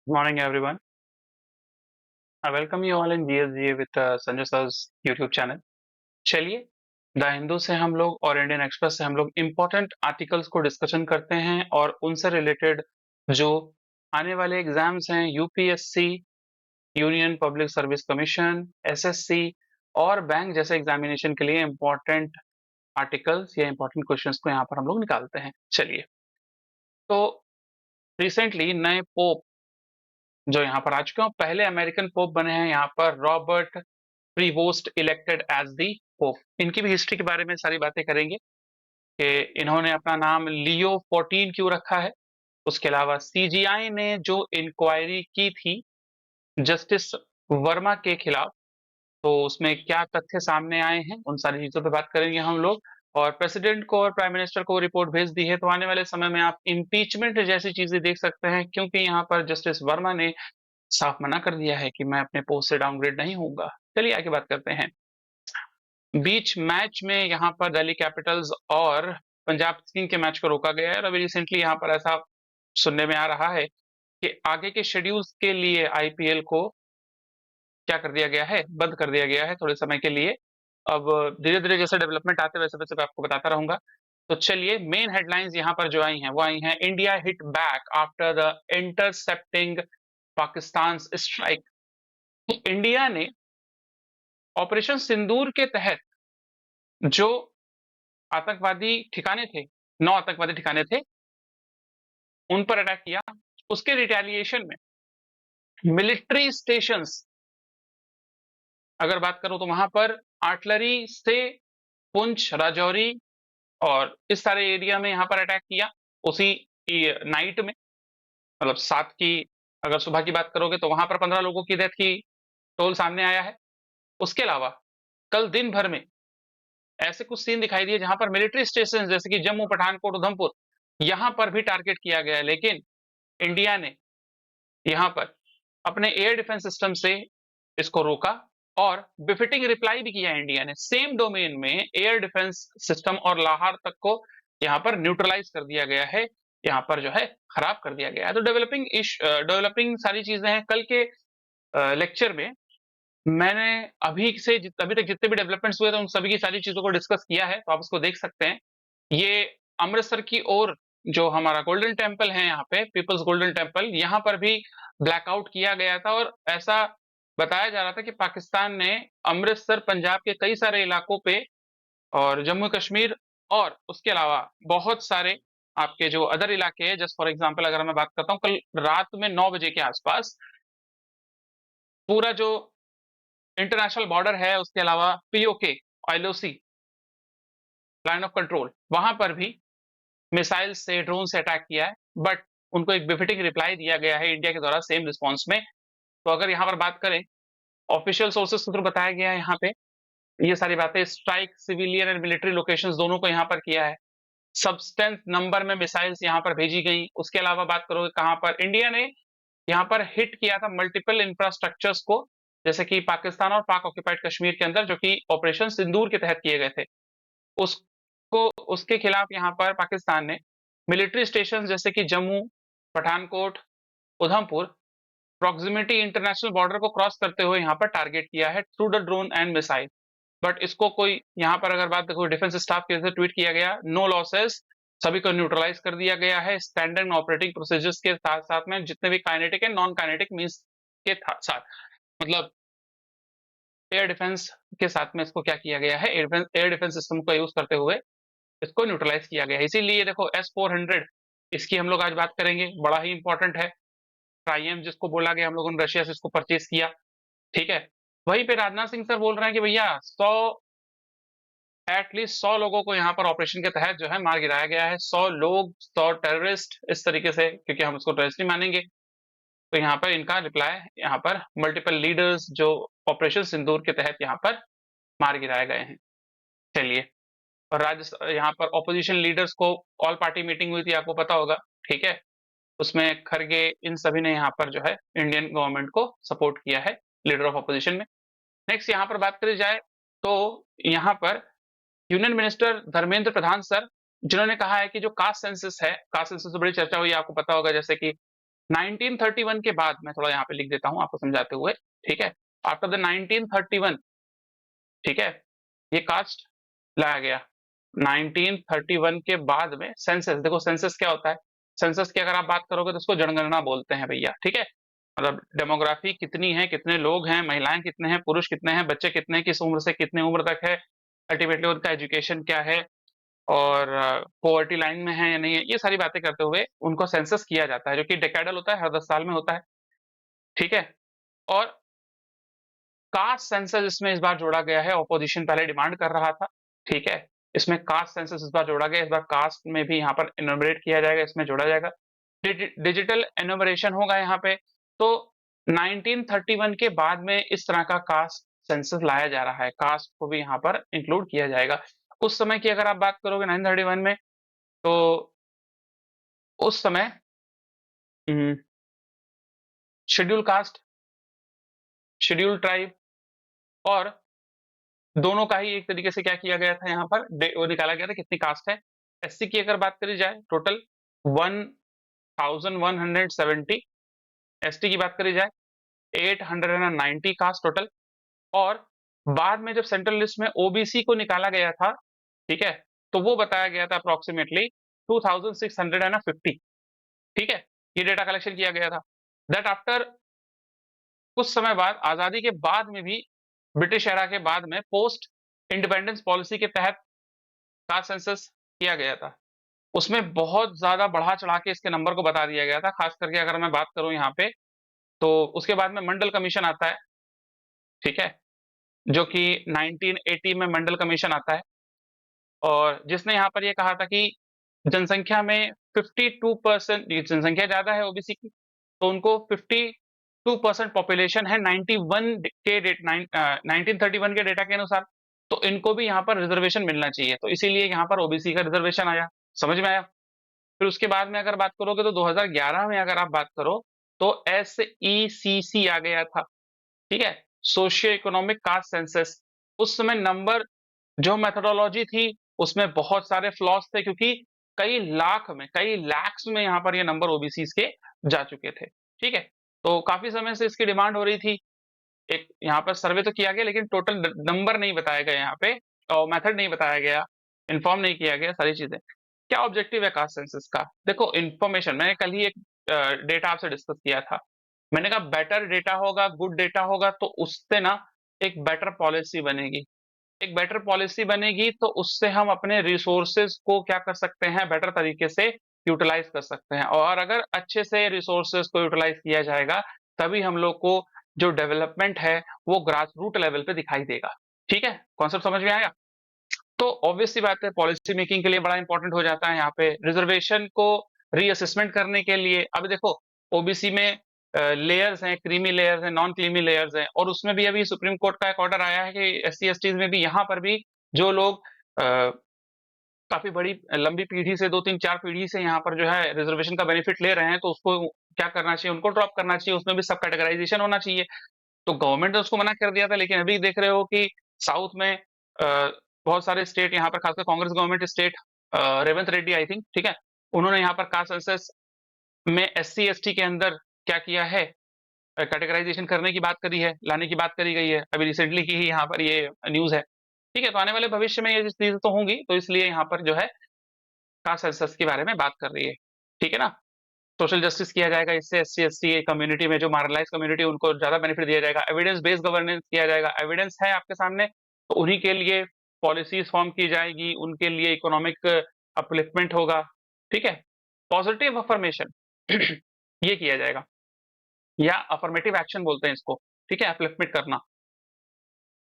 Good morning, everyone. I welcome you all in GSGA with Sanjay Sir's YouTube channel. चलिए, the Hindu से हम लोग और इंडियन एक्सप्रेस से हम लोग इम्पोर्टेंट आर्टिकल्स को डिस्कशन करते हैं और उनसे रिलेटेड जो आने वाले एग्जाम्स हैं UPSC, union public service commission, SSC और बैंक जैसे एग्जामिनेशन के लिए इम्पोर्टेंट आर्टिकल्स या इम्पोर्टेंट क्वेश्चंस को यहाँ पर हम लोग निकालते हैं। चलिए, तो रिसेंटली नए पोप जो यहाँ पर आ चुके हैं, पहले अमेरिकन पोप बने हैं यहाँ पर Robert Prevost elected as the pope. इनकी भी हिस्ट्री के बारे में सारी बातें करेंगे कि इन्होंने अपना नाम लियो 14 क्यों रखा है। उसके अलावा सीजीआई ने जो इंक्वायरी की थी जस्टिस वर्मा के खिलाफ, तो उसमें क्या तथ्य सामने आए हैं, उन सारी चीजों पे बात करेंगे हम लोग। और प्रेसिडेंट को और प्राइम मिनिस्टर को रिपोर्ट भेज दी है, तो आने वाले समय में आप इम्पीचमेंट जैसी चीजें देख सकते हैं, क्योंकि यहाँ पर जस्टिस वर्मा ने साफ मना कर दिया है कि मैं अपने पोस्ट से डाउनग्रेड नहीं होऊंगा। चलिए आगे बात करते हैं। बीच मैच में यहाँ पर दिल्ली कैपिटल्स और पंजाब किंग्स के मैच को रोका गया है और अभी रिसेंटली यहाँ पर ऐसा सुनने में आ रहा है कि आगे के शेड्यूल्स के लिए आईपीएल को क्या कर दिया गया है, बंद कर दिया गया है थोड़े समय के लिए। अब धीरे धीरे जैसे डेवलपमेंट आते वैसे वैसे मैं आपको बताता रहूंगा। तो चलिए, मेन हेडलाइंस यहाँ पर जो आई हैं वो आई हैं, India hit back after the intercepting Pakistan strike. India ने ऑपरेशन सिंदूर के तहत जो आतंकवादी ठिकाने थे, 9 आतंकवादी ठिकाने थे, उन पर अटैक किया। उसके रिटेलिएशन में मिलिट्री स्टेशंस, अगर बात करूं तो वहां पर आर्टिलरी से पुंछ, राजौरी और इस सारे एरिया में यहाँ पर अटैक किया उसी नाइट में। मतलब 7 की अगर सुबह की बात करोगे तो वहां पर 15 लोगों की डेथ की टोल सामने आया है। उसके अलावा कल दिन भर में ऐसे कुछ सीन दिखाई दिए जहां पर मिलिट्री स्टेशन जैसे कि जम्मू, पठानकोट, उधमपुर, यहां पर भी टारगेट किया गया, लेकिन इंडिया ने यहां पर अपने एयर डिफेंस सिस्टम से इसको रोका और बिफिटिंग रिप्लाई भी किया। इंडिया ने सेम डोमेन में एयर डिफेंस सिस्टम और लाहौर तक को यहां पर न्यूट्रलाइज कर दिया गया है, यहां पर जो है खराब कर दिया गया है। तो डेवलपिंग सारी चीजें हैं। कल के लेक्चर में मैंने अभी तक जितने भी डेवलपमेंट्स हुए थे उन सभी की सारी चीजों को डिस्कस किया है, तो आप उसको देख सकते हैं। ये अमृतसर की ओर जो हमारा गोल्डन टेम्पल है, यहाँ पे पीपल्स गोल्डन टेम्पल, यहाँ पर भी ब्लैकआउट किया गया था और ऐसा बताया जा रहा था कि पाकिस्तान ने अमृतसर, पंजाब के कई सारे इलाकों पे और जम्मू कश्मीर और उसके अलावा बहुत सारे आपके जो अदर इलाके हैं, जस्ट फॉर एग्जांपल अगर मैं बात करता हूँ, कल रात में 9 बजे के आसपास पूरा जो इंटरनेशनल बॉर्डर है, उसके अलावा PoK, iloc, line of control, वहां पर भी मिसाइल से, ड्रोन से अटैक किया है, बट उनको एक बिफिटिंग रिप्लाई दिया गया है इंडिया के द्वारा सेम रिस्पॉन्स में। तो अगर यहाँ पर बात करें, ऑफिशियल सोर्सेस के थ्रू बताया गया है यहाँ पे ये सारी बातें, strike civilian and military locations दोनों को यहाँ पर किया है, सब्सटेंस नंबर में मिसाइल्स यहाँ पर भेजी गई। उसके अलावा बात करोगे कहाँ पर इंडिया ने यहाँ पर हिट किया था मल्टीपल इंफ्रास्ट्रक्चर्स को, जैसे कि पाकिस्तान और पाक ऑक्यूपाइड कश्मीर के अंदर, जो कि ऑपरेशन सिंदूर के तहत किए गए थे। उसको उसके खिलाफ यहाँ पर पाकिस्तान ने मिलिट्री स्टेशन जैसे कि Jammu, Pathankot, Udhampur, proximity international border को क्रॉस करते हुए यहाँ पर टारगेट किया है through the drone and missile. But इसको कोई यहाँ पर अगर बात देखो, डिफेंस स्टाफ की तरफ से ट्वीट किया गया, नो लॉसेस, सभी को न्यूट्रलाइज कर दिया गया है स्टैंडर्ड ऑपरेटिंग प्रोसीजर्स के साथ साथ में, जितने भी kinetic and non kinetic means के साथ, मतलब एयर डिफेंस के साथ में इसको क्या किया गया है, एयर डिफेंस सिस्टम का यूज करते हुए इसको न्यूट्रलाइज किया गया है। इसीलिए देखो S-400, इसकी हम लोग आज बात करेंगे, बड़ा ही इंपॉर्टेंट है। ट्राइएम जिसको बोला गया, हम लोगों ने रशिया से इसको परचेज किया, ठीक है। वहीं पे राजनाथ सिंह सर बोल रहे हैं कि भैया 100, एटलीस्ट 100 लोगों को यहाँ पर ऑपरेशन के तहत जो है मार गिराया गया है। 100 लोग, 100 टेररिस्ट, इस तरीके से, क्योंकि हम उसको टेररिस्ट नहीं मानेंगे। तो यहाँ पर इनका रिप्लाई, यहाँ पर मल्टीपल लीडर्स जो ऑपरेशन सिंदूर के तहत यहाँ पर मार गिराए गए हैं। चलिए, और यहाँ पर ऑपोजिशन लीडर्स को ऑल पार्टी मीटिंग हुई थी, आपको पता होगा, ठीक है। उसमें खरगे, इन सभी ने यहाँ पर जो है इंडियन गवर्नमेंट को सपोर्ट किया है, लीडर ऑफ ऑपोजिशन में। नेक्स्ट यहाँ पर बात करी जाए तो यहाँ पर union minister Dharmendra Pradhan sir, जिन्होंने कहा है कि जो कास्ट सेंसस है, कास्ट सेंसस से बड़ी चर्चा हुई, आपको पता होगा, जैसे कि 1931 के बाद, मैं थोड़ा यहाँ पे लिख देता हूँ आपको समझाते हुए, ठीक है। आफ्टर द 1931, ठीक है, ये कास्ट लाया गया। 1931 के बाद में सेंसस, देखो सेंसस क्या होता है, सेंसस की अगर आप बात करोगे तो उसको जनगणना बोलते हैं भैया, ठीक है। मतलब डेमोग्राफी कितनी है, कितने लोग हैं, महिलाएं कितने हैं, पुरुष कितने हैं, बच्चे कितने हैं, किस उम्र से कितने उम्र तक है, अल्टीमेटली उनका एजुकेशन क्या है, और पॉवर्टी लाइन में है या नहीं है, ये सारी बातें करते हुए उनको सेंसस किया जाता है, जो कि डेकेडल होता है, हर 10 साल में होता है, ठीक है। और कास्ट सेंसस इसमें इस बार जोड़ा गया है, ऑपोजिशन पहले डिमांड कर रहा था, ठीक है। इसमें कास्ट सेंसस इस बार जोड़ा गया, इस बार कास्ट में भी यहाँ पर इनोमरेट किया जाएगा, इसमें जोड़ा जाएगा, डिजिटल एनुमरेशन होगा यहाँ पे। तो 1931 के बाद में इस तरह का कास्ट सेंसस लाया जा रहा है, कास्ट को भी यहाँ पर इंक्लूड किया जाएगा। उस समय की अगर आप बात करोगे 1931 में, तो उस समय शेड्यूल कास्ट, शेड्यूल ट्राइब और दोनों का ही एक तरीके से क्या किया गया था, यहाँ पर वो निकाला गया था कितनी कास्ट है। एससी की अगर बात करी जाए, टोटल 1170, एसटी की बात करी जाए 890 कास्ट टोटल। और बाद में जब सेंट्रल लिस्ट में ओबीसी को निकाला गया था, ठीक है, तो वो बताया गया था अप्रोक्सीमेटली 2650, ठीक है, ये डेटा कलेक्शन किया गया था। दैट आफ्टर कुछ समय बाद, आजादी के बाद में भी, ब्रिटिश एरा के बाद में, पोस्ट इंडिपेंडेंस पॉलिसी के तहत कास्ट सेंसस किया गया था। उसमें बहुत ज्यादा बढ़ा चढ़ा के इसके नंबर को बता दिया गया था, खास करके अगर मैं बात करूं यहाँ पे, तो उसके बाद में मंडल कमीशन आता है, ठीक है, जो कि 1980 में मंडल कमीशन आता है, और जिसने यहाँ पर ये कहा था कि जनसंख्या में 52%, जनसंख्या ज्यादा है ओबीसी की, तो उनको 52% पॉपुलेशन है 91 के डेट 1931 के डेटा के अनुसार, तो इनको भी यहाँ पर रिजर्वेशन मिलना चाहिए, तो इसीलिए यहाँ पर ओबीसी का रिजर्वेशन आया। समझ में आया। फिर उसके बाद में अगर बात करोगे तो 2011 में अगर आप बात करो, तो SECC आ गया था, ठीक है, सोशियो इकोनॉमिक कास्ट सेंसस। उस समय नंबर, जो मेथोडोलॉजी थी, उसमें बहुत सारे फ्लॉज थे, क्योंकि कई लाख में, कई लैक्स में यहाँ पर ये नंबर ओबीसी के जा चुके थे, ठीक है। तो काफी समय से इसकी डिमांड हो रही थी, एक यहाँ पर सर्वे तो किया गया, लेकिन टोटल नंबर नहीं बताया गया यहाँ पे, और मेथड नहीं बताया गया, इन्फॉर्म नहीं किया गया सारी चीजें। क्या ऑब्जेक्टिव है कास्ट सेंसस का? देखो इन्फॉर्मेशन, मैंने कल ही एक डेटा आपसे डिस्कस किया था, मैंने कहा बेटर डेटा होगा, गुड डेटा होगा, तो उससे ना एक बेटर पॉलिसी बनेगी, एक बेटर पॉलिसी बनेगी, तो उससे हम अपने रिसोर्सेज को क्या कर सकते हैं, बेटर तरीके से यूटिलाइज कर सकते हैं, और अगर अच्छे से रिसोर्सेज को यूटिलाइज किया जाएगा, तभी हम लोग को जो डेवलपमेंट है वो ग्रास रूट लेवल पे दिखाई देगा, ठीक है। कॉन्सेप्ट समझ में आया? तो ऑब्वियस सी बात है, पॉलिसी मेकिंग के लिए बड़ा इंपॉर्टेंट हो जाता है यहाँ पे रिजर्वेशन को रीअसेसमेंट करने के लिए। अब देखो ओबीसी में लेयर्स हैं, क्रीमी लेयर्स हैं, नॉन क्रीमी लेयर्स हैं, और उसमें भी अभी सुप्रीम कोर्ट का एक ऑर्डर आया है कि एससी एसटीज में भी, यहाँ पर भी जो लोग काफी बड़ी लंबी पीढ़ी से, 2 3 4 पीढ़ी से यहाँ पर जो है रिजर्वेशन का बेनिफिट ले रहे हैं, तो उसको क्या करना चाहिए, उनको ड्रॉप करना चाहिए, उसमें भी सब कैटेगराइजेशन होना चाहिए। तो गवर्नमेंट ने उसको मना कर दिया था, लेकिन अभी देख रहे हो कि साउथ में बहुत सारे स्टेट, यहाँ पर खासकर Congress government state, Revanth Reddy I think, ठीक है, उन्होंने यहाँ पर कास्ट सेंसस में एससी एसटी के अंदर क्या किया है, कैटेगराइजेशन करने की बात करी है, लाने की बात करी गई है, अभी रिसेंटली की ही यहाँ पर ये न्यूज है, ठीक है। तो आने वाले भविष्य में ये चीजें तो होंगी, तो इसलिए यहाँ पर जो है कास्ट सेंसस के बारे में बात कर रही है, ठीक है ना। सोशल जस्टिस किया जाएगा, इससे एससी एसटी कम्युनिटी में, जो मार्जिनलाइज कम्युनिटी, उनको ज्यादा बेनिफिट दिया जाएगा, एविडेंस बेस्ड गवर्नेंस किया जाएगा, एविडेंस है आपके सामने, तो उन्हीं के लिए पॉलिसीज फॉर्म की जाएगी, उनके लिए इकोनॉमिक अपलिफ्टमेंट होगा, ठीक है। पॉजिटिव अफर्मेशन ये किया जाएगा, या अफर्मेटिव एक्शन बोलते हैं इसको, ठीक है, अपलिफ्टमेंट करना,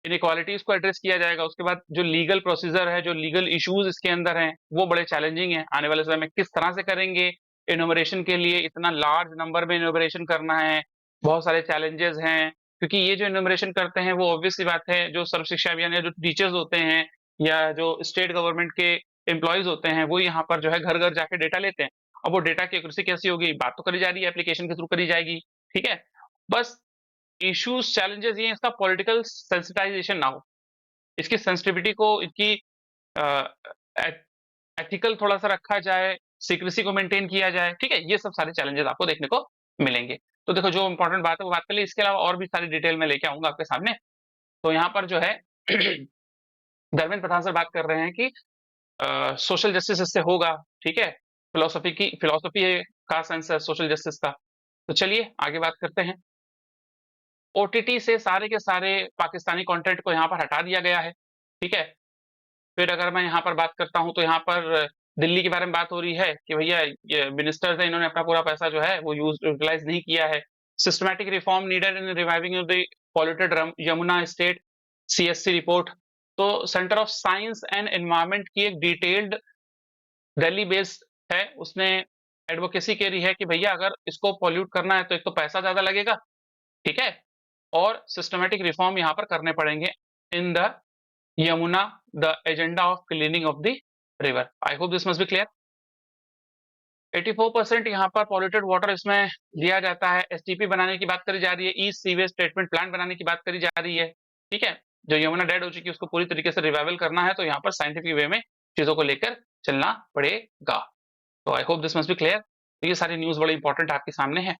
इनइक्वालिटीज को एड्रेस किया जाएगा। उसके बाद जो लीगल प्रोसीजर है, जो लीगल इश्यूज इसके अंदर हैं, वो बड़े चैलेंजिंग हैं, आने वाले समय में किस तरह से करेंगे, इनोमरेशन के लिए इतना लार्ज नंबर में इनोमरेशन करना है, बहुत सारे चैलेंजेस हैं, क्योंकि ये जो इनोमरेशन करते हैं वो ऑब्वियस सी बात है, जो सर्व शिक्षा अभियान या जो टीचर्स होते हैं, या जो स्टेट गवर्नमेंट के एम्प्लॉयज होते हैं, वो यहाँ पर जो है घर घर जाके डेटा लेते हैं। अब वो डेटा की एक्यूरेसी कैसी होगी, बात तो करी जा रही है, एप्लीकेशन के थ्रू करी जाएगी, ठीक है। बस इश्यूज चैलेंजेस ये हैं, इसका पॉलिटिकल सेंसिटाइजेशन ना हो, इसकी सेंसिटिविटी को, इसकी एथिकल थोड़ा सा रखा जाए, सीक्रेसी को मेंटेन किया जाए, ठीक है, ये सब सारे चैलेंजेस आपको देखने को मिलेंगे। तो देखो जो इंपॉर्टेंट बात है वो बात कर ली, इसके अलावा और भी सारी डिटेल में लेके आऊंगा आपके सामने। तो यहाँ पर जो है धर्मेंद्र प्रधान सर बात कर रहे हैं कि सोशल जस्टिस इससे होगा, ठीक है। फिलोसफी का सेंस है सोशल जस्टिस का। तो चलिए आगे बात करते हैं। ओटीटी से सारे के सारे पाकिस्तानी कंटेंट को यहाँ पर हटा दिया गया है, ठीक है। फिर अगर मैं यहाँ पर बात करता हूँ तो यहाँ पर दिल्ली के बारे में बात हो रही है कि भैया ये मिनिस्टर्स हैं, इन्होंने अपना पूरा पैसा जो है वो यूटिलाइज नहीं किया है। Systematic reform needed in reviving the polluted Yamuna state, CSC report. तो centre of science and environment की एक डिटेल्ड दिल्ली बेस्ड है, उसने एडवोकेसी करी है कि भैया अगर इसको पॉल्यूट करना है तो एक तो पैसा ज्यादा लगेगा, ठीक है, और सिस्टमैटिक रिफॉर्म यहाँ पर करने पड़ेंगे in the Yamuna, the agenda of cleaning of the river. I hope this must be clear. 84% यहाँ पर पॉल्यूटेड वाटर इसमें दिया जाता है। एसटीपी बनाने की बात करी जा रही है, ईस्ट सीवेज ट्रीटमेंट प्लांट बनाने की बात करी जा रही है, ठीक है। जो यमुना डेड हो चुकी है उसको पूरी तरीके से रिवाइवल करना है, तो यहाँ पर साइंटिफिक वे में चीजों को लेकर चलना पड़ेगा। तो I hope this must be clear. तो ये सारी न्यूज बड़ी इंपॉर्टेंट आपके सामने है।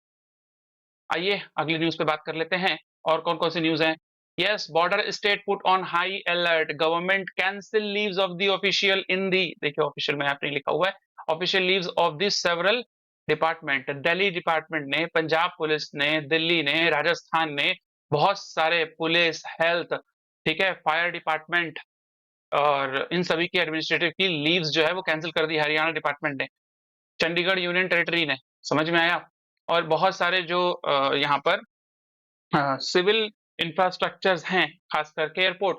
आइए अगली न्यूज पे बात कर लेते हैं। और कौन कौन सी न्यूज है। Yes, border state put on high alert, government cancel leaves of the official in the, देखिए ऑफिशियल में आपने लिखा हुआ है, official leaves of the several department. Delhi department ने, पंजाब पुलिस ने, दिल्ली ने, राजस्थान ने, बहुत सारे पुलिस, हेल्थ, ठीक है, फायर डिपार्टमेंट और इन सभी की एडमिनिस्ट्रेटिव की लीव्स जो है वो कैंसिल कर दी हरियाणा डिपार्टमेंट ने, चंडीगढ़ यूनियन टेरिटरी ने, समझ में आया। और बहुत सारे जो यहाँ पर सिविल इंफ्रास्ट्रक्चर्स हैं, खास करके एयरपोर्ट,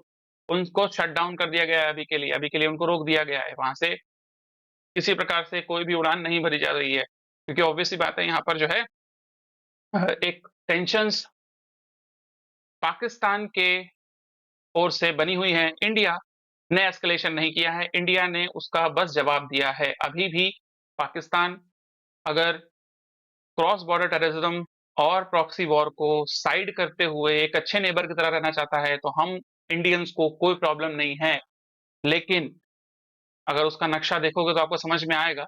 उनको शट डाउन कर दिया गया है अभी के लिए उनको रोक दिया गया है, वहां से किसी प्रकार से कोई भी उड़ान नहीं भरी जा रही है, क्योंकि ऑब्वियस सी बात है यहाँ पर जो है एक टेंशंस पाकिस्तान के ओर से बनी हुई है। इंडिया ने एस्केलेशन नहीं किया है, इंडिया ने उसका बस जवाब दिया है। अभी भी पाकिस्तान अगर क्रॉस बॉर्डर टेररिज्म और प्रॉक्सी वॉर को साइड करते हुए एक अच्छे नेबर की तरह रहना चाहता है, तो हम इंडियंस को कोई प्रॉब्लम नहीं है। लेकिन अगर उसका नक्शा देखोगे तो आपको समझ में आएगा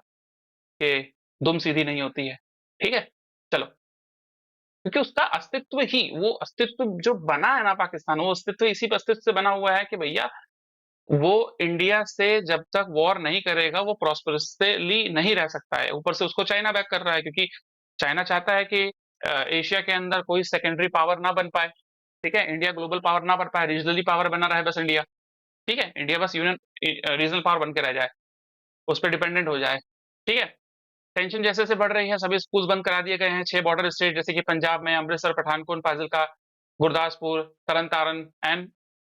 कि दुम सीधी नहीं होती है, ठीक है। चलो, क्योंकि उसका अस्तित्व ही, वो अस्तित्व जो बना है ना पाकिस्तान, वो अस्तित्व इसी अस्तित्व से बना हुआ है कि भैया वो इंडिया से जब तक वॉर नहीं करेगा वो प्रॉस्परली नहीं रह सकता है। ऊपर से उसको चाइना बैक कर रहा है, क्योंकि चाइना चाहता है कि एशिया के अंदर कोई सेकेंडरी पावर ना बन पाए, ठीक है, इंडिया ग्लोबल पावर ना बन पाए, रीजनली पावर बना रहे बस इंडिया, ठीक है, इंडिया बस यूनियन रीजनल पावर बन के रह जाए, उस पर डिपेंडेंट हो जाए, ठीक है। टेंशन जैसे जैसे बढ़ रही है, सभी स्कूल बंद करा दिए गए हैं। 6 बॉर्डर स्टेट जैसे कि पंजाब में अमृतसर, पठानकोट, फाजिलका, गुरदासपुर, तरन तारन एंड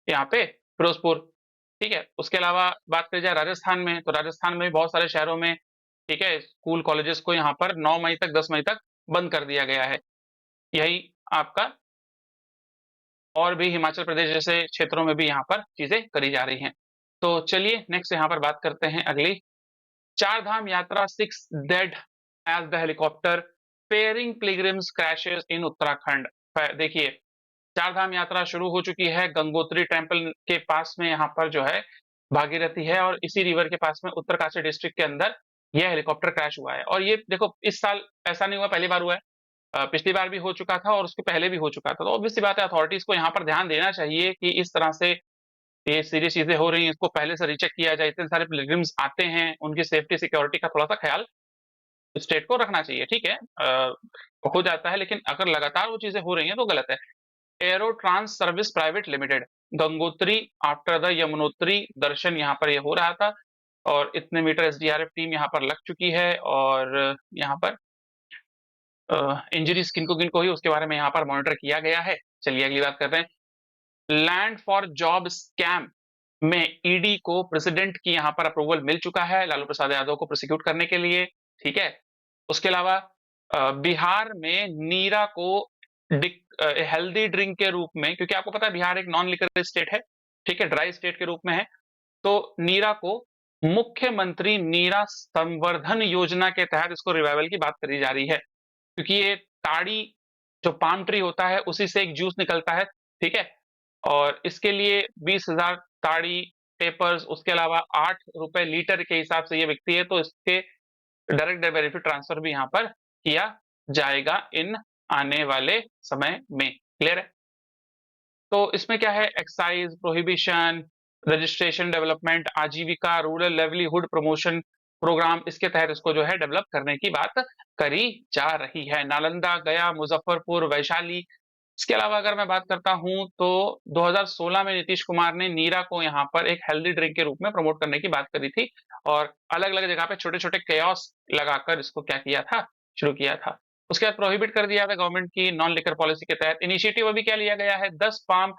यहाँ पे फिरोजपुर, ठीक है। उसके अलावा बात करी जाए राजस्थान में, तो राजस्थान में भी बहुत सारे शहरों में, ठीक है, स्कूल कॉलेजेस को यहाँ पर 9 मई तक, 10 मई तक बंद कर दिया गया है। यही आपका और भी हिमाचल प्रदेश जैसे क्षेत्रों में भी यहाँ पर चीजें करी जा रही हैं। तो चलिए नेक्स्ट यहाँ पर बात करते हैं अगली। चार Dham Yatra 6 dead as the helicopter ferrying pilgrims crashes in Uttarakhand. देखिए, चार धाम यात्रा शुरू हो चुकी है, गंगोत्री टेम्पल के पास में यहाँ पर जो है भागीरथी है, और इसी रिवर के पास में उत्तरकाशी डिस्ट्रिक्ट के अंदर यह हेलीकॉप्टर क्रैश हुआ है। और ये देखो इस साल ऐसा नहीं हुआ, पहली बार हुआ है, पिछली बार भी हो चुका था और उसके पहले भी हो चुका था। तो ऑब्वियस सी बात है अथॉरिटीज को यहाँ पर ध्यान देना चाहिए कि इस तरह से ये सीरियस चीजें हो रही हैं, इसको पहले से रीचेक किया जाए। इतने सारे पिलग्रिम्स आते हैं, उनकी सेफ्टी सिक्योरिटी का थोड़ा सा ख्याल स्टेट को रखना चाहिए, ठीक है। हो जाता है, लेकिन अगर लगातार वो चीजें हो रही हैं तो गलत है। Aero trans service private limited, Gangotri after the Yamunotri दर्शन, यहाँ पर ये हो रहा था और इतने मीटर एसडीआरएफ टीम यहाँ पर लग चुकी है, और यहाँ पर इंजरीज किनको हुई उसके बारे में यहाँ पर मॉनिटर किया गया है। चलिए अगली बात करते हैं। लैंड फॉर जॉब स्कैम में ईडी को प्रेसिडेंट की यहाँ पर अप्रूवल मिल चुका है लालू प्रसाद यादव को प्रोसिक्यूट करने के लिए, ठीक है। उसके अलावा बिहार में नीरा को हेल्दी ड्रिंक के रूप में, क्योंकि आपको पता है बिहार एक नॉन लिकर स्टेट है, ठीक है, ड्राई स्टेट के रूप में है, तो नीरा को मुख्यमंत्री नीरा संवर्धन योजना के तहत इसको रिवाइवल की बात करी जा रही है, क्योंकि ये ताड़ी जो पाम ट्री होता है उसी से एक जूस निकलता है, ठीक है। और इसके लिए 20,000 ताड़ी पेपर्स, उसके अलावा 8 रुपए लीटर के हिसाब से ये बिकती है, तो इसके डायरेक्ट बेनिफिट ट्रांसफर भी यहाँ पर किया जाएगा इन आने वाले समय में। क्लियर है? तो इसमें क्या है, एक्साइज प्रोहिबिशन, रजिस्ट्रेशन डेवलपमेंट, आजीविका, रूरल लेवलीहुड प्रमोशन प्रोग्राम, इसके तहत इसको जो है डेवलप करने की बात करी जा रही है। नालंदा, गया, मुजफ्फरपुर, वैशाली। इसके अलावा अगर मैं बात करता हूं तो 2016 में नीतीश कुमार ने नीरा को यहाँ पर एक हेल्दी ड्रिंक के रूप में प्रमोट करने की बात करी थी, और अलग अलग जगह पे छोटे छोटे केओस लगाकर इसको क्या किया था, शुरू किया था। उसके बाद प्रोहिबिट कर दिया था गवर्नमेंट की नॉन लिकर पॉलिसी के तहत। इनिशिएटिव अभी क्या लिया गया है, 10 पाम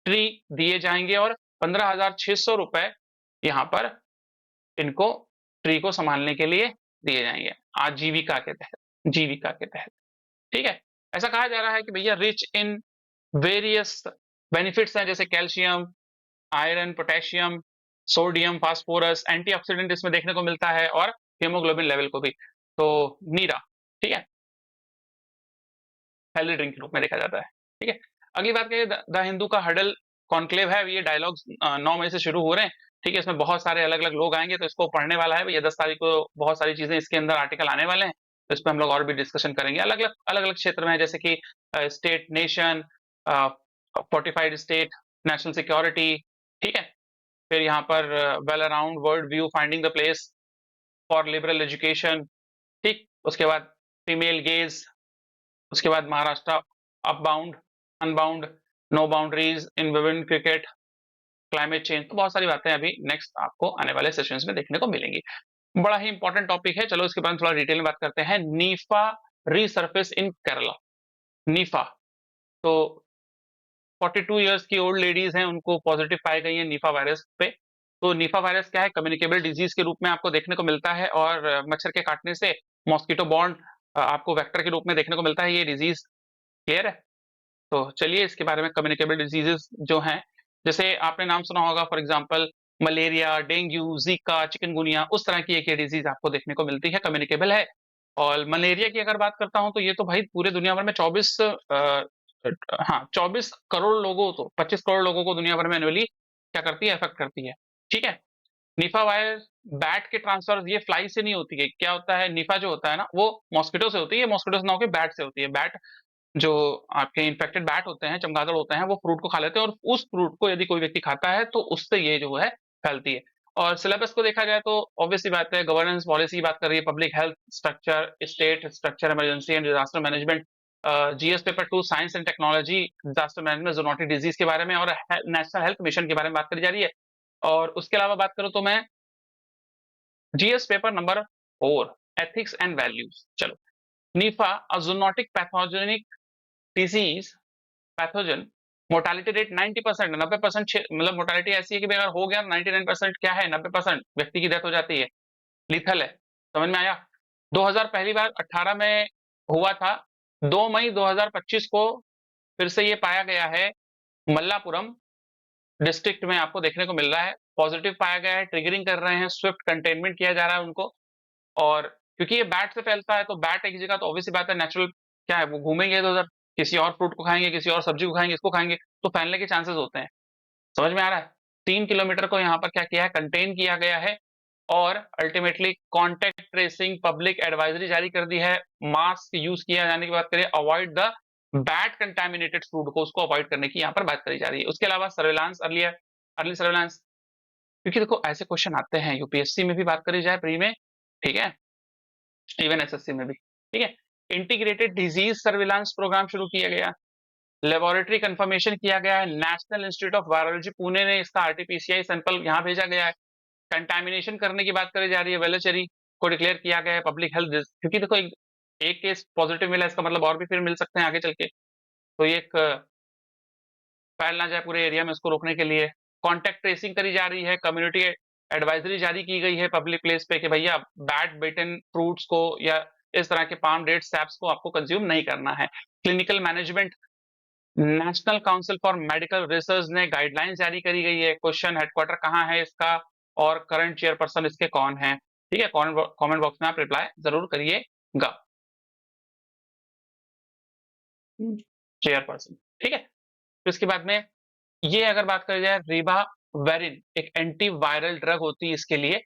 ट्री दिए जाएंगे और 15,600 रुपए यहाँ पर इनको ट्री को संभालने के लिए दिए जाएंगे, आजीविका के तहत, जीविका के तहत। ठीक है? ऐसा कहा जा रहा है कि भैया रिच इन वेरियस बेनिफिट्स हैं, जैसे calcium, iron, potassium, sodium, phosphorus, antioxidant इसमें देखने को मिलता है, और हीमोग्लोबिन लेवल को भी। तो नीरा, ठीक है, हेल्दी ड्रिंक के रूप में देखा जाता है। ठीक है? अगली बात करिए, द हिंदू का हडल कॉन्क्लेव है, ये डायलॉग्स 9 मई से शुरू हो रहे हैं। ठीक है? इसमें बहुत सारे अलग अलग लोग आएंगे, तो इसको पढ़ने वाला है भैया। 10 तारीख को बहुत सारी चीजें इसके अंदर आर्टिकल आने वाले हैं, तो इस पर हम लोग और भी डिस्कशन करेंगे। अलग अलग क्षेत्र में है, जैसे कि state, nation, fortified state, national security. ठीक है? फिर यहाँ पर well around world view, finding the place for liberal education. ठीक, उसके बाद फीमेल गेज, उसके बाद Maharashtra upbound, unbound, no boundaries in women cricket, climate change. तो बहुत सारी बातें अभी नेक्स्ट आपको आने वाले सेशंस में देखने को मिलेंगी। बड़ा ही इंपॉर्टेंट टॉपिक है, चलो इसके बारे में थोड़ा डिटेल में बात करते हैं। नीफा रीसर्फेस इन केरला। नीफा, तो 42 इयर्स की ओल्ड लेडीज हैं, उनको पॉजिटिव पाई गई है नीफा वायरस पे। तो नीफा वायरस क्या है, कम्युनिकेबल डिजीज के रूप में आपको देखने को मिलता है, और मच्छर के काटने से मॉस्किटो बॉर्न आपको वेक्टर के रूप में देखने को मिलता है ये डिजीज। क्लियर है? तो चलिए इसके बारे में, कम्युनिकेबल डिजीजेस जो हैं, जैसे आपने नाम सुना होगा for example malaria, dengue, Zika, chikungunya, उस तरह की एक ये डिजीज आपको देखने को मिलती है, कम्युनिकेबल है। और मलेरिया की अगर बात करता हूं तो ये तो भाई पूरे दुनिया भर में 24 करोड़ लोगों, तो 25 करोड़ लोगों को दुनिया भर में एनुअली क्या करती है, अफेक्ट करती है। ठीक है? निफा वायरस बैट के ट्रांसफर, ये फ्लाई से नहीं होती है। क्या होता है, निफा जो होता है ना, वो मॉस्किटो से होती है, मॉस्किटो से ना होकर बैट से होती है। बैट जो आपके इन्फेक्टेड बैट होते हैं, चमगादड़ होते हैं, वो फ्रूट को खा लेते हैं, और उस फ्रूट को यदि कोई व्यक्ति खाता है तो उससे ये जो है फैलती है। और सिलेबस को देखा जाए तो ऑब्वियसली बात है, गवर्नेंस पॉलिसी बात कर रही है, public health structure, state structure, emergency and disaster management, GS paper 2 science and technology, disaster management, zoonotic disease के बारे में, और नेशनल हेल्थ मिशन के बारे में बात करी जा रही है। और उसके अलावा बात करूं तो मैं GS paper number 4, ethics and values. चलो, Nipah, a zoonotic pathogenic disease, pathogen, mortality rate 90%, 90%, मतलब मोर्टालिटी ऐसी है कि भाई अगर हो गया 99% क्या है, 90% व्यक्ति की डेथ हो जाती है, लिथल है। समझ में आया? 2000 पहली बार 18 में हुआ था, 2 मई 2025 को फिर से ये पाया गया है, मल्लापुरम डिस्ट्रिक्ट में आपको देखने को मिल रहा है, पॉजिटिव पाया गया है, ट्रिगरिंग कर रहे हैं, स्विफ्ट कंटेनमेंट किया जा रहा है उनको। और क्योंकि ये बैट से फैलता है, तो बैट एक जगह, तो ऑब्वियसली बात है नेचुरल क्या है, वो घूमेंगे तो उधर किसी और फ्रूट को खाएंगे, किसी और सब्जी को खाएंगे, इसको खाएंगे, तो फैलने के चांसेस होते हैं। समझ में आ रहा है? 3 किलोमीटर को यहाँ पर क्या किया है, कंटेन किया गया है, और ultimately contact tracing, public advisory जारी कर दी है, मास्क यूज किया जाने की बात करें, avoid the bat contaminated food को, उसको अवॉइड करने की यहाँ पर बात करी जा रही है। उसके अलावा सर्वेलांस, अर्ली सर्वेलांस, क्योंकि देखो ऐसे क्वेश्चन आते हैं यूपीएससी में भी बात करी जाए प्री में, ठीक है, इवन एसएससी में भी। ठीक है? इंटीग्रेटेड डिजीज सर्विलांस प्रोग्राम शुरू किया गया, लेबोरेटरी कंफर्मेशन किया गया है, national institute of virology Pune ने इसका आरटीपीसीआई सैंपल यहाँ भेजा गया है। कंटामिनेशन करने की बात करी जा रही है, वेलेचेरी को डिक्लेयर किया गया है पब्लिक हेल्थ रिस्क, क्योंकि देखो एक केस पॉजिटिव मिला, इसका मतलब और भी फिर मिल सकते हैं आगे चल के, तो ये एक फैल ना जाए पूरे एरिया में, उसको रोकने के लिए कॉन्टेक्ट ट्रेसिंग करी जा रही है, कम्युनिटी एडवाइजरी जारी की गई है पब्लिक प्लेस पे कि भैया बैट बेटन फ्रूट्स को या इस तरह के पाम डेट सैप्स को आपको कंज्यूम नहीं करना है। Clinical management, national council for medical research ने गाइडलाइंस जारी करी गई है, क्वेश्चन हेडक्वार्टर कहाँ है इसका, और करंट चेयरपर्सन इसके कौन है। ठीक है? कमेंट बॉक्स में आप रिप्लाई जरूर करिएगा। चेयरपर्सन, ठीक है। तो इसके बाद में ये अगर बात करी जाए, रिबा वेरिन एक एंटी वायरल ड्रग होती है, इसके लिए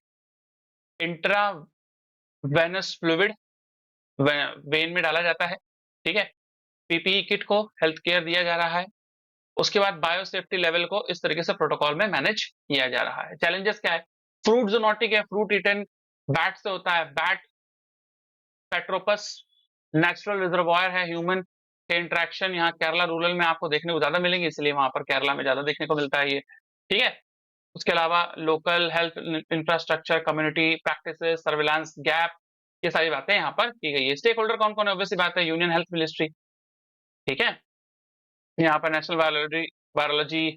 इंट्रावेनस फ्लूइड वेन में डाला जाता है, ठीक है। पीपीई किट को हेल्थ केयर दिया जा रहा है। उसके बाद बायो सेफ्टी लेवल को इस तरीके से प्रोटोकॉल में मैनेज किया जा रहा है। चैलेंजेस क्या है? फ्रूट जूनोटिक है, फ्रूट ईटन बैट से होता है। बैट पेट्रोपस नेचुरल रिजर्वॉयर है, ह्यूमन के इंटरेक्शन यहाँ केरला रूरल में आपको देखने को ज्यादा मिलेंगे, इसलिए वहां पर केरला में ज्यादा देखने को मिलता है ये, ठीक है। उसके अलावा local health infrastructure, community practices, surveillance gap, ये सारी बातें यहाँ पर की गई है। स्टेक होल्डर कौन कौन है? ऑब्वियसली बात है यूनियन हेल्थ मिनिस्ट्री, ठीक है। यहाँ पर नेशनल वायरोलॉजी वायरोलॉजी,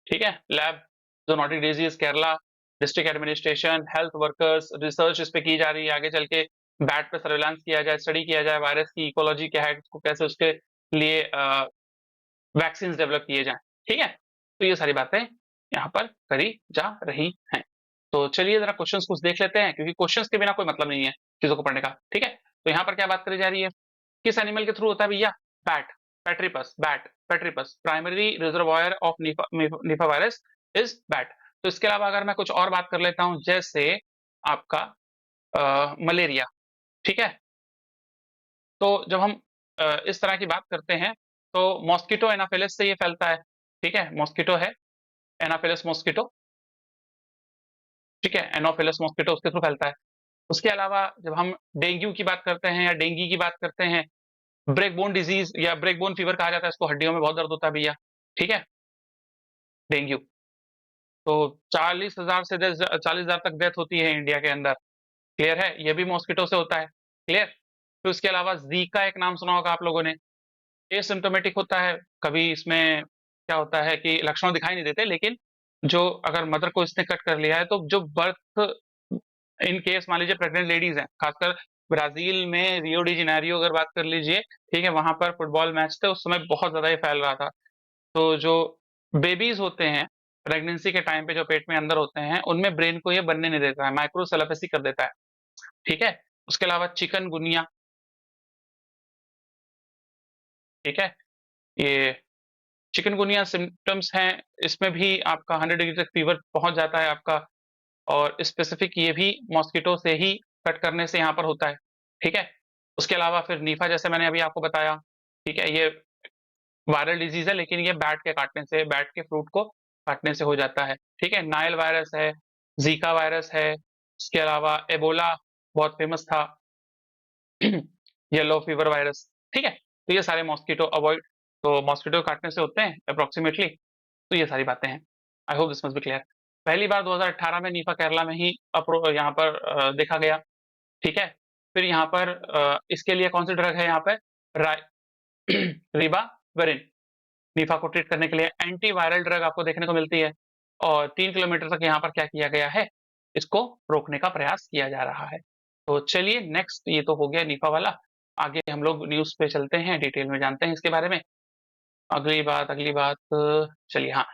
ठीक है, lab zoonotic disease Kerala, district administration, health workers, research इस पे की जा रही है, आगे चल के बैट पे सर्विलांस किया जाए, स्टडी किया जाए, वायरस की इकोलॉजी क्या है, उसको कैसे उसके लिए वैक्सीन डेवलप किए जाएं, ठीक है। तो ये सारी बातें यहाँ पर करी जा रही हैं। तो चलिए जरा क्वेश्चंस कुछ देख लेते हैं, क्योंकि क्वेश्चंस के बिना कोई मतलब नहीं है चीजों को पढ़ने का, ठीक है। तो यहाँ पर क्या बात करी जा रही है? किस एनिमल के थ्रू होता है भैया? Bat, pteropus, bat pteropus, primary reservoir of Nipah virus is bat. तो इसके अलावा अगर मैं कुछ और बात कर लेता हूं, जैसे आपका मलेरिया, ठीक है। तो जब हम इस तरह की बात करते हैं, तो मॉस्किटो एनाफिलिस से ये फैलता है, ठीक है। मॉस्किटो है एनाफिलिस मॉस्किटो, ठीक है, एनोफिलिस मॉस्किटो उसके थ्रू फैलता है। उसके अलावा जब हम डेंगू की बात करते हैं या डेंगी की बात करते हैं, ब्रेक बोन डिजीज या ब्रेक बोन फीवर कहा जाता है इसको, हड्डियों में बहुत दर्द होता है भैया, ठीक है, डेंगू। तो 40,000 से 40,000 तक डेथ होती है इंडिया के अंदर, क्लियर है, ये भी मॉस्किटो से होता है, क्लियर। तो इसके अलावा जीका एक नाम सुना होगा आप लोगों ने, एसिम्प्टोमेटिक होता है, कभी इसमें क्या होता है कि लक्षण दिखाई नहीं देते, लेकिन जो अगर मदर को इसने कट कर लिया है, तो जो बर्थ इन केस मान लीजिए प्रेग्नेंट लेडीज हैं, खासकर ब्राजील में रियो डी जेनेरियो अगर बात कर लीजिए, ठीक है, वहां पर फुटबॉल मैच थे, उस समय बहुत ज्यादा ये फैल रहा था। तो जो बेबीज होते हैं प्रेगनेंसी के टाइम पे, जो पेट में अंदर होते हैं, उनमें ब्रेन को ये बनने नहीं देता है, माइक्रोसेलेफेसी कर देता है, ठीक है। उसके अलावा चिकन गुनिया, ठीक है, ये चिकनगुनिया सिम्टम्स हैं, इसमें भी आपका 100 डिग्री तक फीवर पहुंच जाता है आपका, और स्पेसिफिक ये भी मॉस्किटो से ही कट करने से यहाँ पर होता है, ठीक है। उसके अलावा फिर नीफा, जैसे मैंने अभी आपको बताया, ठीक है, ये वायरल डिजीज है, लेकिन ये बैट के काटने से, बैट के फ्रूट को काटने से हो जाता है, ठीक है। नाइल वायरस है, जीका वायरस है, इसके अलावा एबोला बहुत फेमस था, येलो फीवर वायरस, ठीक है। तो ये सारे मॉस्किटो अवॉइड, तो मॉस्किटो काटने से होते हैं अप्रोक्सीमेटली। तो ये सारी बातें हैं, I hope this must be clear. पहली बार 2018 में नीफा केरला में ही यहाँ पर देखा गया, ठीक है। फिर यहाँ पर इसके लिए कौन सी ड्रग है यहाँ पे? रिबाविरिन, नीफा को ट्रीट करने के लिए एंटी वायरल ड्रग आपको देखने को मिलती है, और 3 किलोमीटर तक यहाँ पर क्या किया गया है, इसको रोकने का प्रयास किया जा रहा है। तो चलिए नेक्स्ट, ये तो हो गया नीफा वाला, आगे हम लोग न्यूज पे चलते हैं, डिटेल में जानते हैं इसके बारे में। अगली बात चलिए, हाँ,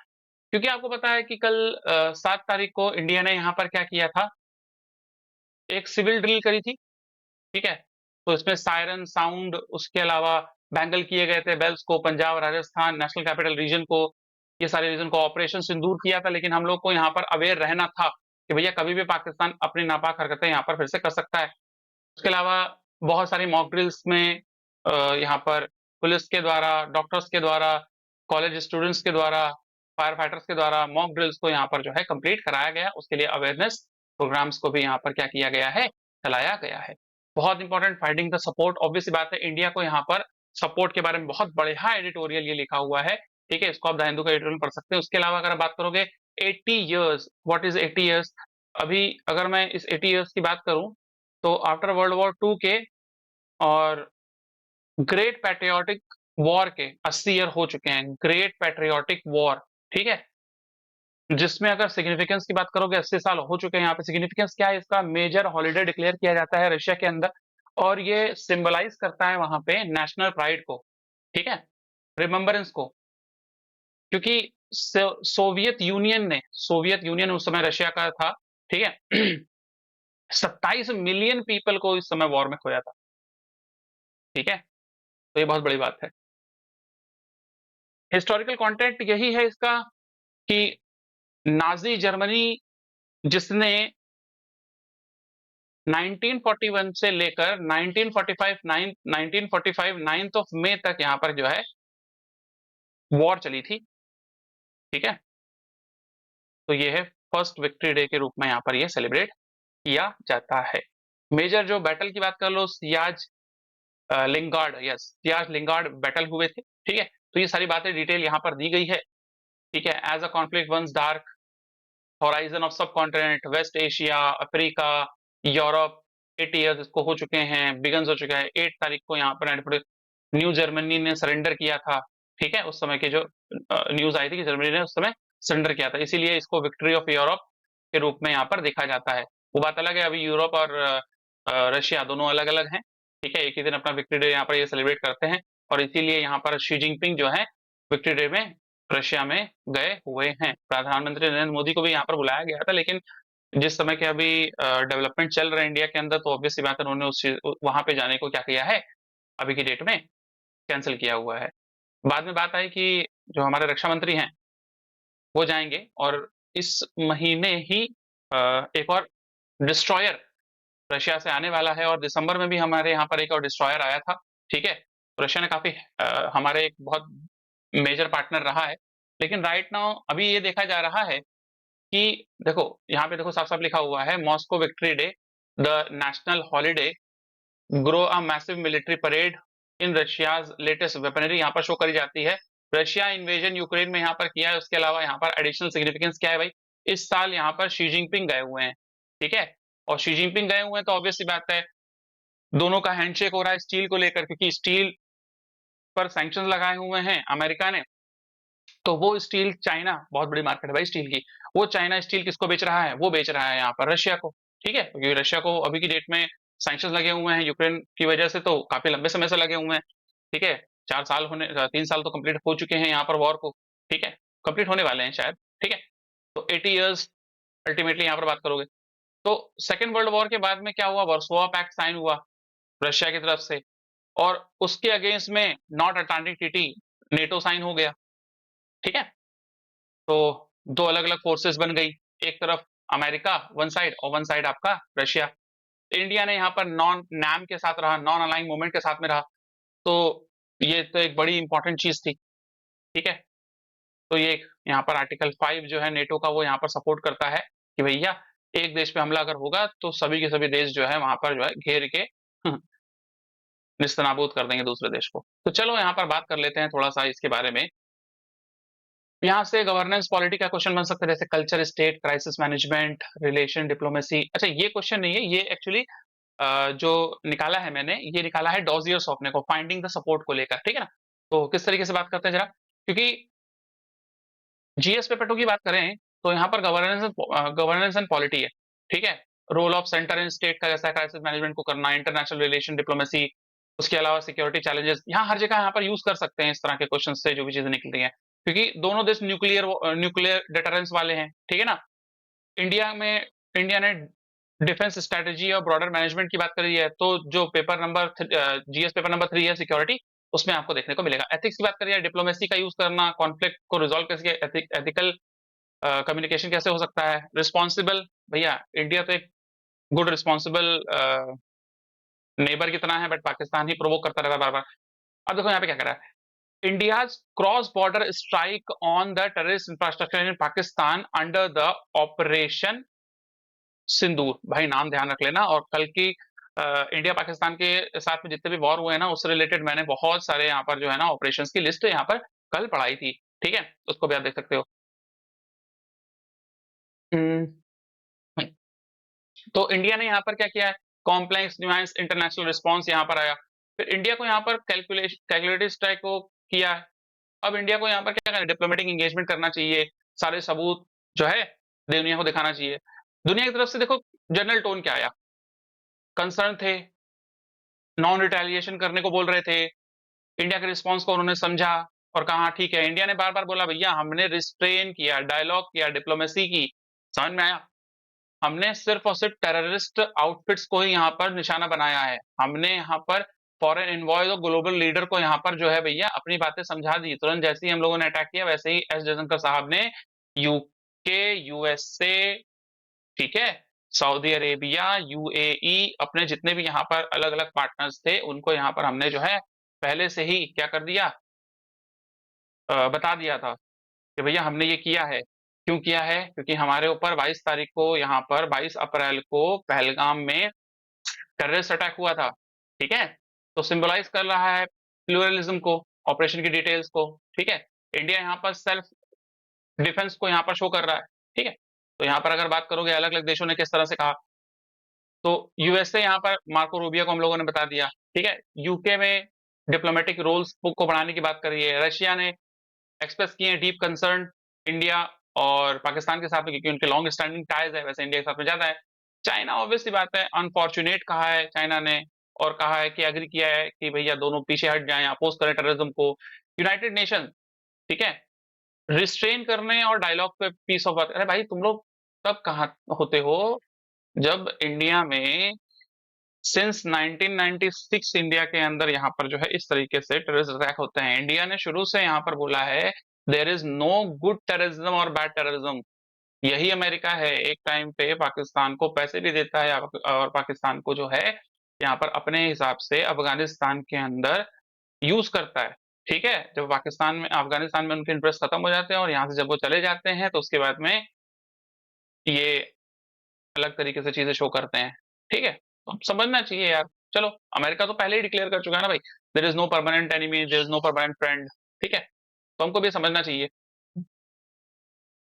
क्योंकि आपको पता है कि कल 7 तारीख को इंडिया ने यहाँ पर क्या किया था, एक सिविल ड्रिल करी थी, ठीक है। तो इसमें सायरन साउंड, उसके अलावा बैंगल किए गए थे बेल्स को, Punjab, Rajasthan, national capital region को, ये सारे रीजन को ऑपरेशन सिंदूर किया था। लेकिन हम लोग को यहाँ पर अवेयर रहना था कि भैया कभी भी पाकिस्तान अपनी नापाक हरकतें यहाँ पर फिर से कर सकता है। उसके अलावा बहुत सारी मॉक ड्रिल्स में यहाँ पर पुलिस के द्वारा, डॉक्टर्स के द्वारा, कॉलेज स्टूडेंट्स के द्वारा, फायर फाइटर्स के द्वारा मॉक ड्रिल्स को यहाँ पर जो है कंप्लीट कराया गया, उसके लिए अवेयरनेस प्रोग्राम्स को भी यहाँ पर क्या किया गया है, चलाया गया है। बहुत important, fighting the support, obvious बात है इंडिया को यहाँ पर सपोर्ट के बारे में बहुत बढ़िया एडिटोरियल ये लिखा हुआ है, ठीक है। इसको आप द हिंदू का एडिटोरियल पढ़ सकते हैं। उसके अलावा अगर आप बात करोगे 80 ईयर्स, व्हाट इज 80 ईयर्स, अभी अगर मैं इस 80 ईयर्स की बात करूं, तो आफ्टर वर्ल्ड वॉर 2 के और ग्रेट पैट्रियोटिक वॉर के 80 ईयर हो चुके हैं, ग्रेट पैट्रियोटिक वॉर, ठीक है, जिसमें अगर सिग्निफिकेंस की बात करोगे 80 साल हो चुके हैं। यहाँ पे सिग्निफिकेंस क्या है, इसका मेजर हॉलीडे डिक्लेयर किया जाता है रशिया के अंदर, और ये सिंबलाइज करता है वहां पे नेशनल प्राइड को, ठीक है, रिमेम्बरेंस को, क्योंकि सोवियत यूनियन उस समय रशिया का था, ठीक है। 27 मिलियन पीपल को इस समय वॉर में खोया था, ठीक है। तो ये बहुत बड़ी बात है। हिस्टोरिकल कंटेंट यही है इसका कि नाजी जर्मनी जिसने 1941 से लेकर 1945 9th ऑफ मई तक यहाँ पर जो है वॉर चली थी, ठीक है। तो ये है फर्स्ट विक्ट्री डे के रूप में यहाँ पर ये सेलिब्रेट किया जाता है। मेजर जो बैटल की बात कर लो, siege Leningrad, yes siege Leningrad battle हुए थे, ठीक है। तो ये सारी बातें डिटेल यहाँ पर दी गई है, ठीक है। As a conflict once dark horizon of subcontinent, west Asia, Africa, Europe, 80 years इसको हो चुके हैं, बिगन्स हो चुका है। 8 तारीख को यहाँ पर न्यू जर्मनी ने सरेंडर किया था, ठीक है। उस समय के जो न्यूज आई थी कि जर्मनी ने उस समय सरेंडर किया था, इसीलिए इसको विक्ट्री ऑफ यूरोप के रूप में यहाँ पर देखा जाता है। वो बात अलग है, अभी यूरोप और रशिया दोनों अलग अलग हैं, ठीक है। एक ही दिन अपना विक्ट्री डे यहाँ पर ये सेलिब्रेट करते हैं, और इसीलिए यहाँ पर शी जिनपिंग जो है विक्ट्री डे में रशिया में गए हुए हैं। प्रधानमंत्री नरेंद्र मोदी को भी यहाँ पर बुलाया गया था, लेकिन जिस समय के अभी डेवलपमेंट चल रहा है इंडिया के अंदर, तो ऑब्वियस सी बात है उन्होंने उस वहां पे जाने को क्या किया है, अभी की डेट में कैंसिल किया हुआ है। बाद में बात आई कि जो हमारे रक्षा मंत्री हैं वो जाएंगे, और इस महीने ही एक और डिस्ट्रॉयर रशिया से आने वाला है, और दिसंबर में भी हमारे यहाँ पर एक और डिस्ट्रॉयर आया था, ठीक है। रशिया ने काफी हमारे एक बहुत मेजर पार्टनर रहा है, लेकिन राइट नाउ अभी ये देखा जा रहा है कि देखो यहाँ पे देखो साफ साफ लिखा हुआ है, Moscow victory day the national holiday grow a massive military parade in Russia's latest weaponry यहाँ पर शो करी जाती है। रशिया इन्वेजन यूक्रेन में यहाँ पर किया है, उसके अलावा यहाँ पर एडिशनल सिग्निफिकेंस क्या है भाई, इस साल यहाँ पर शी जिनपिंग गए हुए हैं, ठीक है। और शी जिनपिंग गए हुए हैं तो ऑब्वियस सी बात है दोनों का हैंडशेक हो रहा है स्टील को लेकर, क्योंकि स्टील पर सैंक्शन लगाए हुए हैं अमेरिका ने। तो वो स्टील, चाइना बहुत बड़ी मार्केट है भाई स्टील की, वो चाइना स्टील किसको बेच रहा है, वो बेच रहा है यहाँ पर रशिया को, ठीक है। क्योंकि रशिया को अभी की डेट में सैंक्शन लगे हुए हैं यूक्रेन की वजह से, तो काफी लंबे समय से लगे हुए हैं, ठीक है। 4 साल होने 3 साल तो कंप्लीट हो चुके हैं यहाँ पर वॉर को, ठीक है, कंप्लीट होने वाले हैं शायद, ठीक है। तो 80 ईयर्स अल्टीमेटली यहाँ पर बात करोगे। तो सेकेंड वर्ल्ड वॉर के बाद में क्या हुआ, वर्सोवा पैक्ट साइन हुआ रशिया की तरफ से, और उसके अगेंस्ट में North Atlantic treaty NATO sign हो गया, ठीक है। तो दो अलग अलग फोर्सेस बन गई, एक तरफ अमेरिका वन साइड, और वन साइड आपका रशिया। इंडिया ने यहाँ पर नॉन नैम के साथ रहा, नॉन अलाइंग मूवमेंट के साथ में रहा, तो ये तो एक बड़ी इंपॉर्टेंट चीज थी, ठीक है। तो ये यहाँ पर आर्टिकल 5 जो है नेटो का, वो यहाँ पर सपोर्ट करता है कि भैया एक देश पे हमला अगर होगा तो सभी के सभी देश जो है वहां पर जो है घेर के निस्तनाबूद कर देंगे दूसरे देश को। तो चलो यहाँ पर बात कर लेते हैं थोड़ा सा इसके बारे में। यहाँ से गवर्नेंस पॉलिटी का क्वेश्चन बन सकता है, जैसे culture state, crisis management, relation, diplomacy. अच्छा ये क्वेश्चन नहीं है, ये एक्चुअली जो निकाला है मैंने, ये निकाला है डॉजियर सॉफ्ट ने को, फाइंडिंग द सपोर्ट को लेकर, ठीक है ना। तो किस तरीके से बात करते हैं जरा, क्योंकि जीएस पेपर 2 की बात करें तो यहाँ पर गवर्नेंस एंड पॉलिटी है, ठीक है। Role of centre in state का जैसा क्राइसिस मैनेजमेंट को करना, इंटरनेशनल रिलेशन, डिप्लोमेसी, उसके अलावा सिक्योरिटी चैलेंजेस, यहाँ हर जगह यहाँ पर यूज कर सकते हैं इस तरह के क्वेश्चन से जो भी चीजें निकलती हैं, क्योंकि दोनों देश न्यूक्लियर डिटरेंस वाले हैं, ठीक है ना। इंडिया में इंडिया ने डिफेंस स्ट्रेटेजी और ब्रॉडर मैनेजमेंट की बात करी है, तो जो paper number GS paper number 3 है सिक्योरिटी, उसमें आपको देखने को मिलेगा। एथिक्स की बात करिए, डिप्लोमेसी का यूज करना, कॉन्फ्लिक्ट को रिजॉल्व कैसे, एथिकल कम्युनिकेशन कैसे हो सकता है, रिस्पॉन्सिबल, भैया इंडिया तो एक गुड रिस्पॉन्सिबल नेबर की तरह है, बट पाकिस्तान ही प्रोवोक करता रहता है बार बार। अब देखो यहाँ पे क्या कर रहा है, India's cross border strike on the terrorist infrastructure in Pakistan under the operation Sindoor. भाई नाम ध्यान रख लेना, और कल की इंडिया पाकिस्तान के साथ में जितने भी वॉर हुए हैं ना, उससे रिलेटेड मैंने बहुत सारे यहाँ पर जो है ना ऑपरेशंस की लिस्ट यहाँ पर कल पढ़ाई थी, ठीक है, उसको भी आप देख सकते हो। हम्म, तो इंडिया ने यहाँ पर क्या किया है, कॉम्प्लेक्स न्यूएंस इंटरनेशनल रिस्पॉन्स यहाँ पर आया, फिर इंडिया को यहाँ पर कैलकुलेटिव स्ट्राइक को किया है। अब इंडिया को यहाँ पर क्या करना है, डिप्लोमेटिक एंगेजमेंट करना चाहिए, सारे सबूत जो है दुनिया को दिखाना चाहिए। दुनिया की तरफ से देखो जनरल टोन क्या आया, कंसर्न थे, नॉन रिटेलिएशन करने को बोल रहे थे, इंडिया के रिस्पॉन्स को उन्होंने समझा और कहा हाँ, ठीक है। इंडिया ने बार बार बोला भैया हमने रिस्ट्रेन किया, डायलॉग किया, डिप्लोमेसी की, समझ में आया। हमने सिर्फ और सिर्फ टेररिस्ट आउटफिट्स को ही यहाँ पर निशाना बनाया है, हमने यहाँ पर फॉरेन इन्वॉयज और ग्लोबल लीडर को यहाँ पर जो है भैया अपनी बातें समझा दी। तुरंत जैसे ही हम लोगों ने अटैक किया, वैसे ही एस जयशंकर साहब ने यूके, यूएसए, ठीक है, सऊदी अरेबिया, यूएई, अपने जितने भी यहाँ पर अलग अलग पार्टनर्स थे उनको यहाँ पर हमने जो है पहले से ही क्या कर दिया, बता दिया था कि भैया हमने ये किया है। क्यों किया है? क्योंकि हमारे ऊपर 22 तारीख को यहाँ पर 22 अप्रैल को पहलगाम में टेररिस्ट अटैक हुआ था। ठीक है, तो सिंबलाइज कर रहा है प्लूरलिज्म को, ऑपरेशन की डिटेल्स को। ठीक है, इंडिया यहाँ पर सेल्फ डिफेंस को यहाँ पर शो कर रहा है। ठीक है, तो यहाँ पर अगर बात करोगे अलग अलग देशों ने किस तरह से कहा, तो यूएसए यहाँ पर मार्को रूबियो को हम लोगों ने बता दिया। ठीक है, यूके में डिप्लोमेटिक रोल्स को बढ़ाने की बात करी है। रशिया ने एक्सप्रेस किए हैं डीप कंसर्न इंडिया और पाकिस्तान के साथ में, क्योंकि उनके लॉन्ग स्टैंडिंग टाइज है, वैसे इंडिया के साथ में ज्यादा है। चाइना ऑब्वियस सी बात है, अनफॉर्चुनेट कहा है चाइना ने, और कहा है कि एग्री किया है कि भैया दोनों पीछे हट जाएं, अपोज करें टेररिज्म को। यूनाइटेड नेशन, ठीक है, रिस्ट्रेन करने और डायलॉग पे पीस ऑफ वर्क। अरे भाई तुम लोग तब कहाँ होते हो जब इंडिया में सिंस 1996 इंडिया के अंदर यहाँ पर जो है इस तरीके से टेररिस्ट अटैक होते हैं। इंडिया ने शुरू से यहाँ पर बोला है there is no good terrorism और बैड टेररिज्म। यही अमेरिका है, एक टाइम पे पाकिस्तान को पैसे भी देता है और पाकिस्तान को जो है यहाँ पर अपने हिसाब से अफगानिस्तान के अंदर यूज करता है। ठीक है, जब पाकिस्तान में अफगानिस्तान में उनके इंटरेस्ट खत्म हो जाते हैं और यहाँ से जब वो चले जाते हैं तो उसके बाद में ये अलग तरीके से चीजें शो करते हैं। ठीक है, तो समझना चाहिए यार। चलो, अमेरिका तो पहले ही डिक्लेयर कर चुका है ना भाई, there is no permanent enemy, there is no permanent friend. ठीक है, तो हमको भी समझना चाहिए।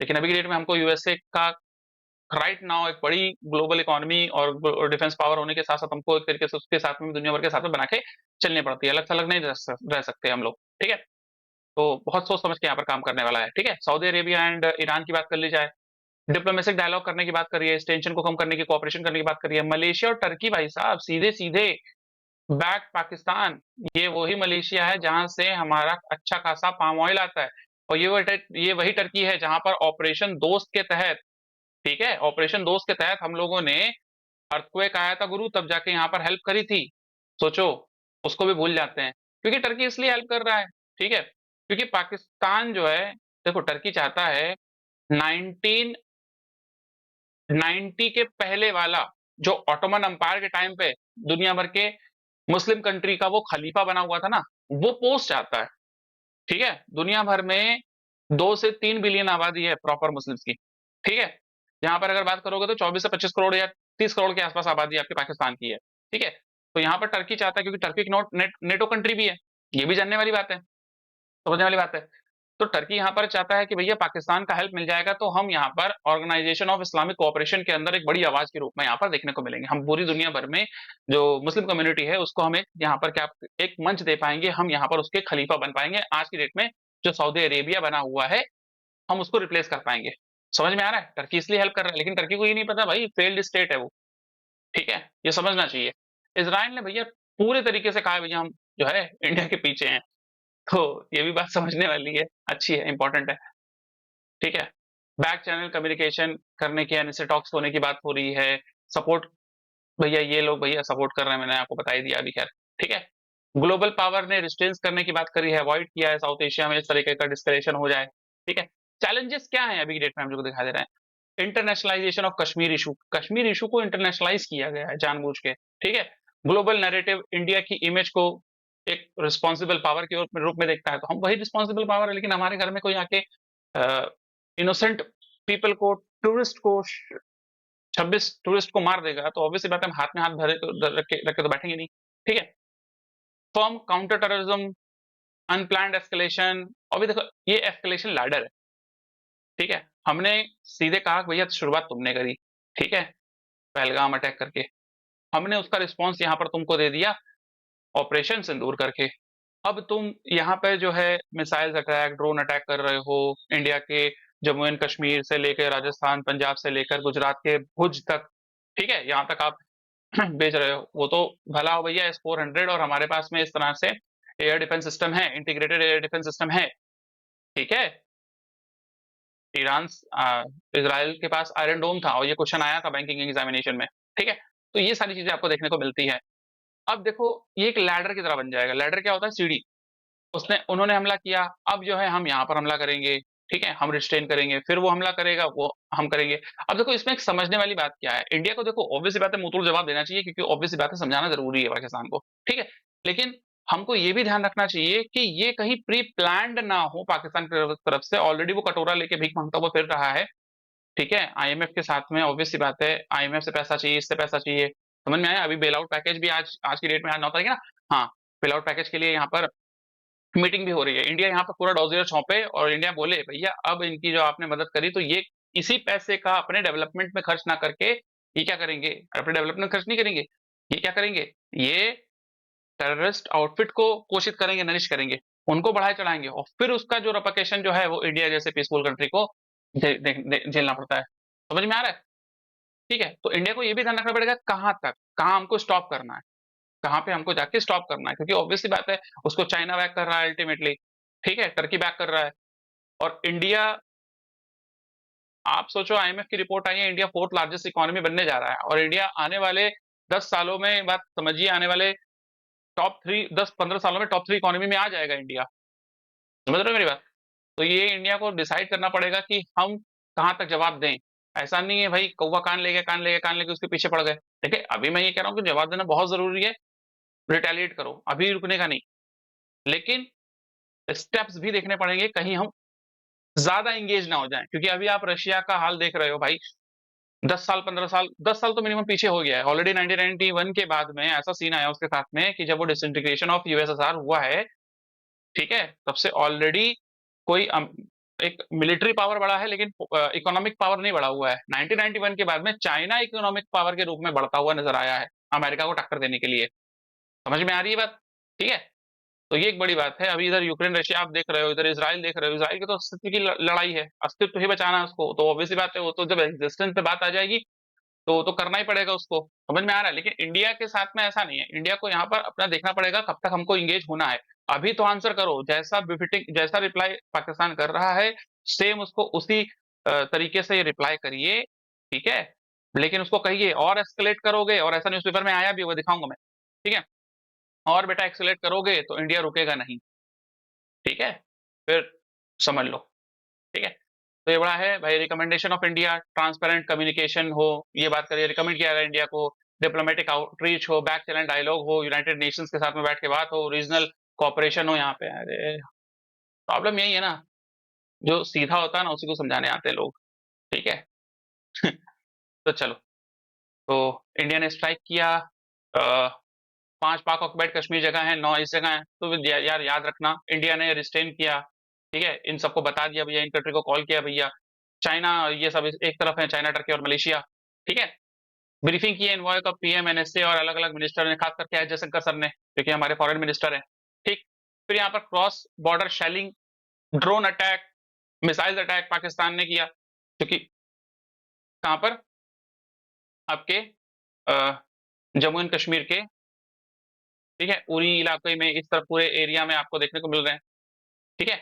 लेकिन अभी की डेट में हमको यूएसए का राइट नाउ एक बड़ी ग्लोबल इकोनॉमी और डिफेंस पावर होने के साथ साथ हमको एक तरीके से उसके साथ में दुनिया भर के साथ में बना के चलनी पड़ती है। अलग थलग नहीं रह सकते हम लोग। ठीक है, तो बहुत सोच समझ के यहाँ पर काम करने वाला है। ठीक है, सऊदी अरेबिया एंड ईरान की बात कर ली जाए, डिप्लोमेटिक डायलॉग करने की बात करिए, इस टेंशन को कम करने की, कोऑपरेशन करने की बात करिए। मलेशिया और टर्की भाई साहब सीधे सीधे बैक पाकिस्तान, ये वही मलेशिया है जहां से हमारा अच्छा खासा पाम ऑयल आता है। और ये वही टर्की है जहां पर ऑपरेशन दोस्त के तहत, ठीक है, ऑपरेशन दोस्त के तहत हम लोगों ने अर्थक्वेक आया था गुरु, तब जाके यहाँ पर हेल्प करी थी। सोचो, उसको भी भूल जाते हैं। क्योंकि टर्की इसलिए हेल्प कर रहा है, ठीक है, क्योंकि पाकिस्तान जो है, देखो टर्की चाहता है 1990 के पहले वाला जो ऑटोमन अंपायर के टाइम पे दुनिया भर के मुस्लिम कंट्री का वो खलीफा बना हुआ था ना, वो पोस्ट चाहता है। ठीक है, दुनिया भर में 2 से 3 बिलियन आबादी है प्रॉपर मुस्लिम्स की। ठीक है, यहाँ पर अगर बात करोगे तो 24 से 25 करोड़ या 30 करोड़ के आसपास आबादी आपके पाकिस्तान की है। ठीक है, तो यहाँ पर टर्की चाहता है, क्योंकि टर्की एक नेटो कंट्री भी है, ये भी जानने वाली बात है, समझने वाली बात है। तो टर्की यहाँ पर चाहता है कि भैया पाकिस्तान का हेल्प मिल जाएगा तो हम यहाँ पर ऑर्गेनाइजेशन ऑफ इस्लामिक कोऑपरेशन के अंदर एक बड़ी आवाज के रूप में यहाँ पर देखने को मिलेंगे। हम पूरी दुनिया भर में जो मुस्लिम कम्युनिटी है उसको हम एक यहाँ पर क्या एक मंच दे पाएंगे, हम यहाँ पर उसके खलीफा बन पाएंगे। आज की डेट में जो सऊदी अरेबिया बना हुआ है हम उसको रिप्लेस कर पाएंगे। समझ में आ रहा है? टर्की इसलिए हेल्प कर रहा है, लेकिन टर्की को ये नहीं पता भाई फेल्ड स्टेट है वो। ठीक है, ये समझना चाहिए। इसराइल ने भैया पूरे तरीके से कहा है भैया हम जो है इंडिया के पीछे हैं, तो ये भी बात समझने वाली है, अच्छी है, इंपॉर्टेंट है। ठीक है, बैक चैनल कम्युनिकेशन करने की यानी से टॉक्स होने की बात हो रही है। सपोर्ट, भैया ये लोग भैया सपोर्ट कर रहे हैं, मैंने आपको बता ही दिया अभी, खैर। ठीक है, ग्लोबल पावर ने रिस्ट्रेंस करने की बात करी है, अवॉइड किया है साउथ एशिया में इस तरीके का डिस्कलेशन हो जाए। ठीक है, चैलेंजेस क्या है अभी की डेट में हम लोग को दिखा दे रहे हैं? इंटरनेशनलाइजेशन ऑफ कश्मीर इशू को इंटरनेशनलाइज किया गया है जानबूझ के। ठीक है, ग्लोबल नैरेटिव इंडिया की इमेज को एक रिस्पॉन्सिबल पावर के रूप में देखता है, तो हम वही रिस्पॉन्सिबल पावर है, लेकिन हमारे घर में कोई आके इनोसेंट पीपल को, टूरिस्ट को, 26 टूरिस्ट को मार देगा तो ऑब्वियसली बात है हम हाथ में हाथ भरे तो रख के तो बैठेंगे नहीं। ठीक है, firm counter terrorism, unplanned escalation. अभी देखो ये एस्केलेशन लैडर है। ठीक है, हमने सीधे कहा कि भैया शुरुआत तुमने करी, ठीक है, पहलगाम अटैक करके, हमने उसका रिस्पॉन्स यहाँ पर तुमको दे दिया ऑपरेशन सिंदूर करके। अब तुम यहाँ पे जो है मिसाइल्स अटैक, ड्रोन अटैक कर रहे हो इंडिया के जम्मू एंड कश्मीर से लेकर राजस्थान, पंजाब से लेकर गुजरात के भुज तक। ठीक है, यहाँ तक आप भेज रहे हो, वो तो भला हो भैया S-400 और हमारे पास में इस तरह से एयर डिफेंस सिस्टम है, इंटीग्रेटेड एयर डिफेंस सिस्टम है। ठीक है, ईरान इसराइल के पास आयरन डोम था और ये क्वेश्चन आया था बैंकिंग एग्जामिनेशन में। ठीक है, तो ये सारी चीजें आपको देखने को मिलती है। अब देखो ये एक लैडर की तरह बन जाएगा। लैडर क्या होता है? सीढ़ी। उसने उन्होंने हमला किया, अब जो है हम यहाँ पर हमला करेंगे। ठीक है, हम रिस्ट्रेन करेंगे, फिर वो हमला करेगा, वो हम करेंगे। अब देखो इसमें एक समझने वाली बात क्या है, इंडिया को देखो ऑब्वियस सी बात है मुंहतोड़ जवाब देना चाहिए, क्योंकि ऑब्वियस सी बात है समझाना जरूरी है पाकिस्तान को, ठीक है। लेकिन हमको ये भी ध्यान रखना चाहिए कि ये कहीं प्री प्लान्ड ना हो पाकिस्तान की तरफ से, ऑलरेडी वो कटोरा लेके भीख मांगता हुआ फिर रहा है, ठीक है। आईएमएफ के साथ में ऑब्वियस सी बात है, आईएमएफ से पैसा चाहिए, इससे पैसा चाहिए, समझ में आया। अभी बेल आउट पैकेज भी आज आज की डेट में, आज 9 तारीख है ना, हाँ, बेल आउट पैकेज के लिए यहाँ पर मीटिंग भी हो रही है। इंडिया यहाँ पर पूरा डॉजियर सौंपे और इंडिया बोले भैया अब इनकी जो आपने मदद करी तो ये इसी पैसे का अपने डेवलपमेंट में खर्च ना करके ये क्या करेंगे, अपने डेवलपमेंट खर्च नहीं करेंगे, ये क्या करेंगे, ये टेररिस्ट आउटफिट को पोषित करेंगे, नरिश करेंगे, उनको बढ़ाए चढ़ाएंगे, और फिर उसका जो रपकेशन जो है वो इंडिया जैसे पीसफुल कंट्री को झेलना पड़ता है। समझ में आ रहा है? ठीक है, तो इंडिया को ये भी ध्यान रखना पड़ेगा कहाँ तक, कहाँ हमको स्टॉप करना है, कहाँ पे हमको जाके स्टॉप करना है, क्योंकि ऑब्वियस सी बात है उसको चाइना बैक कर रहा है अल्टीमेटली, ठीक है, टर्की बैक कर रहा है, और इंडिया, आप सोचो आईएमएफ की रिपोर्ट आई है, इंडिया फोर्थ लार्जेस्ट इकोनॉमी बनने जा रहा है, और इंडिया आने वाले 10 सालों में, बात समझिए, आने वाले टॉप थ्री, 10-15 सालों में टॉप 3 इकोनॉमी में आ जाएगा इंडिया। समझ रहे हो मेरी बात? तो ये इंडिया को डिसाइड करना पड़ेगा कि हम कहाँ तक जवाब दें। ऐसा नहीं है भाई कौवा कान ले गया, कान ले गया, कान लेके उसके पीछे पड़ गए। देखिए अभी मैं ये कह रहा हूँ कि जवाब देना बहुत जरूरी है, रिटेलिएट करो, अभी रुकने का नहीं, लेकिन स्टेप्स भी देखने पड़ेंगे कहीं हम ज्यादा इंगेज ना हो जाएं, क्योंकि अभी आप रशिया का हाल देख रहे हो भाई, 10 साल 15 साल, 10 साल तो मिनिमम पीछे हो गया है ऑलरेडी। 1991 के बाद में ऐसा सीन आया उसके साथ में कि जब वो डिसइंटीग्रेशन ऑफ यूएसएसआर हुआ है, ठीक है, तब से ऑलरेडी कोई एक मिलिट्री पावर बढ़ा है, लेकिन इकोनॉमिक पावर नहीं बढ़ा हुआ है। 1991 के बाद में चाइना इकोनॉमिक पावर के रूप में बढ़ता हुआ नजर आया है अमेरिका को टक्कर देने के लिए। समझ में आ रही है बात? ठीक है, तो ये एक बड़ी बात है। अभी इधर यूक्रेन रशिया आप देख रहे हो, इधर इसराइल देख रहे हो, इसराइल की तो अस्तित्व की लड़ाई है, अस्तित्व ही बचाना है उसको, तो ऑब्वियसली बात है वो तो जब एग्जिस्टेंस पे बात आ जाएगी तो करना ही पड़ेगा उसको। समझ में आ रहा है? लेकिन इंडिया के साथ में ऐसा नहीं है, इंडिया को यहाँ पर अपना देखना पड़ेगा कब तक हमको इंगेज होना है। अभी तो आंसर करो, जैसा बिफिटिंग, जैसा रिप्लाई पाकिस्तान कर रहा है सेम उसको उसी तरीके से रिप्लाई करिए, ठीक है। लेकिन उसको कहिए और एस्केलेट करोगे, और ऐसा न्यूज़पेपर में आया भी होगा, दिखाऊंगा मैं, ठीक है, और बेटा एक्सेलेट करोगे तो इंडिया रुकेगा नहीं, ठीक है, फिर समझ लो, ठीक है। तो ये बड़ा है भाई, recommendation of India, transparent communication हो, ये बात करिए, रिकमेंड किया है इंडिया को, डिप्लोमेटिक आउटरीच हो, बैक चैनल डायलॉग हो, यूनाइटेड नेशंस के साथ में बैठ के बात हो, रीजनल कॉपरेशन हो यहाँ पे। अरे प्रॉब्लम यही है ना, जो सीधा होता है ना उसी को समझाने आते हैं लोग, ठीक है। तो चलो, तो इंडिया ने स्ट्राइक किया, 5 पाक ऑक्युपाइड कश्मीर जगह है, 9 इस जगह है, तो यार याद रखना इंडिया ने रिस्ट्रेन किया, ठीक है, इन सबको बता दिया भैया, इन कंट्री को कॉल किया भैया, चाइना ये सब एक तरफ है, चाइना, टर्की और मलेशिया, ठीक है। ब्रीफिंग की है एनवॉय का, पीएम, एनएसए और अलग अलग मिनिस्टर ने, खास करके एस जयशंकर सर ने, क्योंकि हमारे फॉरेन मिनिस्टर हैं, ठीक। फिर यहाँ पर cross border shelling, drone attack, missile attack Pakistan ने किया, क्योंकि कहाँ पर, आपके जम्मू एंड कश्मीर के, ठीक है, उरी इलाके में, इस तरफ पूरे एरिया में आपको देखने को मिल रहे हैं, ठीक है।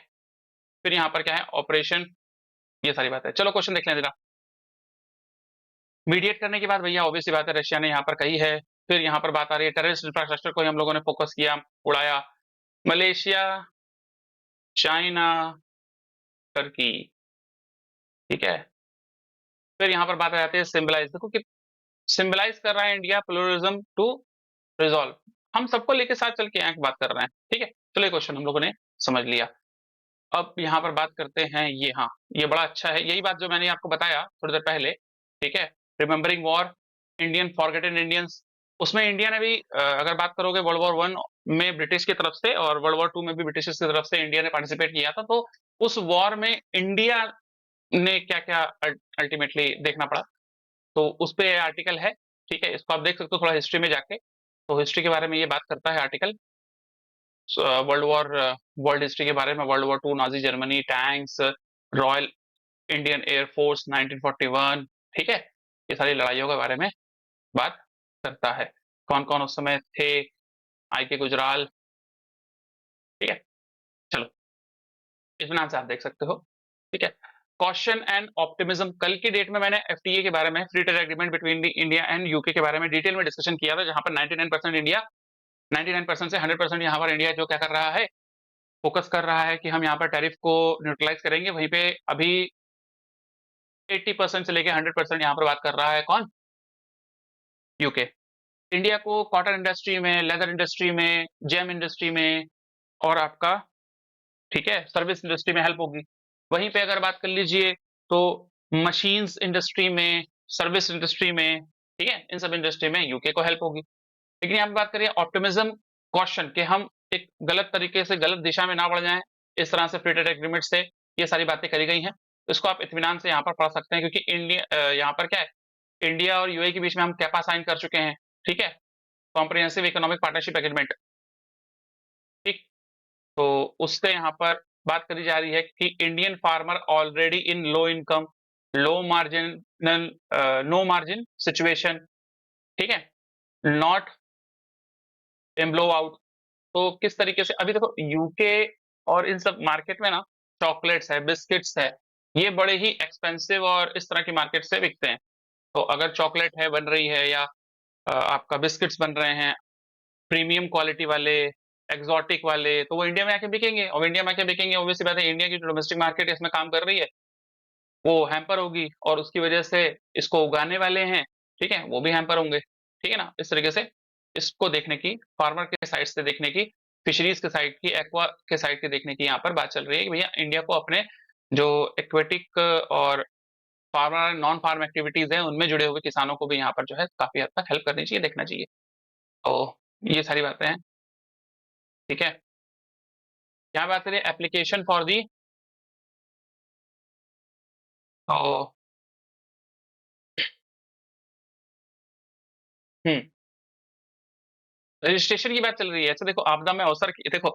फिर यहाँ पर क्या है, ऑपरेशन, ये सारी बात है। चलो क्वेश्चन देख लें जरा। मीडिएट करने के बाद भैया ऑब्वियस सी बात है रशिया ने यहाँ पर कही है। फिर यहाँ पर बात आ रही है टेररिस्ट इंफ्रास्ट्रक्चर को हम लोगों ने फोकस किया, उड़ाया, मलेशिया, चाइना, टर्की, ठीक है। फिर यहाँ पर बात आ जाती है सिंबलाइज, देखो कि सिंबलाइज कर रहा है इंडिया प्लूरलिज्म टू रिजॉल्व, हम सबको लेके साथ चल के यहाँ बात कर रहे हैं, ठीक है। चलो ये क्वेश्चन हम लोगों ने समझ लिया। अब यहाँ पर बात करते हैं ये, हाँ, ये बड़ा अच्छा है, यही बात जो मैंने आपको बताया थोड़ी देर पहले, ठीक है, remembering war, Indian forgotten Indians. उसमें इंडिया ने भी अगर बात करोगे वर्ल्ड वॉर 1 में ब्रिटिश की तरफ से और वर्ल्ड वॉर 2 में भी ब्रिटिश की तरफ से इंडिया ने पार्टिसिपेट किया था, तो उस वॉर में इंडिया ने क्या क्या अल्टीमेटली देखना पड़ा, तो उस पे आर्टिकल है, ठीक है, इसको आप देख सकते हो थोड़ा हिस्ट्री में जाके, तो हिस्ट्री के बारे में ये बात करता है article, world war, world history के बारे में, world war 2, Nazi Germany, tanks, royal Indian air force 1941, ठीक है, ये सारी लड़ाइयों के बारे में बात करता है, कौन कौन उस समय थे, आई के गुजराल, ठीक है। चलो इत्मीनान से आप देख सकते हो, ठीक है। कॉशन एंड ऑप्टिमिज्म, कल की डेट में मैंने एफटीए के बारे में, free trade agreement between India and UK के बारे में डिटेल में डिस्कशन किया था, जहां पर 99% इंडिया, 99% से 100% यहाँ पर इंडिया जो क्या कर रहा है, फोकस कर रहा है कि हम यहाँ पर टैरिफ को न्यूट्रलाइज करेंगे, वहीं पे अभी 80% से लेके 100% यहाँ पर बात कर रहा है कौन? यूके। इंडिया को कॉटन इंडस्ट्री में, लेदर इंडस्ट्री में, जेम इंडस्ट्री में और आपका, ठीक है, सर्विस इंडस्ट्री में हेल्प होगी। वहीं पे अगर बात कर लीजिए तो मशीन्स इंडस्ट्री में, सर्विस इंडस्ट्री में, ठीक है, इन सब इंडस्ट्री में यूके को हेल्प होगी। लेकिन यहाँ पे बात करिए ऑप्टिमिज्म, कॉशन, कि हम एक गलत तरीके से गलत दिशा में ना बढ़ जाएं, इस तरह से फ्री ट्रेड एग्रीमेंट से ये सारी बातें करी गई हैं। तो इसको आप इत्मीनान से यहाँ पर पढ़ सकते हैं, क्योंकि इंडिया यहाँ पर क्या है, इंडिया और यूएई के बीच में हम कैपा साइन कर चुके हैं, ठीक है, कॉम्प्रिहेंसिव इकोनॉमिक पार्टनरशिप एग्रीमेंट, ठीक। तो उससे यहाँ पर बात करी जा रही है कि Indian farmer already in low income, low margin, no margin situation, ठीक है, नॉट एम्ब्लो आउट। तो किस तरीके से अभी देखो यूके और इन सब मार्केट में ना, चॉकलेट्स है, बिस्किट्स है, ये बड़े ही एक्सपेंसिव और इस तरह की मार्केट से बिकते हैं। तो अगर चॉकलेट है बन रही है, या आपका बिस्किट्स बन रहे हैं प्रीमियम क्वालिटी वाले, एक्सोटिक वाले, तो वो इंडिया में आके बिकेंगे, और इंडिया में आके बिकेंगे, ऑब्वियसली बात है, इंडिया की जो डोमेस्टिक मार्केट इसमें काम कर रही है वो हैम्पर होगी, और उसकी वजह से इसको उगाने वाले हैं, ठीक है, वो भी हैम्पर होंगे, ठीक है ना। इस तरीके से इसको देखने की, फार्मर के साइड से देखने की, फिशरीज के साइड की, एक्वा के साइड की देखने की यहाँ पर बात चल रही है कि भैया इंडिया को अपने जो एक्वेटिक और फार्मर नॉन फार्म एक्टिविटीज हैं उनमें जुड़े हुए किसानों को भी यहाँ पर जो है काफी हद तक हेल्प करनी चाहिए, देखना चाहिए। तो ये सारी बातें हैं, ठीक है। यहाँ बात करें एप्लीकेशन फॉर दी, तो हम्म, रजिस्ट्रेशन की बात चल रही है। अच्छा देखो, आपदा में अवसर की देखो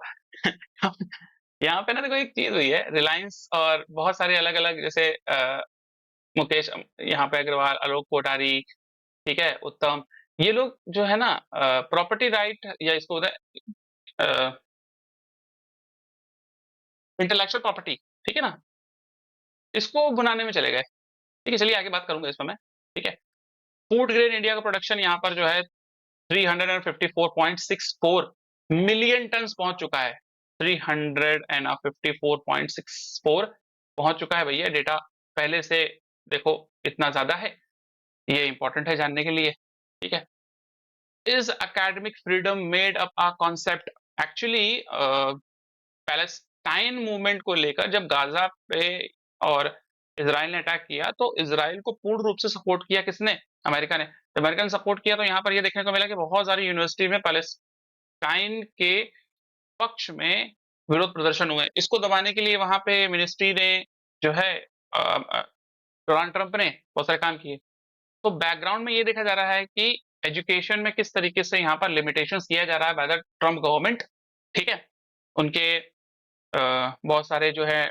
यहाँ पे ना देखो एक चीज हुई है, रिलायंस और बहुत सारे अलग अलग, जैसे मुकेश यहाँ पे अग्रवाल, आलोक कोठारी, ठीक है, उत्तम, ये लोग जो है ना प्रॉपर्टी राइट या इसको इंटेलेक्चुअल प्रॉपर्टी, ठीक है ना, इसको बनाने में चले गए। ठीक है, चलिए आगे बात करूंगा इसमें मैं, ठीक है। फूड ग्रेन इंडिया का प्रोडक्शन यहाँ पर जो है 354.64 मिलियन टन पहुंच चुका है। 354.64 पहुंच चुका है भैया, डेटा पहले से देखो इतना ज्यादा है, ये इंपॉर्टेंट है जानने के लिए, ठीक है। Is academic freedom made up a concept, actually Palestine movement को लेकर जब गाजा पे और इसराइल ने अटैक किया, तो इसराइल को पूर्ण रूप से सपोर्ट किया किसने? अमेरिका ने। तो अमेरिका ने सपोर्ट किया, तो यहाँ पर ये देखने को मिला कि बहुत सारी यूनिवर्सिटी में पैलेस्टाइन के पक्ष में विरोध प्रदर्शन हुए। इसको दबाने के लिए वहां पे मिनिस्ट्री ने जो है डोनाल्ड ट्रंप ने बहुत सारे काम किए। तो बैकग्राउंड में ये देखा जा रहा है कि एजुकेशन में किस तरीके से यहाँ पर लिमिटेशंस किया जा रहा है बाय द ट्रंप गवर्नमेंट, ठीक है। उनके बहुत सारे जो है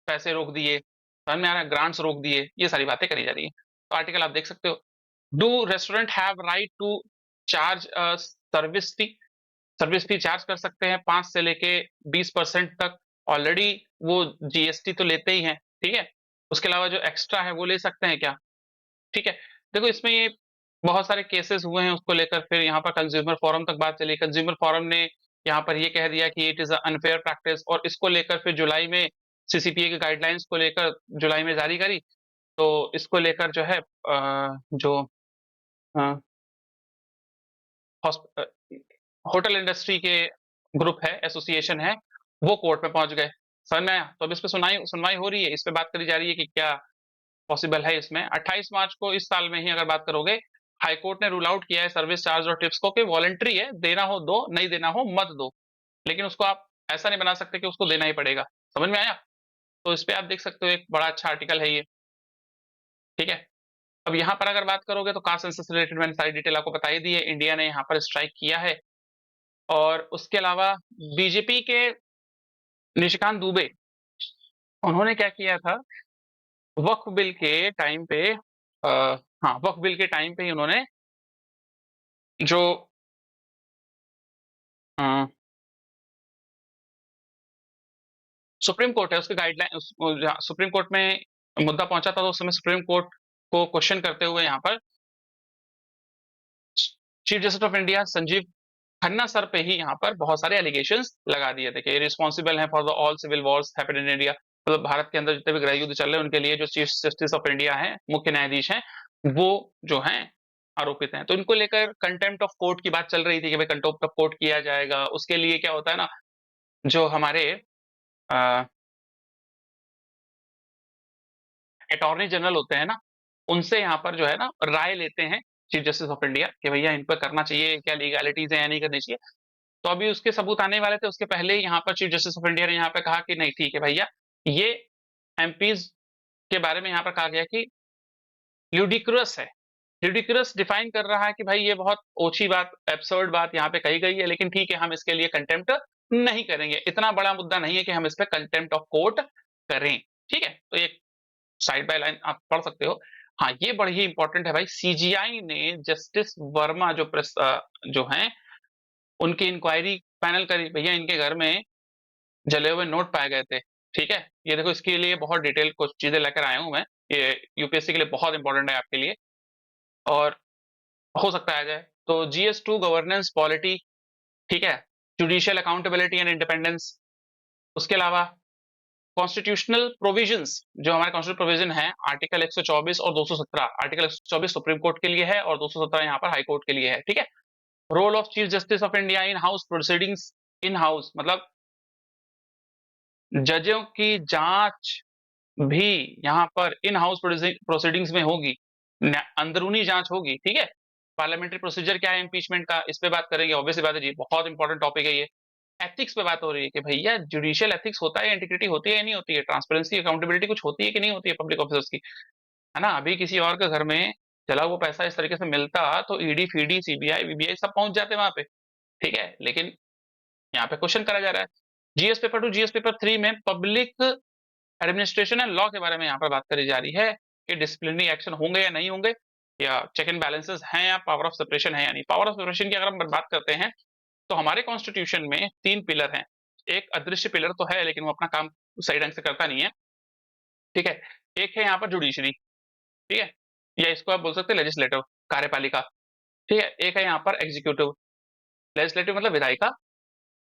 पैसे रोक दिए, समझ में आ रहा है, ग्रांट्स रोक दिए, ये सारी बातें करी जा रही है। तो आर्टिकल आप देख सकते हो। Do restaurant have right to charge service fee? Service fee charge कर सकते हैं 5 से लेके 20% तक, ऑलरेडी वो जीएसटी तो लेते ही हैं, ठीक है। उसके अलावा जो एक्स्ट्रा है वो ले सकते हैं क्या? ठीक है। देखो इसमें ये बहुत सारे केसेस हुए हैं उसको लेकर, फिर यहाँ पर कंज्यूमर फोरम तक बात चली, कंज्यूमर फोरम ने यहाँ पर ये कह दिया कि इट इज अनफेयर प्रैक्टिस, और इसको लेकर फिर जुलाई में सीसीपीए के गाइडलाइंस को लेकर जुलाई में जारी करी। तो इसको लेकर जो है जो होटल इंडस्ट्री के ग्रुप है, एसोसिएशन है, वो कोर्ट में पहुंच गए, समझ में आया। तो अब इस पे सुनाई सुनवाई हो रही है, इस पे बात करी जा रही है कि क्या पॉसिबल है इसमें। 28 मार्च को इस साल में ही अगर बात करोगे, हाईकोर्ट ने रूल आउट किया है सर्विस चार्ज और टिप्स को कि वॉलंटरी है, देना हो दो, नहीं देना हो मत दो, लेकिन उसको आप ऐसा नहीं बना सकते कि उसको देना ही पड़ेगा, समझ में आया। तो इस पे आप देख सकते हो, एक बड़ा अच्छा आर्टिकल है ये, ठीक है। अब यहाँ पर अगर बात करोगे तो कास्ट सेंसस रिलेटेड मैंने सारी डिटेल आपको बता ही दी है, इंडिया ने यहाँ पर स्ट्राइक किया है। और उसके अलावा बीजेपी के निशिकांत दुबे, उन्होंने क्या किया था, वक्फ बिल के टाइम पे, हाँ, वक्फ बिल के टाइम पे ही उन्होंने जो सुप्रीम कोर्ट है उसके गाइडलाइन, सुप्रीम कोर्ट में मुद्दा पहुंचा था, तो उस समय सुप्रीम कोर्ट को क्वेश्चन करते हुए यहाँ पर chief justice of India Sanjeev Khanna sir पे ही यहाँ पर बहुत सारे एलिगेशंस लगा दिए थे कि रिस्पॉन्सिबल है for the all civil wars happened in India, मतलब भारत के अंदर जितने भी गृह युद्ध चल रहे हैं उनके लिए जो चीफ जस्टिस ऑफ इंडिया है, मुख्य न्यायाधीश हैं, वो जो हैं आरोपित हैं। तो इनको लेकर कंटेम्प्ट ऑफ कोर्ट की बात चल रही थी कि भाई कंटेम्प्ट ऑफ कोर्ट किया जाएगा। उसके लिए क्या होता है ना, जो हमारे अटॉर्नी जनरल होते हैं ना, उनसे यहाँ पर जो है ना राय लेते हैं चीफ जस्टिस ऑफ इंडिया कि भैया इन पर करना चाहिए, क्या लीगैलिटीज है या नहीं करनी चाहिए। तो अभी उसके सबूत आने वाले थे, उसके पहले ही यहाँ पर चीफ जस्टिस ऑफ इंडिया ने यहाँ पे कहा कि नहीं ठीक है भैया, ये एमपीज के बारे में यहाँ पर कहा गया कि ल्यूडिक्रस है। ल्यूडिक्रस डिफाइन कर रहा है कि भाई ये बहुत ओछी बात, एब्सर्ड बात यहाँ पे कही गई है, लेकिन ठीक है हम इसके लिए कंटेम्प्ट नहीं करेंगे, इतना बड़ा मुद्दा नहीं है कि हम इस पे कंटेम्प्ट ऑफ कोर्ट करें। ठीक है, तो एक साइड बाय लाइन आप पढ़ सकते हो। हाँ, ये बड़ी ही इंपॉर्टेंट है भाई, सीजीआई ने जस्टिस वर्मा जो हैं उनकी इंक्वायरी पैनल करी, भैया इनके घर में जले हुए नोट पाए गए थे। ठीक है, ये देखो इसके लिए बहुत डिटेल कुछ चीजें लेकर आया हूं मैं, ये यूपीएससी के लिए बहुत इंपॉर्टेंट है आपके लिए, और हो सकता है आ जाए। तो GS2 गवर्नेंस पॉलिटी, ठीक है, जुडिशियल अकाउंटेबिलिटी एंड इंडिपेंडेंस, उसके अलावा कॉन्स्टिट्यूशनल प्रोविजंस, जो हमारे कॉन्स्टिट्यूशनल प्रोविजन है आर्टिकल 124 और 217। आर्टिकल 124 सुप्रीम कोर्ट के लिए है और 217 यहाँ पर हाई कोर्ट के लिए है। ठीक है, role of chief justice of India in house proceedings, in house मतलब जजों की जांच भी यहाँ पर इन हाउस प्रोसीडिंग्स में होगी, अंदरूनी जांच होगी। ठीक है, पार्लियामेंट्री प्रोसीजर क्या है इम्पीचमेंट का, इस पे बात करेंगे, ऑब्वियसली बात है जी, बहुत इंपॉर्टेंट टॉपिक है ये। एथिक्स पे बात हो रही है कि भैया जुडिशियल एथिक्स होता है, इंटीग्रिटी होती है या नहीं होती है, ट्रांसपेरेंसी अकाउंटेबिलिटी कुछ होती है कि नहीं होती है पब्लिक ऑफिसर्स की, है ना। अभी किसी और के घर में चला हुआ पैसा इस तरीके से मिलता तो ईडी फीडी सीबीआई वीबीआई सब पहुंच जाते वहां पे। ठीक है, लेकिन यहाँ पे क्वेश्चन करा जा रहा है। जीएस पेपर 2 जीएस पेपर 3 में पब्लिक एडमिनिस्ट्रेशन एंड लॉ के बारे में यहाँ पर बात करी जा रही है कि डिसिप्लिनरी एक्शन होंगे या नहीं होंगे, या चेक एंड बैलेंसेस हैं या पावर ऑफ सेपरेशन है या नहीं। पावर ऑफ सेपरेशन की अगर हम बात करते हैं तो हमारे कॉन्स्टिट्यूशन में 3 पिलर हैं। एक अदृश्य पिलर तो है लेकिन वो अपना काम सही ढंग से करता नहीं है। ठीक है, एक है यहाँ पर जुडिशरी, ठीक है, या इसको आप बोल सकते हैं लेजिस्लेटिव, कार्यपालिका। ठीक है, एक है यहाँ पर एग्जीक्यूटिव, लेजिस्लेटिव मतलब विधायिका।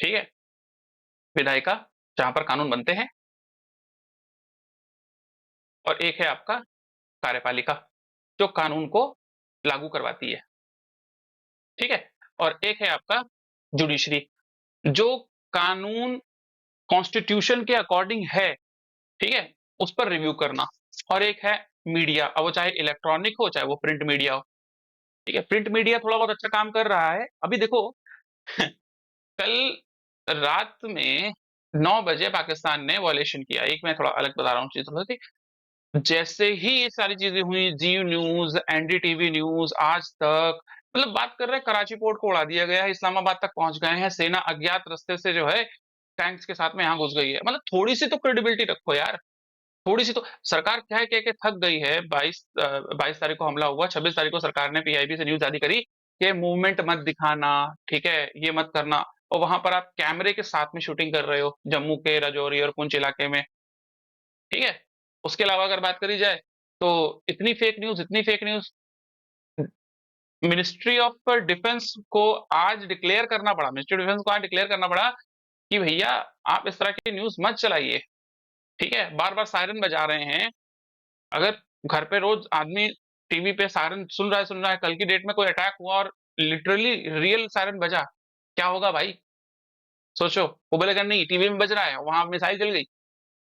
ठीक है, विधायिका जहां पर कानून बनते हैं, और एक है आपका कार्यपालिका जो कानून को लागू करवाती है। ठीक है, और एक है आपका जुडिशरी जो कानून कॉन्स्टिट्यूशन के अकॉर्डिंग है, ठीक है, उस पर रिव्यू करना। और एक है मीडिया, अब वो चाहे इलेक्ट्रॉनिक हो चाहे वो प्रिंट मीडिया हो। ठीक है, प्रिंट मीडिया थोड़ा बहुत अच्छा काम कर रहा है। अभी देखो कल रात में 9 बजे पाकिस्तान ने वॉयलेशन किया, एक मैं थोड़ा अलग बता रहा हूँ चीज थोड़ी सी। जैसे ही ये सारी चीजें हुई, जी न्यूज, एनडीटीवी न्यूज, आज तक, मतलब बात कर रहे हैं कराची पोर्ट को उड़ा दिया गया है, इस्लामाबाद तक पहुंच गए हैं, सेना अज्ञात रास्ते से जो है टैंक्स के साथ में यहाँ घुस गई है। मतलब थोड़ी सी तो क्रेडिबिलिटी रखो यार, थोड़ी सी तो। सरकार कह के थक गई है। 22 तारीख को हमला हुआ, 26 तारीख को सरकार ने पीआईबी से न्यूज जारी करी कि मूवमेंट मत दिखाना, ठीक है, ये मत करना, और वहां पर आप कैमरे के साथ में शूटिंग कर रहे हो जम्मू के राजौरी और पुंछ इलाके में। ठीक है, उसके अलावा अगर बात करी जाए तो इतनी फेक न्यूज, इतनी fake news, ministry of defence को आज डिक्लेयर करना पड़ा, मिनिस्ट्री ऑफ डिफेंस को आज डिक्लेयर करना पड़ा कि भैया आप इस तरह की न्यूज मत चलाइए। ठीक है, बार बार सायरन बजा रहे हैं। अगर घर पे रोज आदमी टीवी पे सायरन सुन रहा है, कल की डेट में कोई अटैक हुआ और लिटरली रियल सायरन बजा, क्या होगा भाई? सोचो, वो बोलेगा नहीं टीवी में बज रहा है, वहां मिसाइल चल गई,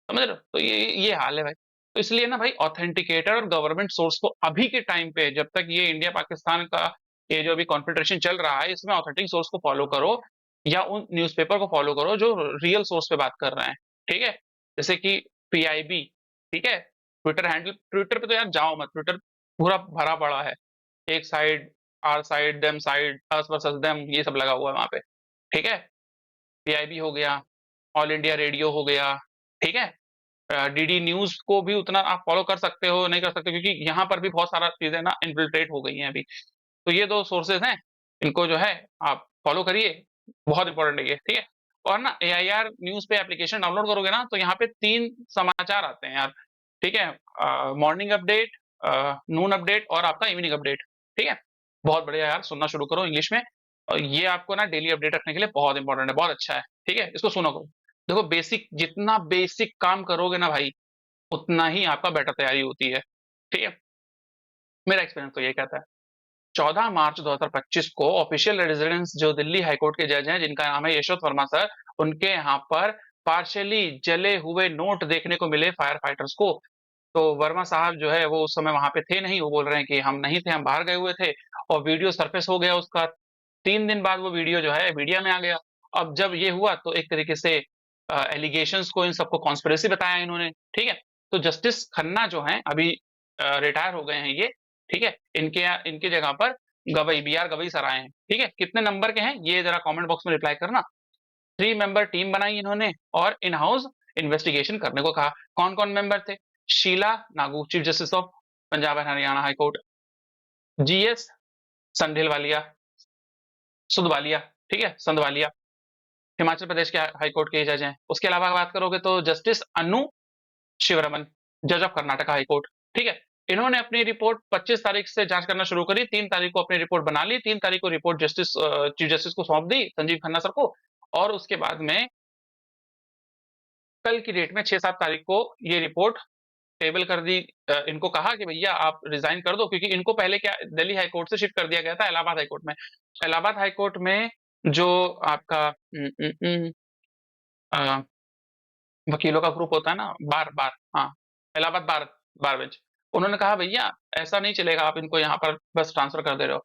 समझ रहे हो? तो ये हाल है भाई। तो इसलिए ना भाई, ऑथेंटिकेटर और गवर्नमेंट सोर्स को अभी के टाइम पे, जब तक ये इंडिया पाकिस्तान का ये जो अभी कॉन्फेडरेशन चल रहा है, इसमें ऑथेंटिक सोर्स को फॉलो करो, या उन न्यूज़पेपर को फॉलो करो जो रियल सोर्स पे बात कर रहे हैं। ठीक है, जैसे कि पीआईबी, ठीक है, ट्विटर हैंडल, ट्विटर पे तो यार जाओ मत, ट्विटर पूरा भरा पड़ा है, एक side, our side, them side, us versus them, ये सब लगा हुआ है वहां पे। ठीक है, पीआईबी हो गया, ऑल इंडिया रेडियो हो गया, ठीक है, डीडी न्यूज को भी उतना आप फॉलो कर सकते हो, नहीं कर सकते, क्योंकि यहाँ पर भी बहुत सारा चीजें ना इन्फिल्ट्रेट हो गई हैं अभी। तो ये 2 सोर्सेज हैं, इनको जो है आप फॉलो करिए, बहुत इंपॉर्टेंट है ये। ठीक है, और ना एआईआर न्यूज पे एप्लीकेशन डाउनलोड करोगे ना तो यहाँ पे 3 समाचार आते हैं यार। ठीक है, मॉर्निंग अपडेट, नून अपडेट और आपका इवनिंग अपडेट। ठीक है, बहुत बढ़िया यार, सुनना शुरू करो इंग्लिश में। और ये आपको ना डेली अपडेट रखने के लिए बहुत इंपॉर्टेंट है, बहुत अच्छा है, ठीक है? इसको सुनो करो। देखो बेसिक, जितना बेसिक काम करोगे ना भाई, उतना ही आपका बेटर तैयारी होती है, ठीक है? मेरा एक्सपीरियंस तो ये कहता है। 14 मार्च 2025 को ऑफिशियल रेजिडेंस जो दिल्ली हाईकोर्ट के जज हैं, जिनका नाम है यशवंत वर्मा सर, उनके यहाँ पर पार्शियली जले हुए नोट देखने को मिले फायर फाइटर्स को। तो वर्मा साहब जो है वो उस समय वहां पे थे नहीं, वो बोल रहे हैं कि हम नहीं थे, हम बाहर गए हुए थे, और वीडियो सरफेस हो गया उसका। 3 दिन बाद वो वीडियो जो है मीडिया में आ गया। अब जब ये हुआ तो एक तरीके से एलिगेशंस को, इन सबको कॉन्स्पिरेसी बताया इन्होंने, ठीक है? तो जस्टिस खन्ना जो हैं अभी रिटायर हो गए हैं ये, ठीक है? इनके जगह पर Gavai, B R Gavai sir आए हैं, ठीक है? कितने नंबर के हैं ये जरा कमेंट बॉक्स में रिप्लाई करना। 3 मेंबर टीम बनाई इन्होंने और इन हाउस इन्वेस्टिगेशन करने को कहा। कौन कौन मेंबर थे? Sheela Nagu, chief justice of Punjab and Haryana high court, GS Sandhawalia, Sandhawalia, ठीक है, संधवालिया, हिमाचल प्रदेश के हाई कोर्ट के जज हैं। उसके अलावा बात करोगे तो जस्टिस अनु शिवरमन, जज ऑफ कर्नाटका हाई कोर्ट, ठीक है? इन्होंने अपनी रिपोर्ट 25 तारीख से जांच करना शुरू करी, 3 तारीख को अपनी रिपोर्ट बना ली, 3 तारीख को रिपोर्ट जस्टिस चीफ जस्टिस को सौंप दी, संजीव खन्ना सर को। और उसके बाद में कल की डेट में 6-7 तारीख को ये रिपोर्ट टेबल कर दी। इनको कहा कि भैया आप रिजाइन कर दो, क्योंकि इनको पहले क्या दिल्ली हाई कोर्ट से शिफ्ट कर दिया गया था इलाहाबाद हाई कोर्ट में। इलाहाबाद हाई कोर्ट में जो आपका अ, वकीलों का ग्रुप होता है ना, बार हाँ, इलाहाबाद बार बेंच, उन्होंने कहा भैया ऐसा नहीं चलेगा, आप इनको यहाँ पर बस ट्रांसफर कर दे रहे हो।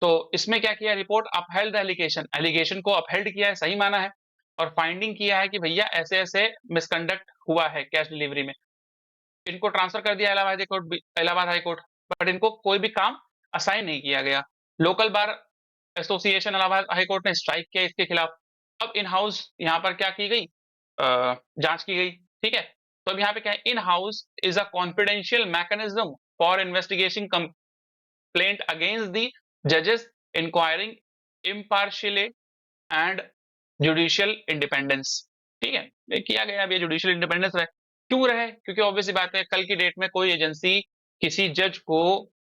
तो इसमें क्या किया, रिपोर्ट अपहेल्ड एलिगेशन, एलिगेशन को अपहेल्ड किया है, सही माना है, और फाइंडिंग किया है कि भैया ऐसे ऐसे मिसकंडक्ट हुआ है कैश डिलीवरी में। इनको ट्रांसफर कर दिया इलाहाबाद हाई कोर्ट, बट इनको कोई भी काम असाइन नहीं किया गया। Local bar association Allahabad high court ने स्ट्राइक किया इसके खिलाफ। अब इन हाउस यहाँ पर क्या की गई, जांच की गई, ठीक है? तो अब यहाँ पे क्या है, in house is a confidential mechanism for investigation complaint against the जजेस inquiring impartially and judicial independence, ठीक है? ये किया गया। अब ये जुडिशियल इंडिपेंडेंस रहे, क्यों रहे? क्योंकि ऑब्वियस सी बात है, कल की डेट में कोई एजेंसी किसी जज को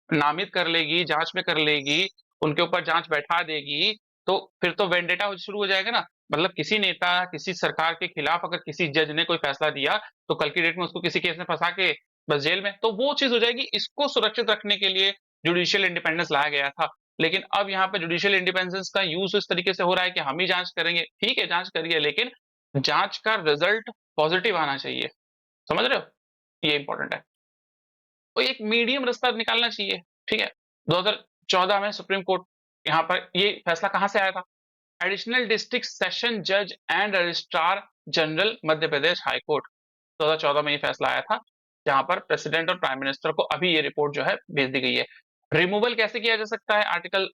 नामित कर लेगी, जांच में कर लेगी, उनके ऊपर जांच बैठा देगी, तो फिर तो वेंडेटा शुरू हो जाएगा ना। मतलब किसी नेता, किसी सरकार के खिलाफ अगर किसी जज ने कोई फैसला दिया, तो कल की डेट में उसको किसी केस में फंसा के बस जेल में, तो वो चीज हो जाएगी। इसको सुरक्षित रखने के लिए जुडिशियल इंडिपेंडेंस लाया गया था। लेकिन अब यहाँ पे जुडिशियल इंडिपेंडेंस का यूज इस तरीके से हो रहा है कि हम ही जांच करेंगे, ठीक है, जांच करिए, लेकिन जांच का रिजल्ट पॉजिटिव आना चाहिए। समझ रहे हो? ये इंपॉर्टेंट है। तो एक मीडियम रास्ता निकालना चाहिए, ठीक है? 2014 में सुप्रीम कोर्ट, यहाँ पर ये फैसला कहां से आया था? एडिशनल डिस्ट्रिक्ट सेशन जज and registrar general Madhya Pradesh high court, 2014 में ये फैसला आया था, जहां पर प्रेसिडेंट और प्राइम मिनिस्टर को अभी ये रिपोर्ट जो है भेज दी गई है। रिमूवल कैसे किया जा सकता है? आर्टिकल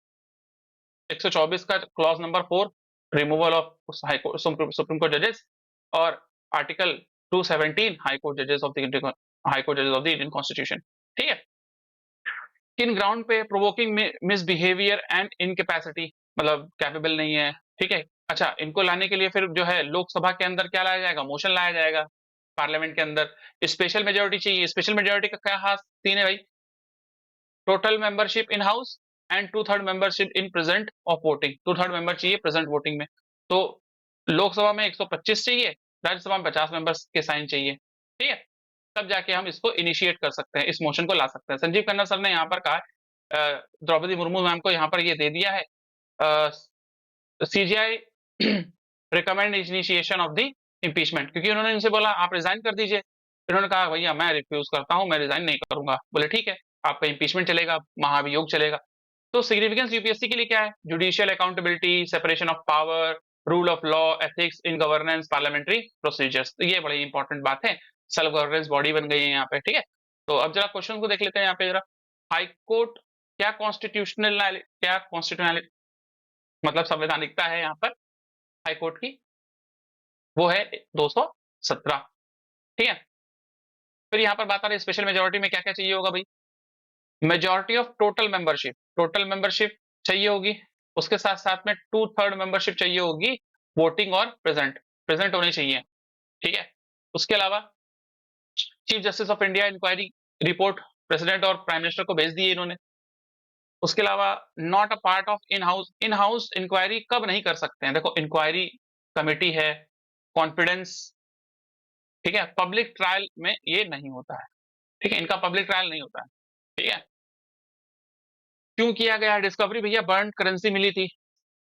124 का clause number 4, removal of supreme court जजेस, और आर्टिकल 217 हाई कोर्ट जजेस ऑफ द इंडियन कॉन्स्टिट्यूशन, ठीक है? किन ग्राउंड पे? प्रोवोकिंग मिसबिहेवियर एंड इनकैपेसिटी, मतलब कैपेबल नहीं है, ठीक है? अच्छा, इनको लाने के लिए फिर जो है लोकसभा के अंदर क्या लाया जाएगा? मोशन लाया जाएगा पार्लियामेंट के अंदर। स्पेशल मेजोरिटी चाहिए। स्पेशल मेजोरिटी का क्या खास सीन है भाई? Total membership in house and 2/3 membership in present of voting, 2/3 member चाहिए प्रेजेंट वोटिंग में। तो लोकसभा में 125 चाहिए, राज्यसभा में 50 मेंबर्स के साइन चाहिए, ठीक है? तब जाके हम इसको इनिशिएट कर सकते हैं, इस मोशन को ला सकते हैं। संजीव खन्ना सर ने यहाँ पर कहा, द्रौपदी मुर्मू मैम को यहाँ पर ये दे दिया है, CGI recommend initiation of the impeachment, क्योंकि उन्होंने इनसे बोला आप रिजाइन कर दीजिए। इन्होंने कहा भैया मैं रिफ्यूज करता हूं, मैं रिजाइन नहीं करूंगा। बोले ठीक है, आपका इम्पीचमेंट चलेगा, महाभियोग चलेगा। तो सिग्निफिकेंस यूपीएससी के लिए क्या है? Judicial accountability, separation of power, rule of law, ethics in governance, parliamentary procedures, तो ये बड़ी इंपॉर्टेंट बात है। सेल्फ गवर्नेंस बॉडी बन गई है यहाँ पे, ठीक है? तो अब जरा क्वेश्चन को देख लेते हैं यहाँ पे जरा। हाई कोर्ट क्या कॉन्स्टिट्यूशनल मतलब संवैधानिकता है यहाँ पर हाई कोर्ट की? वो है 217, ठीक है? फिर यहाँ पर बात आ रही है स्पेशल मेजोरिटी में क्या क्या चाहिए होगा भाई? मेजोरिटी ऑफ टोटल मेंबरशिप चाहिए होगी। उसके साथ साथ में 2/3 मेंबरशिप चाहिए होगी वोटिंग और प्रेजेंट होनी चाहिए, ठीक है? उसके अलावा chief justice of India inquiry report president और प्राइम मिनिस्टर को भेज दी है इन्होंने। उसके अलावा not a part of in house inquiry कब नहीं कर सकते हैं? देखो, इंक्वायरी कमेटी है, कॉन्फिडेंस, ठीक है, पब्लिक ट्रायल में ये नहीं होता है, ठीक है, इनका पब्लिक ट्रायल नहीं होता है, ठीक है। क्यों किया गया डिस्कवरी? भैया बर्न करेंसी मिली थी,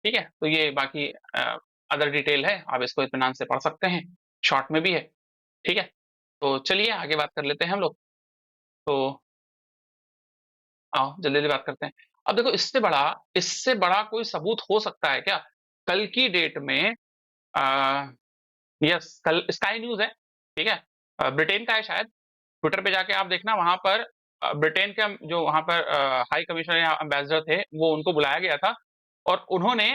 ठीक है, तो ये बाकी अदर डिटेल है, आप इसको इत्मीनान से पढ़ सकते हैं, शॉर्ट में भी है, ठीक है। तो चलिए आगे बात कर लेते हैं हम लोग। तो आओ जल्दी जल्दी बात करते हैं। अब देखो, इससे बड़ा कोई सबूत हो सकता है क्या? कल की डेट में यस, कल स्काई न्यूज है, ठीक है, ब्रिटेन का है शायद। ट्विटर पे जाके आप देखना, वहां पर ब्रिटेन के जो वहां पर हाई कमिश्नर या एम्बेसडर थे, वो उनको बुलाया गया था, और उन्होंने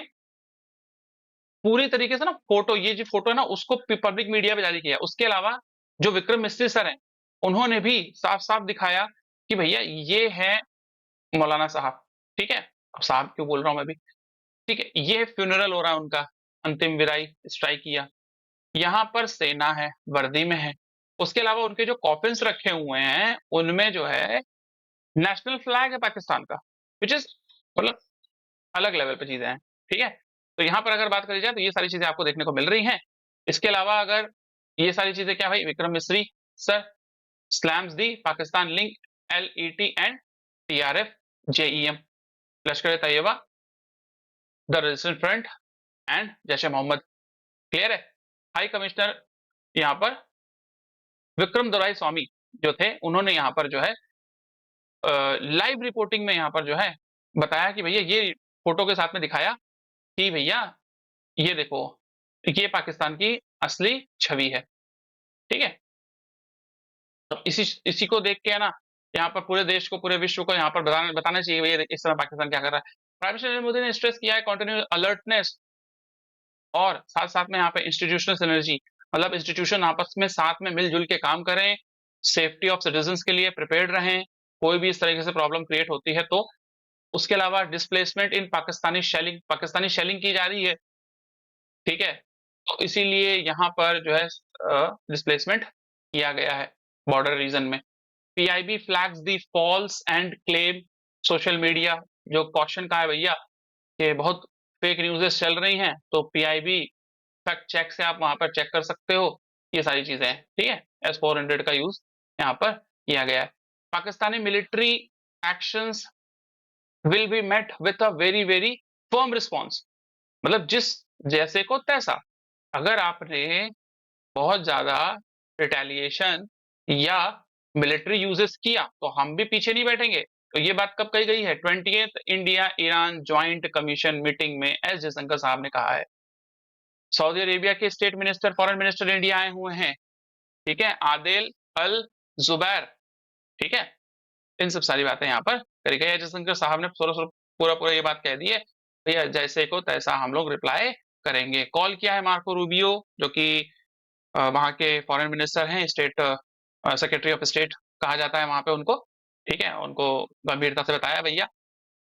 पूरी तरीके से ना फोटो, ये जो फोटो है ना, उसको पब्लिक मीडिया पे जारी किया। उसके अलावा जो विक्रम मिस्त्री सर हैं, उन्होंने भी साफ साफ दिखाया कि भैया ये है मौलाना साहब, ठीक है। अब साहब क्यों बोल रहा हूं मैं भी, ठीक है, ये फ्यूनरल हो रहा है उनका, अंतिम विदाई स्ट्राइक किया। यहाँ पर सेना है, वर्दी में है। उसके अलावा उनके जो कॉफिन्स रखे हुए हैं, उनमें जो है नेशनल फ्लैग है पाकिस्तान का, विच इज मतलब अलग लेवल पे चीजें हैं, ठीक है। तो यहाँ पर अगर बात करी जाए तो ये सारी चीजें आपको देखने को मिल रही हैं। इसके अलावा अगर ये सारी चीजें क्या भाई, Vikram Misri sir slams the Pakistan link LET and TRF JEM, Lashkar Taiba, the resistance front and Jaish e Mohammed. Clear है? हाई कमिश्नर यहाँ पर विक्रम दोराई स्वामी जो थे, उन्होंने यहाँ पर जो है लाइव रिपोर्टिंग में यहाँ पर जो है बताया कि भैया ये फोटो के साथ में दिखाया कि भैया ये देखो, ये पाकिस्तान की असली छवि है, ठीक है। तो इसी इसी को देख के है ना, यहाँ पर पूरे देश को, पूरे विश्व को यहाँ पर बताना चाहिए भैया इस समय पाकिस्तान क्या कर रहा है। प्राइम मिनिस्टर नरेंद्र मोदी ने स्ट्रेस किया है कंटिन्यू अलर्टनेस, और साथ साथ में यहाँ पे इंस्टीट्यूशनल सिनर्जी, मतलब इंस्टीट्यूशन आपस में साथ में मिलजुल के काम करें, सेफ्टी ऑफ सिटीजन्स के लिए प्रिपेयर्ड रहें, कोई भी इस तरीके से प्रॉब्लम क्रिएट होती है तो। उसके अलावा डिस्प्लेसमेंट इन पाकिस्तानी शेलिंग की जा रही है, ठीक है, तो इसीलिए यहाँ पर जो है डिस्प्लेसमेंट किया गया है बॉर्डर रीजन में। PIB flags the false and claim social media, जो क्वेश्चन का है भैया कि बहुत फेक न्यूज़ेस चल रही हैं, तो PIB फैक्ट चेक से आप वहां पर चेक कर सकते हो, ये सारी चीजें हैं, ठीक है। S-400 का यूज यहाँ पर किया गया है। Pakistani military actions will be met with a very very firm response, मतलब जिस जैसे को तैसा। अगर आपने बहुत ज्यादा रिटेलिएशन या मिलिट्री यूजेस किया तो हम भी पीछे नहीं बैठेंगे। तो ये बात कब कही गई है? 20th India Iran joint commission meeting में एस जयशंकर साहब ने कहा है। सऊदी अरेबिया के state minister, foreign minister India आए हुए हैं, ठीक है, आदिल अल जुबैर, ठीक है। इन सब सारी बातें यहाँ पर करी गई है। जयशंकर साहब ने पूरा पूरा ये बात कह दी है, भैया जैसे को तैसा हम लोग रिप्लाई करेंगे। कॉल किया है मार्को रूबियो, जो कि वहाँ के फॉरेन मिनिस्टर हैं, स्टेट सेक्रेटरी ऑफ स्टेट कहा जाता है वहां पे उनको, ठीक है, उनको गंभीरता से बताया भैया।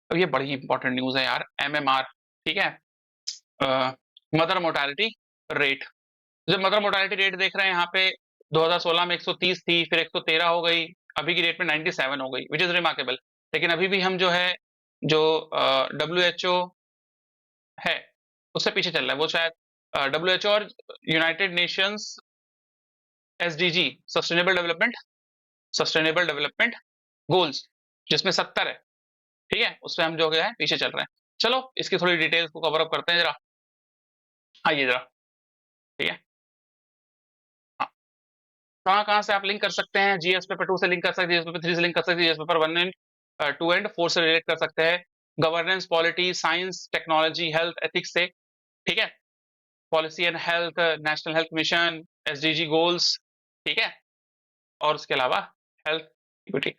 अब ये बड़ी इंपॉर्टेंट न्यूज है यार, MMR, ठीक है, मदर मोर्टालिटी रेट। जब मदर मोर्टालिटी रेट देख रहे हैं यहाँ पे, 2016 में 130 थी, फिर 113 हो गई, अभी की डेट में 97 हो गई, विच इज रिमार्केबल। लेकिन अभी भी हम जो है, जो WHO है, उससे पीछे चल रहा है। वो शायद WHO और United Nations SDG, sustainable development goals, जिसमें 70 है, ठीक है, उसमें हम जो है पीछे चल रहे हैं। चलो इसकी थोड़ी डिटेल्स को कवर अप करते हैं जरा, आइए जरा, ठीक है। हाँ, कहाँ कहाँ से आप लिंक कर सकते हैं? GS पेपर 2 से लिंक कर सकते हैं, GS पेपर 3 से लिंक कर सकते हैं, GS पेपर 1 एंड 2 एंड 4 से रिलेट कर सकते हैं, governance, polity, science, technology, health, ethics से, ठीक है, policy and health, national health mission, SDG goals, ठीक है, और उसके अलावा health equity,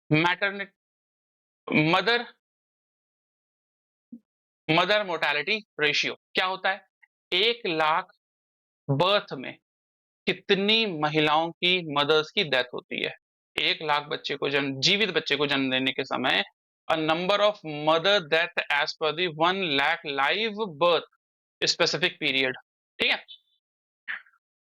maternity, mother mother mortality ratio क्या होता है? 1 लाख बर्थ में कितनी महिलाओं की, मदर्स की डेथ होती है? 1 लाख बच्चे को जन्म, जीवित बच्चे को जन्म देने के समय a number of mother death as per the 1 lakh live birth specific period, ठीक है।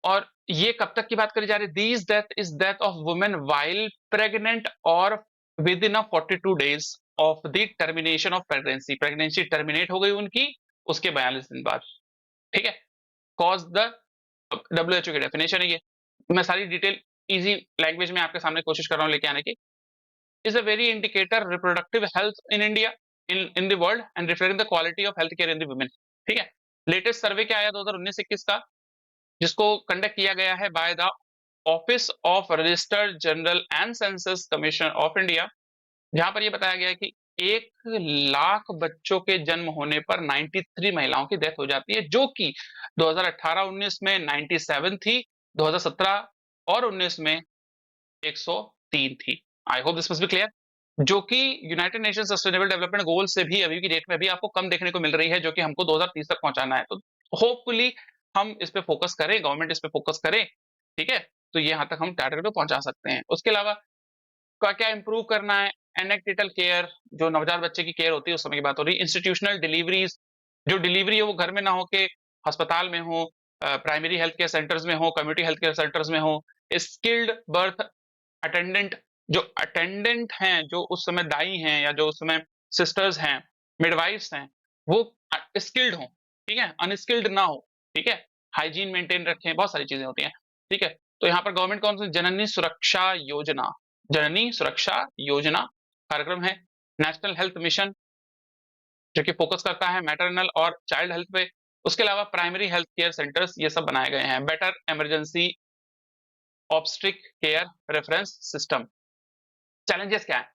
और ये कब तक की बात करी जा रही है? These death is death of women while pregnant और within 42 days, of the termination of pregnancy terminate हो गई उनकी उसके 42 दिन बाद, ठीक है। कॉज द WHO की डेफिनेशन है ये, मैं सारी डिटेल इजी लैंग्वेज में आपके सामने कोशिश कर रहा हूँ लेके आने की। Is a very indicator reproductive health in India in the world and reflecting the quality of health care in the women, ठीक है। लेटेस्ट सर्वे क्या आया 2019-21 का, जिसको कंडक्ट किया गया है by the office of registered general and census commission of India, जहां पर यह बताया गया है कि 1 लाख बच्चों के जन्म होने पर 93 महिलाओं की डेथ हो जाती है, जो कि 2018-19 में 97 थी, 2017 और 19 में 103 थी। I hope this must be clear. जो कि United nation sustainable development goal से भी अभी की डेट में भी आपको कम देखने को मिल रही है, जो कि हमको 2030 तक पहुंचाना है। तो होपफुली हम इस पे फोकस करें, गवर्नमेंट इस पे फोकस करे, ठीक है, तो ये यहाँ तक हम टारगेट को पहुंचा सकते हैं। उसके अलावा क्या इंप्रूव करना है, एनेक्टेटल केयर, जो नवजात बच्चे की केयर होती है उस समय की बात हो रही है। इंस्टीट्यूशनल डिलीवरीज, जो डिलीवरी है वो घर में ना हो के अस्पताल में हो, प्राइमरी हेल्थ केयर सेंटर्स में हो, कम्युनिटी हेल्थ केयर सेंटर्स में हो। स्किल्ड बर्थ अटेंडेंट, जो अटेंडेंट हैं, जो उस समय दाई हैं या जो उस समय सिस्टर्स हैं, मिडवाइफ्स हैं, वो स्किल्ड हों, ठीक है, अनस्किल्ड ना हो, ठीक है। हाइजीन मेंटेन रखें, बहुत सारी चीजें होती हैं, ठीक है। तो यहाँ पर गवर्नमेंट कौन सी जननी सुरक्षा योजना, जननी सुरक्षा योजना कार्यक्रम है। नेशनल हेल्थ मिशन, जो कि फोकस करता है मैटरनल और चाइल्ड हेल्थ पे। उसके अलावा प्राइमरी हेल्थ केयर सेंटर्स ये सब बनाए गए हैं। Better emergency obstetric care reference system. Challenges क्या है?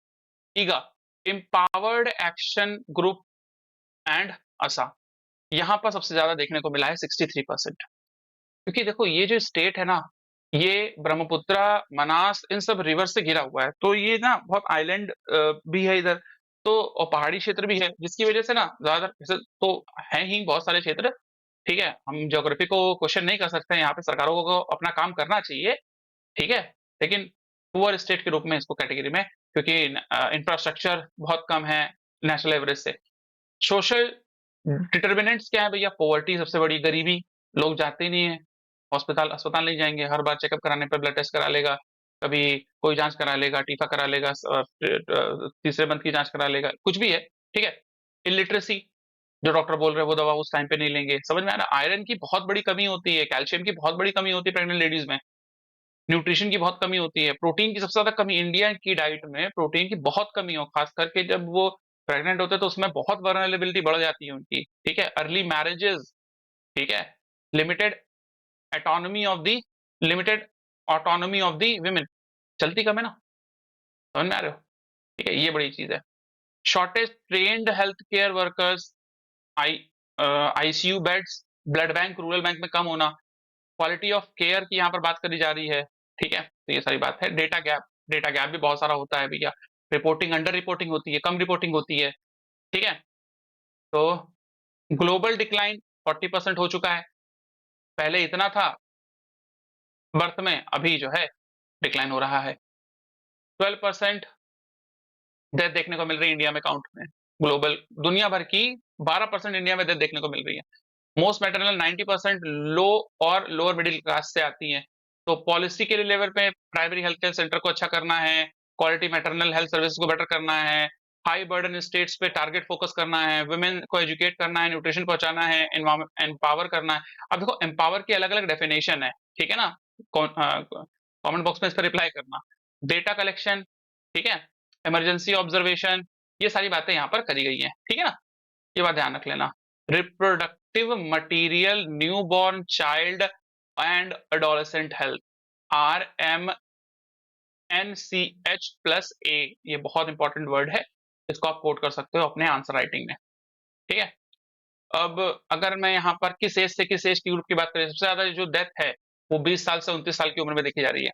EAG, empowered action group and ASHA, यहां पर सबसे ज्यादा देखने को मिला है 63%। क्योंकि देखो ये जो स्टेट है ना, ये ब्रह्मपुत्रा, मनास, इन सब रिवर से घिरा हुआ है, तो ये ना बहुत आइलैंड भी है इधर, तो और पहाड़ी क्षेत्र भी है, जिसकी वजह से ना ज्यादातर तो है ही बहुत सारे क्षेत्र, ठीक है। हम ज्योग्राफी को क्वेश्चन नहीं कर सकते, यहाँ पे सरकारों को अपना काम करना चाहिए, ठीक है। लेकिन पुअर स्टेट के रूप में इसको कैटेगरी में, क्योंकि इंफ्रास्ट्रक्चर बहुत कम है नेशनल एवरेज से। सोशल डिटर्मिनेंट्स क्या है भैया? पॉवर्टी सबसे बड़ी, गरीबी, लोग जाते ही नहीं है अस्पताल, अस्पताल नहीं जाएंगे, हर बार चेकअप कराने पर ब्लड टेस्ट करा लेगा, कभी कोई जांच करा लेगा, टीका करा लेगा, तीसरे मंथ की जांच करा लेगा, कुछ भी है, ठीक है। इलिटरेसी, जो डॉक्टर बोल रहे हैं वो दवा उस टाइम पे नहीं लेंगे, समझ में आ रहा है। आयरन की बहुत बड़ी कमी होती है, कैल्शियम की बहुत बड़ी कमी होती है प्रेग्नेंट लेडीज में, न्यूट्रिशन की बहुत कमी होती है, प्रोटीन की सबसे ज्यादा कमी, इंडिया की डाइट में प्रोटीन की बहुत कमी हो, खास करके जब वो प्रेग्नेंट होते हैं तो उसमें बहुत वल्नरेबिलिटी बढ़ जाती है उनकी, ठीक है। अर्ली मैरिजेस, ठीक है। Limited autonomy of the limited autonomy of the women, चलती कम है ना, समझ में आ रहे हो, ठीक है, ये बड़ी चीज है। Shortage trained health care workers, I ICU beds, blood bank rural bank में कम होना, क्वालिटी ऑफ केयर की यहाँ पर बात करी जा रही है, ठीक है। तो ये सारी बात है। डेटा गैप भी बहुत सारा होता है भैया, रिपोर्टिंग अंडर रिपोर्टिंग होती है, कम रिपोर्टिंग होती है, ठीक है। तो ग्लोबल डिक्लाइन 40% हो चुका है, पहले इतना था बर्थ में, अभी जो है डिक्लाइन हो रहा है। 12% डेथ देखने को मिल रही है इंडिया में काउंट में, ग्लोबल दुनिया भर की 12% इंडिया में डेथ देखने को मिल रही है। मोस्ट मैटरनल 90% लो और लोअर मिडिल क्लास से आती हैं। तो पॉलिसी के लेवल पे प्राइमरी हेल्थ केयर सेंटर को अच्छा करना है, क्वालिटी मैटरनल हेल्थ सर्विस को बेटर करना है, हाई बर्डन स्टेट्स पे टारगेट फोकस करना है, वुमेन को एजुकेट करना है, न्यूट्रिशन पहुंचाना है, एम्पावर करना है। अब देखो एम्पावर की अलग अलग डेफिनेशन है, ठीक है ना, कमेंट बॉक्स में इस पर रिप्लाई करना। डेटा कलेक्शन, ठीक है, इमरजेंसी ऑब्जर्वेशन, ये सारी बातें यहाँ पर करी गई हैं, ठीक है ना, ये बात ध्यान रख लेना। Reproductive material newborn child and adolescent health, RMNCH+A, ये बहुत इंपॉर्टेंट वर्ड है, इसको आप कोट कर सकते हो अपने आंसर राइटिंग में, ठीक है। अब अगर मैं यहाँ पर किस एज से किस एज की ग्रुप की बात करें, सबसे ज्यादा जो डेथ है वो 20 साल से 29 साल की उम्र में देखी जा रही है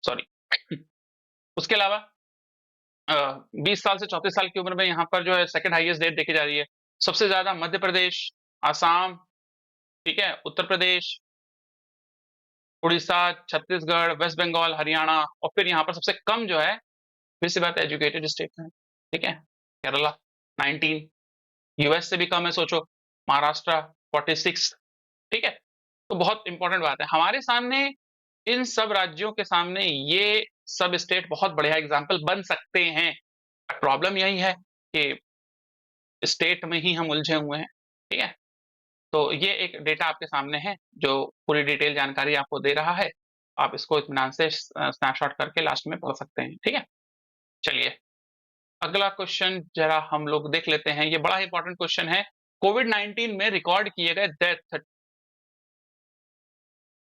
सॉरी। उसके अलावा 20 साल से 34 साल की उम्र में यहाँ पर जो है सेकंड हाईएस्ट डेथ देखी जा रही है। सबसे ज्यादा मध्य प्रदेश, आसाम, ठीक है, उत्तर प्रदेश, उड़ीसा, छत्तीसगढ़, वेस्ट बंगाल, हरियाणा, और फिर यहाँ पर सबसे कम जो है, फिर से बात एजुकेटेड स्टेट में, ठीक है, केरला 19, यूएस से भी कम है, सोचो, महाराष्ट्र 46, ठीक है। तो बहुत इंपॉर्टेंट बात है हमारे सामने, इन सब राज्यों के सामने ये सब स्टेट बहुत बढ़िया एग्जाम्पल बन सकते हैं प्रॉब्लम यही है कि स्टेट में ही हम उलझे हुए हैं, ठीक है? तो ये एक डेटा आपके सामने है, जो पूरी डिटेल जानकारी आपको दे रहा है। आप इसको इत्मीनान से स्नैपशॉट करके लास्ट में पढ़ सकते हैं, ठीक है? चलिए, अगला क्वेश्चन ज़रा हम लोग देख लेते हैं, ये बड़ा इंपॉर्टेंट क्वेश्चन है। कोविड-19 में रिकॉर्ड किए गए डेथ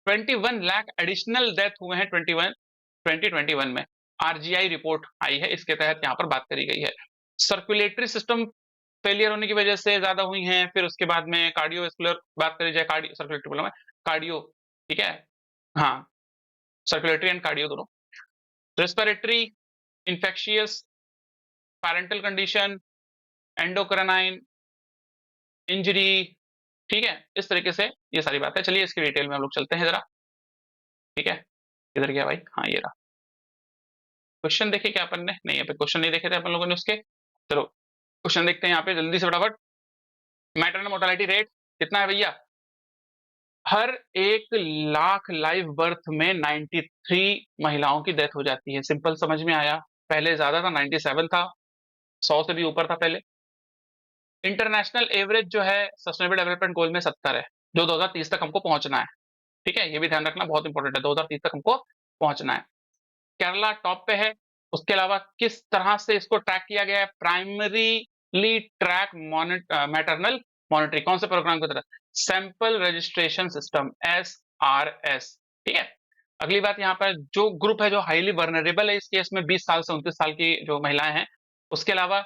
21 लाख एडिशनल डेथ हुए हैं 2021 में। आरजीआई रिपोर्ट आई है, इसके तहत यहाँ पर बात करी गई है। सर्कुलेटरी सिस्टम फेलियर होने की वजह से ज़्यादा हुई हैं, फिर उसके बाद में कार्डियोवैस्कुलर बात करी जाए, सर्कुलेटरी बोला मैं, कार्डियो, ठीक है? हाँ, सर्कुलेटरी एंड कार्डियो दोनों। Respiratory, infectious, parental condition, endocrine, injury, ठीक है? इस तरीके से ये सारी बातें। चलिए इसकी डिटेल में हम लोग चलते हैं ज़रा, ठीक है? किधर गया भाई? हाँ, ये रहा। क्वेश्चन देखे क्या अपन ने? नहीं, यहाँ पे क्वेश्चन नहीं देखे थे अपन लोगों ने उसके। चलो, क्वेश्चन देखते हैं यहाँ पे जल्दी से फटाफट। मैटरनल मोर्टालिटी रेट कितना है भैया? हर 1 लाख लाइव बर्थ में 93 महिलाओं की डेथ हो जाती है। सिंपल समझ में आया। पहले ज़्यादा था, 97 था, 100 से भी ऊपर था पहले। इंटरनेशनल एवरेज जो है सस्टेनेबल डेवलपमेंट गोल में 70 है, जो 2030 तक हमको पहुंचना है, ठीक है? ये भी ध्यान रखना, बहुत इंपॉर्टेंट है, 2030 तक हमको पहुंचना है। केरला टॉप पे है। उसके अलावा किस तरह से इसको ट्रैक किया गया है? प्राइमरीली ट्रैक मैटरनल मॉनिटरिंग, कौन से प्रोग्राम की तरह? सैंपल रजिस्ट्रेशन सिस्टम, SRS, ठीक है? अगली बात, यहाँ पर जो ग्रुप है जो हाईली वर्नरेबल है इस केस में 20 साल से 29 साल की जो महिलाएं हैं। उसके अलावा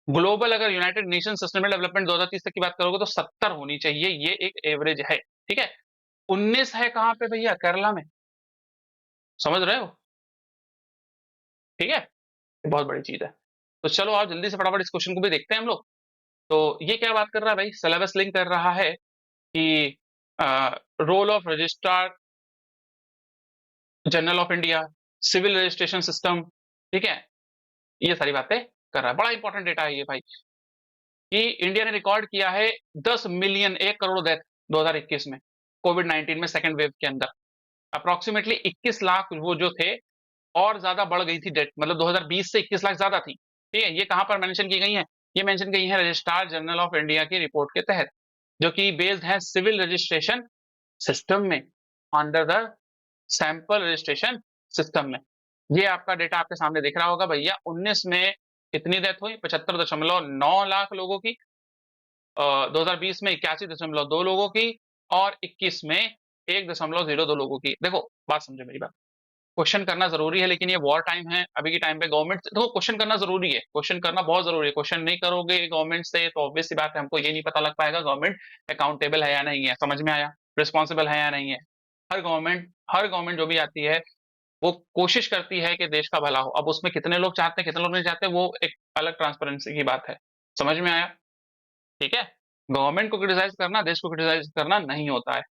ग्लोबल अगर यूनाइटेड नेशन सस्टेनेबल डेवलपमेंट 2030 तक की बात करोगे तो 70 होनी चाहिए, ये एक एवरेज है, ठीक है? 19 है कहाँ पे भैया? केरला में। समझ रहे हो? ठीक है? ये बहुत बड़ी चीज है। तो चलो आप जल्दी से फटाफट इस क्वेश्चन को भी देखते हैं हम लोग। तो ये क्या बात कर रहा है भाई? सिलेबस लिंक कर रहा है कि role of registrar general of India, civil registration system, ठीक है? ये सारी बातें कर रहा है। बड़ा इंपॉर्टेंट डेटा है ये भाई, कि इंडिया ने रिकॉर्ड किया है 10 मिलियन, 1 करोड़ डेथ 2021 में, कोविड-19 में सेकेंड वेव के अंदर। अप्रोक्सीमेटली 21 लाख वो जो थे, और ज्यादा बढ़ गई थी डेथ, मतलब 2020 से 21 लाख ज्यादा थी, ठीक है? ये कहां पर मेंशन की गई है? ये मेंशन की है रजिस्ट्रार जनरल ऑफ इंडिया की रिपोर्ट के तहत, जो कि बेस्ड है सिविल रजिस्ट्रेशन सिस्टम में, under the sample registration system में। ये आपका डेटा आपके सामने दिख रहा होगा भैया। 19 में इतनी डेथ हुई 75.9 लाख लोगों की, 2020 में 81.2 लोगों की, और 21 में 1.02 लोगों की। देखो बात समझो मेरी बात, क्वेश्चन करना जरूरी है, लेकिन ये वॉर टाइम है, अभी के टाइम पे गवर्नमेंट देखो क्वेश्चन करना जरूरी है, क्वेश्चन करना बहुत जरूरी है। क्वेश्चन नहीं करोगे गवर्नमेंट से तो ऑब्वियस सी बात है, हमको ये नहीं पता लग पाएगा गवर्नमेंट अकाउंटेबल है या नहीं है। समझ में आया? रिस्पॉन्सिबल है या नहीं है? हर गवर्नमेंट जो भी आती है वो कोशिश करती है कि देश का भला हो। अब उसमें कितने लोग चाहते हैं, कितने लोग नहीं चाहते, वो एक अलग ट्रांसपेरेंसी की बात है। समझ में आया? ठीक है? गवर्नमेंट को क्रिटिसाइज करना, देश को क्रिटिसाइज करना नहीं होता है,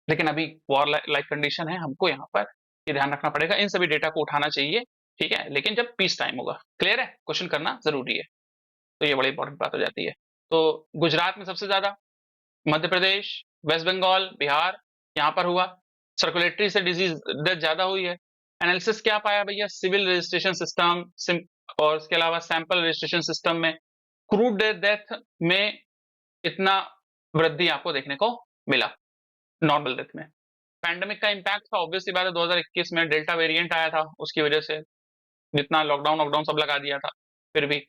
लेकिन अभी वॉर लाइक कंडीशन है, हमको यहाँ पर ये ध्यान रखना पड़ेगा, इन सभी डेटा को उठाना चाहिए, ठीक है? लेकिन जब पीस टाइम होगा। क्लियर है? क्वेश्चन करना जरूरी है, तो ये बड़ी इंपॉर्टेंट बात हो जाती है। तो गुजरात में सबसे ज्यादा, मध्य प्रदेश, वेस्ट बंगाल, बिहार, यहाँ पर हुआ। सर्कुलेटरी से डिजीज डेथ ज्यादा हुई है। एनालिसिस क्या पाया भैया? सिविल रजिस्ट्रेशन सिस्टम और इसके अलावा सैंपल रजिस्ट्रेशन सिस्टम में क्रूड डेथ में इतना वृद्धि आपको देखने को मिला नॉर्मल डेथ में। पैंडेमिक का इम्पैक्ट था, ऑब्वियसली बात है, 2021 में डेल्टा वेरिएंट आया था, उसकी वजह से जितना लॉकडाउन लॉकडाउन सब लगा दिया था, फिर भी।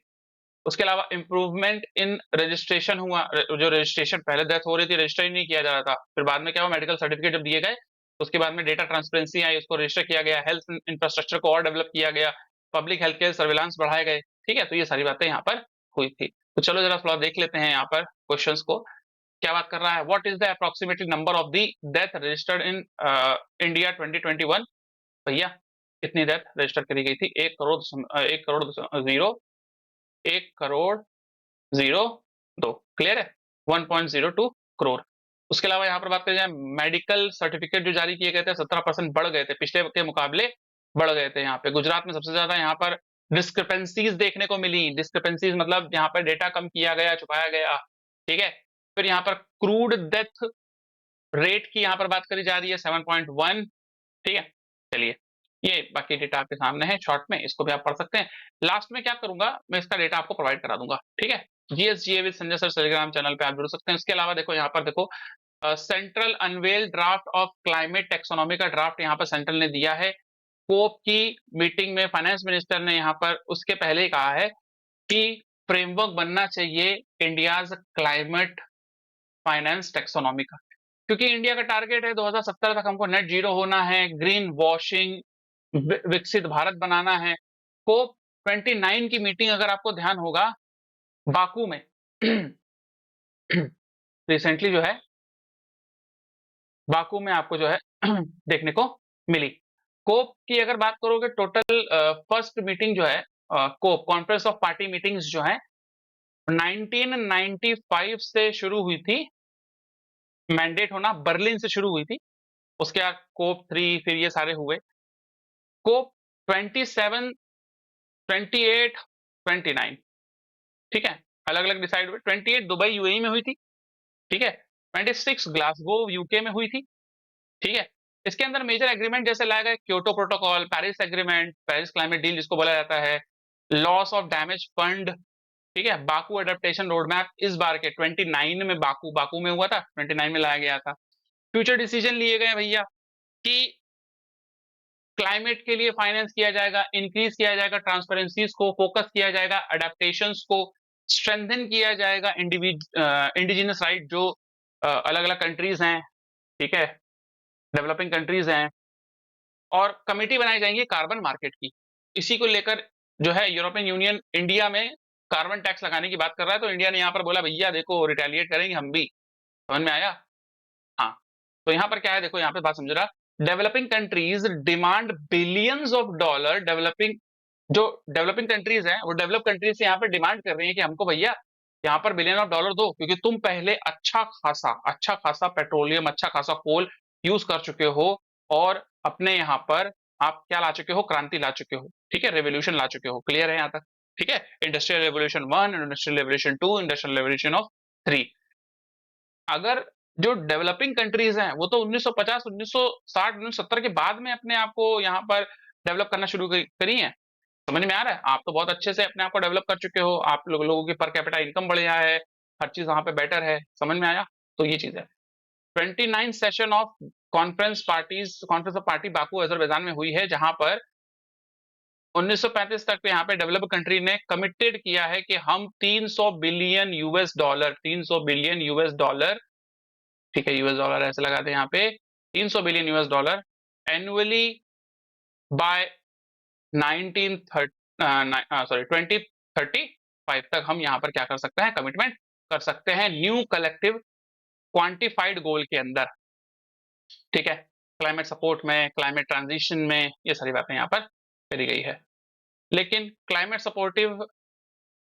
उसके अलावा इंप्रूवमेंट इन रजिस्ट्रेशन हुआ, जो रजिस्ट्रेशन पहले डेथ हो रही थी रजिस्टर ही नहीं किया जा रहा था, फिर बाद में क्या हुआ, मेडिकल सर्टिफिकेट जब दिए गए तो उसके बाद में डेटा ट्रांसपेरेंसी आई, उसको रजिस्टर किया गया, हेल्थ इंफ्रास्ट्रक्चर को और डेवलप किया गया, पब्लिक हेल्थ केयर सर्विलांस बढ़ाए गए, ठीक है? तो ये सारी बातें यहाँ पर हुई थी। तो चलो जरा थोड़ा देख लेते हैं यहाँ पर क्वेश्चंस को। क्या बात कर रहा है? What is the approximately number of the death registered in India 2021? भैया कितनी डेथ रजिस्टर करी गई थी? 1 करोड़ 0 क्लियर है? 1.02 करोड़। उसके अलावा यहाँ पर बात करें जाए, मेडिकल सर्टिफिकेट जो जारी किए गए थे 17% बढ़ गए थे, पिछले के मुकाबले बढ़ गए थे। यहाँ पे गुजरात में सबसे ज्यादा यहाँ पर डिस्क्रिपेंसीज देखने को मिली। डिस्क्रिपेंसीज मतलब यहाँ पर डेटा कम किया गया, छुपाया गया, ठीक है? फिर यहाँ पर क्रूड डेथ रेट की यहाँ पर बात करी जा रही है 7.1, ठीक है? चलिए ये बाकी डेटा आपके सामने है शॉर्ट में, इसको भी आप पढ़ सकते हैं। लास्ट में क्या करूंगा, मैं इसका डेटा आपको प्रोवाइड करा दूंगा, ठीक है। GSGA with Sanjay sir Telegram channel पे आप जुड़ सकते हैं। इसके अलावा देखो यहाँ पर देखो, central unveil draft of climate taxonomy का ड्राफ्ट यहाँ पर सेंट्रल ने दिया है। कोप की मीटिंग में फाइनेंस मिनिस्टर ने यहाँ पर उसके पहले ही कहा है कि फ्रेमवर्क बनना चाहिए इंडियाज क्लाइमेट फाइनेंस टेक्सोनॉमी का, क्योंकि इंडिया का टारगेट है 2070 तक हमको नेट जीरो होना है, ग्रीन वॉशिंग, विकसित भारत बनाना है। कोप 29 की मीटिंग अगर आपको ध्यान होगा बाकू में रिसेंटली जो है बाकू में आपको जो है देखने को मिली। कोप की अगर बात करोगे टोटल फर्स्ट मीटिंग जो है कोप कॉन्फ्रेंस ऑफ पार्टी मीटिंग्स जो है 1995 से शुरू हुई थी, मैंडेट होना बर्लिन से शुरू हुई थी। उसके बाद कोप 3 फिर ये सारे हुए। कोप 27, 28, 29, ठीक है, अलग अलग डिसाइड हुए। 28 दुबई यूएई में हुई थी, ठीक है। 26 ग्लासगो यूके में हुई थी, ठीक है। इसके अंदर मेजर एग्रीमेंट जैसे लाए गए Kyoto protocol, Paris agreement, Paris climate deal जिसको बोला जाता है, लॉस ऑफ डैमेज फंड, ठीक है, बाकू एडेप्टेशन रोड मैप इस बार के 29 में बाकू में हुआ था, 29 में लाया गया था। फ्यूचर डिसीजन लिए गए भैया कि क्लाइमेट के लिए फाइनेंस किया जाएगा, इंक्रीज किया जाएगा ट्रांसपेरेंसीज को, फोकस किया जाएगा अडेप्टेशंस को, स्ट्रेंथन किया जाएगा इंडिजिनस राइट जो अलग अलग कंट्रीज हैं, ठीक है, डेवलपिंग कंट्रीज हैं, और कमेटी बनाई जाएंगी कार्बन मार्केट की। इसी को लेकर जो है यूरोपियन यूनियन इंडिया में कार्बन टैक्स लगाने की बात कर रहा है, तो इंडिया ने यहाँ पर बोला भैया देखो रिटेलिएट करेंगे हम भी, समझ में आया। हाँ, तो यहाँ पर क्या है देखो, यहाँ पे बात समझ रहा, developing countries demand billions of dollar, जो डेवलपिंग कंट्रीज हैं वो डेवलप कंट्रीज से यहाँ पे डिमांड कर रही है कि हमको भैया यहाँ पर बिलियन ऑफ डॉलर दो, क्योंकि तुम पहले अच्छा खासा पेट्रोलियम, अच्छा खासा कोल यूज कर चुके हो, और अपने यहाँ पर आप क्या ला चुके हो, क्रांति ला चुके हो, ठीक है, रेवोल्यूशन ला चुके हो। क्लियर है यहाँ तक, ठीक है। Industrial revolution 1, industrial revolution 2, industrial revolution of 3। अगर जो डेवलपिंग कंट्रीज हैं वो तो 1950, 1960, 1970 के बाद में अपने आप को यहाँ पर डेवलप करना शुरू करी है। समझ में आ रहा है, आप तो बहुत अच्छे से अपने आप को डेवलप कर चुके हो, आप लोगों की पर कैपिटा इनकम बढ़िया है, हर चीज वहां पे बेटर है, समझ में आया। तो ये चीज है। 29 session of conference of party Baku Azerbaijan में हुई है, जहां पर 1935 तक यहाँ पे डेवलप कंट्री ने कमिटेड किया है कि हम 300 billion US dollar, 300 billion US dollar, ठीक है, यूएस डॉलर ऐसे लगाते हैं यहाँ पे, 300 billion US dollar annually by 2035 तक हम यहाँ पर क्या कर सकते हैं, कमिटमेंट कर सकते हैं न्यू कलेक्टिव क्वांटिफाइड गोल के अंदर, ठीक है। क्लाइमेट सपोर्ट में, क्लाइमेट ट्रांजिशन में, ये सारी बातें यहाँ पर करी गई है। लेकिन climate supportive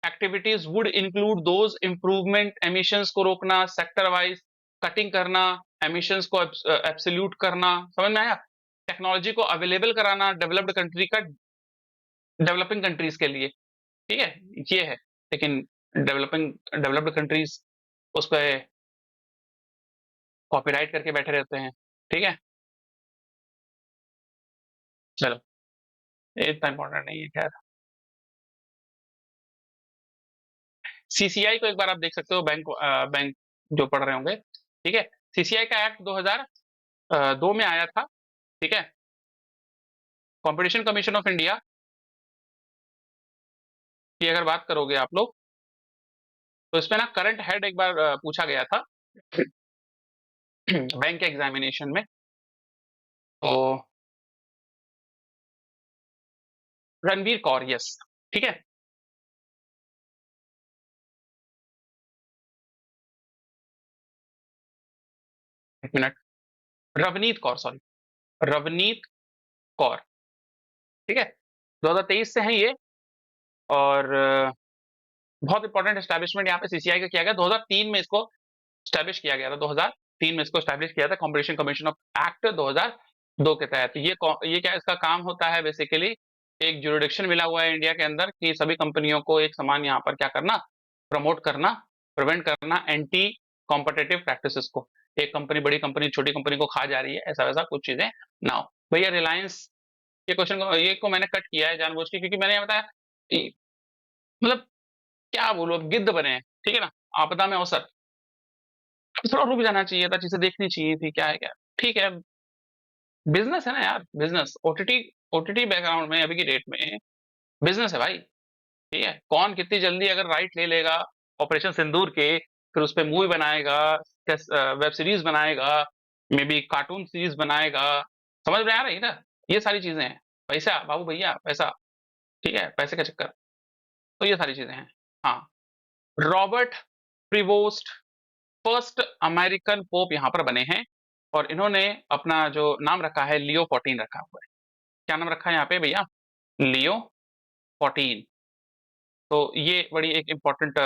activities would include those improvement, emissions को रोकना, सेक्टर वाइज कटिंग करना, एमिशंस को एब्सोल्यूट करना, समझ में आया, टेक्नोलॉजी को अवेलेबल कराना डेवलप्ड कंट्री का डेवलपिंग कंट्रीज के लिए, ठीक है, ये है। लेकिन डेवलप्ड कंट्रीज उस पर कॉपीराइट करके बैठे रहते हैं, ठीक है। चलो, ये इतना इंपॉर्टेंट नहीं है खैर। सीसीआई को एक बार आप देख सकते हो, बैंक जो पढ़ रहे होंगे, ठीक है। सीसीआई का एक्ट 2002 में आया था, ठीक है। कंपटीशन कमीशन ऑफ इंडिया की अगर बात करोगे आप लोग, तो इसमें ना करंट हेड एक बार पूछा गया था बैंक के एग्जामिनेशन में, तो रणबीर कौर, यस, ठीक है। एक मिनट, रवनीत कौर, सॉरी, रवनीत कौर, ठीक है, 2023 से हैं ये। और बहुत इंपॉर्टेंट एस्टैब्लिशमेंट यहाँ पे सीसीआई का किया गया, 2003 में इसको स्टैब्लिश किया गया था, 2003 में इसको स्टैब्लिश किया था कंपटीशन कमीशन ऑफ एक्ट 2002 के तहत। ये क्या इसका काम होता है, बेसिकली एक जुरिडिक्शन मिला हुआ है इंडिया के अंदर कि सभी कंपनियों को एक समान यहाँ पर क्या करना, प्रमोट करना, प्रिवेंट करना एंटी कॉम्पिटिटिव प्रैक्टिसेस को। एक कंपनी बड़ी कंपनी छोटी कंपनी को खा जा रही है, ऐसा वैसा कुछ चीजें ना हो। भैया रिलायंस ये को मैंने कट किया है जानबूझ के, क्योंकि मैंने ये बताया कि मतलब क्या बोलूं, अब गिद्ध बने हैं, ठीक है ना, आपदा में अवसर। थोड़ा रुक जाना चाहिए था, चीजें देखनी चाहिए थी, क्या है क्या। ठीक है, बिजनेस है ना यार, बिजनेस। ओटीटी, ओटीटी बैकग्राउंड में अभी की डेट में बिजनेस है भाई। ठीक है, कौन कितनी जल्दी अगर राइट ले लेगा ऑपरेशन सिंदूर के, फिर उस पे मूवी बनाएगा, वेब सीरीज बनाएगा, मे बी कार्टून सीरीज बनाएगा। समझ में आ रही है ना, ये सारी चीजें हैं। पैसा बाबू भैया, पैसा। ठीक है, पैसे का चक्कर। तो ये सारी चीजें हैं। हाँ, रॉबर्ट प्रिवोस्ट फर्स्ट अमेरिकन पोप यहाँ पर बने हैं, और इन्होंने अपना जो नाम रखा है लियो 14 रखा हुआ है। क्या नाम रखा है यहाँ पे भैया? लियो 14। तो ये बड़ी एक इंपॉर्टेंट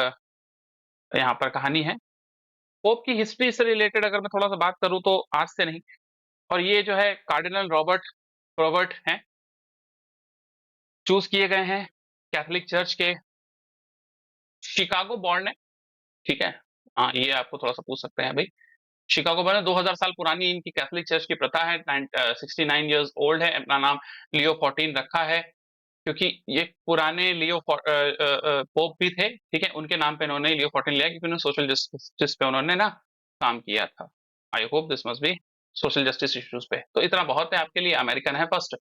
यहाँ पर कहानी है। पोप की हिस्ट्री से रिलेटेड अगर मैं थोड़ा सा बात करूं तो आज से नहीं। और ये जो है कार्डिनल रॉबर्ट रॉबर्ट हैं, चूज किए गए हैं कैथोलिक चर्च के, शिकागो बॉर्न है। ठीक है, हाँ ये आपको थोड़ा सा पूछ सकते हैं भाई। शिकागो बॉर्न है, 2000 साल पुरानी इनकी कैथोलिक चर्च की प्रथा है। 69 ईयर्स ओल्ड है, अपना नाम लियो 14 रखा है, क्योंकि ये पुराने लियो पोप भी थे। ठीक है, उनके नाम पे इन्होंने लियो 14 लिया, क्योंकि उन्होंने सोशल जस्टिस पे उन्होंने ना काम किया था। I hope this must be social justice issues पे। तो इतना बहुत है आपके लिए, अमेरिकन है first.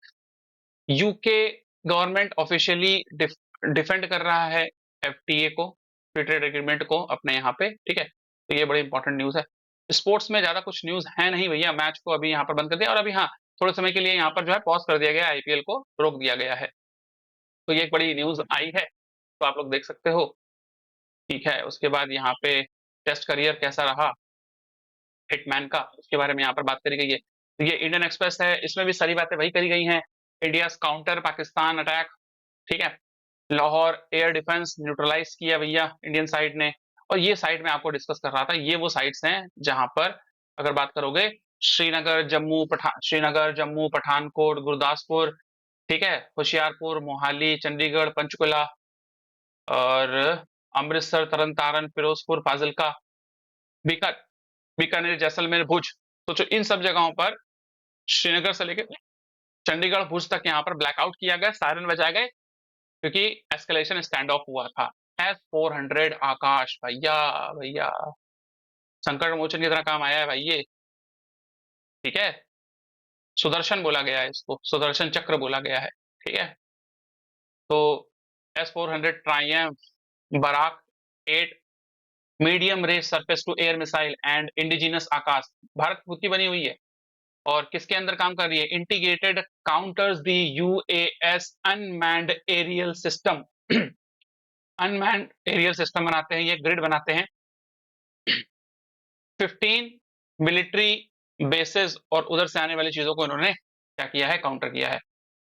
UK government officially defend कर रहा है एफटीए को, फ्री ट्रेड एग्रीमेंट को अपने यहाँ पे। ठीक है, तो ये बड़ी इंपॉर्टेंट न्यूज है। स्पोर्ट्स में ज्यादा कुछ न्यूज है नहीं भैया, मैच को अभी यहाँ पर बंद कर दिया, और अभी हाँ थोड़े समय के लिए यहाँ पर जो है पॉज कर दिया गया, आईपीएल को रोक दिया गया है। तो ये एक बड़ी न्यूज आई है, तो आप लोग देख सकते हो। ठीक है, उसके बाद यहाँ पे टेस्ट करियर कैसा रहा हिटमैन का, उसके बारे में यहाँ पर बात करी गई है। तो ये इंडियन एक्सप्रेस है, इसमें भी सारी बातें वही करी गई हैं। India counter Pakistan attack. ठीक है, लाहौर एयर डिफेंस न्यूट्रलाइज किया भैया इंडियन साइड ने। और ये साइड में आपको डिस्कस कर रहा था, ये वो साइट्स हैं जहां पर अगर बात करोगे श्रीनगर जम्मू पठानकोट गुरदासपुर, ठीक है, होशियारपुर मोहाली चंडीगढ़ पंचकुला, और अमृतसर तरन तारन फिरोजपुर फाजिलका, बीका बीकानेर जैसलमेर भुज। तो जो इन सब जगहों पर श्रीनगर से लेकर चंडीगढ़ भुज तक यहाँ पर ब्लैकआउट किया गया, सायरन बजाए गए, क्योंकि एस्केलेशन स्टैंड ऑफ हुआ था। S-400 आकाश भैया, भैया संकट मोचन की तरह काम आया है भाई ये। ठीक है, सुदर्शन बोला गया है इसको, सुदर्शन चक्र बोला गया है। ठीक है, तो S-400 triumph Barak 8 medium range surface to air missile and indigenous Akash, Bharat खुद की बनी हुई है। और किसके अंदर काम कर रही है? Integrated counters the UAS unmanned aerial system. Unmanned aerial system बनाते हैं, ये ग्रिड बनाते हैं। 15 मिलिट्री बेसेस और उधर से आने वाली चीजों को इन्होंने क्या किया है? काउंटर किया है।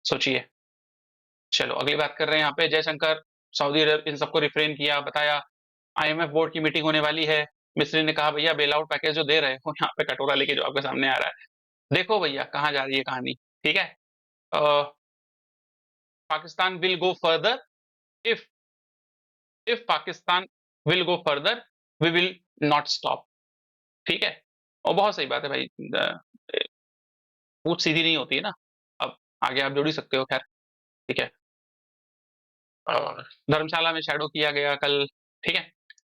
सोचिए। चलो अगली बात कर रहे हैं यहाँ पे, जयशंकर सऊदी अरब इन सबको रिफ्रेन किया, बताया आईएमएफ बोर्ड की मीटिंग होने वाली है। मिस्री ने कहा भैया बेल आउट पैकेज जो दे रहे हो, यहाँ पे कटोरा लेके जो आपके सामने आ रहा है, देखो भैया कहाँ जा रही है कहानी। ठीक है, Pakistan will go further if Pakistan will go further we will not stop. ठीक है, और बहुत सही बात है भाई, पूछ सीधी नहीं होती है ना। अब आगे आप जोड़ ही सकते हो, खैर ठीक है। धर्मशाला में शैडो किया गया कल। ठीक है,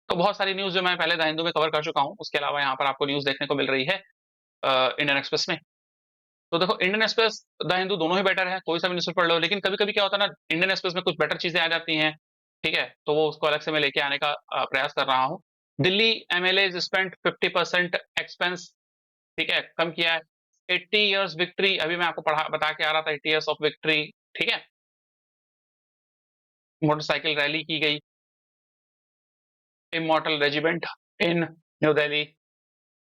तो बहुत सारी न्यूज जो मैं पहले द हिंदू में कवर कर चुका हूँ, उसके अलावा यहाँ पर आपको न्यूज देखने को मिल रही है इंडियन एक्सप्रेस में। तो देखो इंडियन एक्सप्रेस द हिंदू दोनों ही बेटर है, कोई सा भी न्यूज़पेपर पढ़ लो, लेकिन कभी कभी क्या होता है ना, इंडियन एक्सप्रेस में कुछ बेटर चीजें आ जाती हैं। ठीक है, तो वो उसको अलग से मैं लेके आने का प्रयास कर रहा हूँ। दिल्ली एमएलए स्पेंट 50% एक्सपेंस, ठीक है, कम किया है। 80 इयर्स विक्ट्री, अभी मैं आपको पढ़ा बता के आ रहा था, 80 इयर्स ऑफ विक्ट्री। ठीक है, मोटरसाइकिल रैली की गई। Immortal regiment in new Delhi.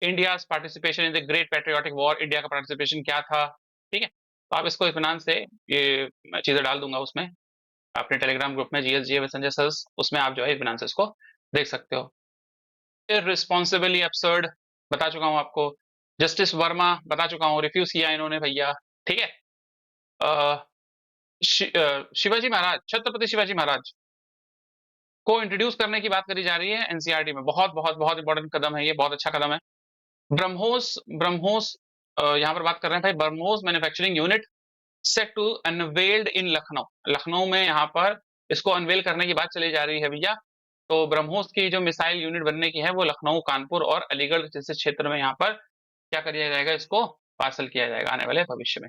India participation in the great patriotic war, India का पार्टिसिपेशन क्या था। ठीक है, तो आप इसको इत्मीनान से, ये मैं चीजें डाल दूंगा उसमें अपने टेलीग्राम ग्रुप में, जीएसजीए विद संजय सर, उसमें आप जो है इत्मीनान से इसको देख सकते हो। इररिस्पॉन्सिबली एब्सर्ड बता चुका हूं आपको। जस्टिस वर्मा बता चुका हूं, रिफ्यूज किया इन्होंने भैया। ठीक है, शिवाजी महाराज, छत्रपति शिवाजी महाराज को इंट्रोड्यूस करने की बात करी जा रही है एनसीईआरटी में। बहुत बहुत बहुत इंपॉर्टेंट कदम है ये, बहुत अच्छा कदम है। ब्रह्मोस ब्रह्मोस यहाँ पर बात कर रहे हैं भाई, BrahMos manufacturing unit set to unveil in Lucknow. Lucknow में यहाँ पर इसको अनवेल करने की बात चली जा रही है भैया। तो ब्रह्मोस की जो मिसाइल यूनिट बनने की है वो लखनऊ, कानपुर और अलीगढ़ जैसे क्षेत्र में यहाँ पर क्या किया जाएगा, इसको पार्सल किया जाएगा आने वाले भविष्य में।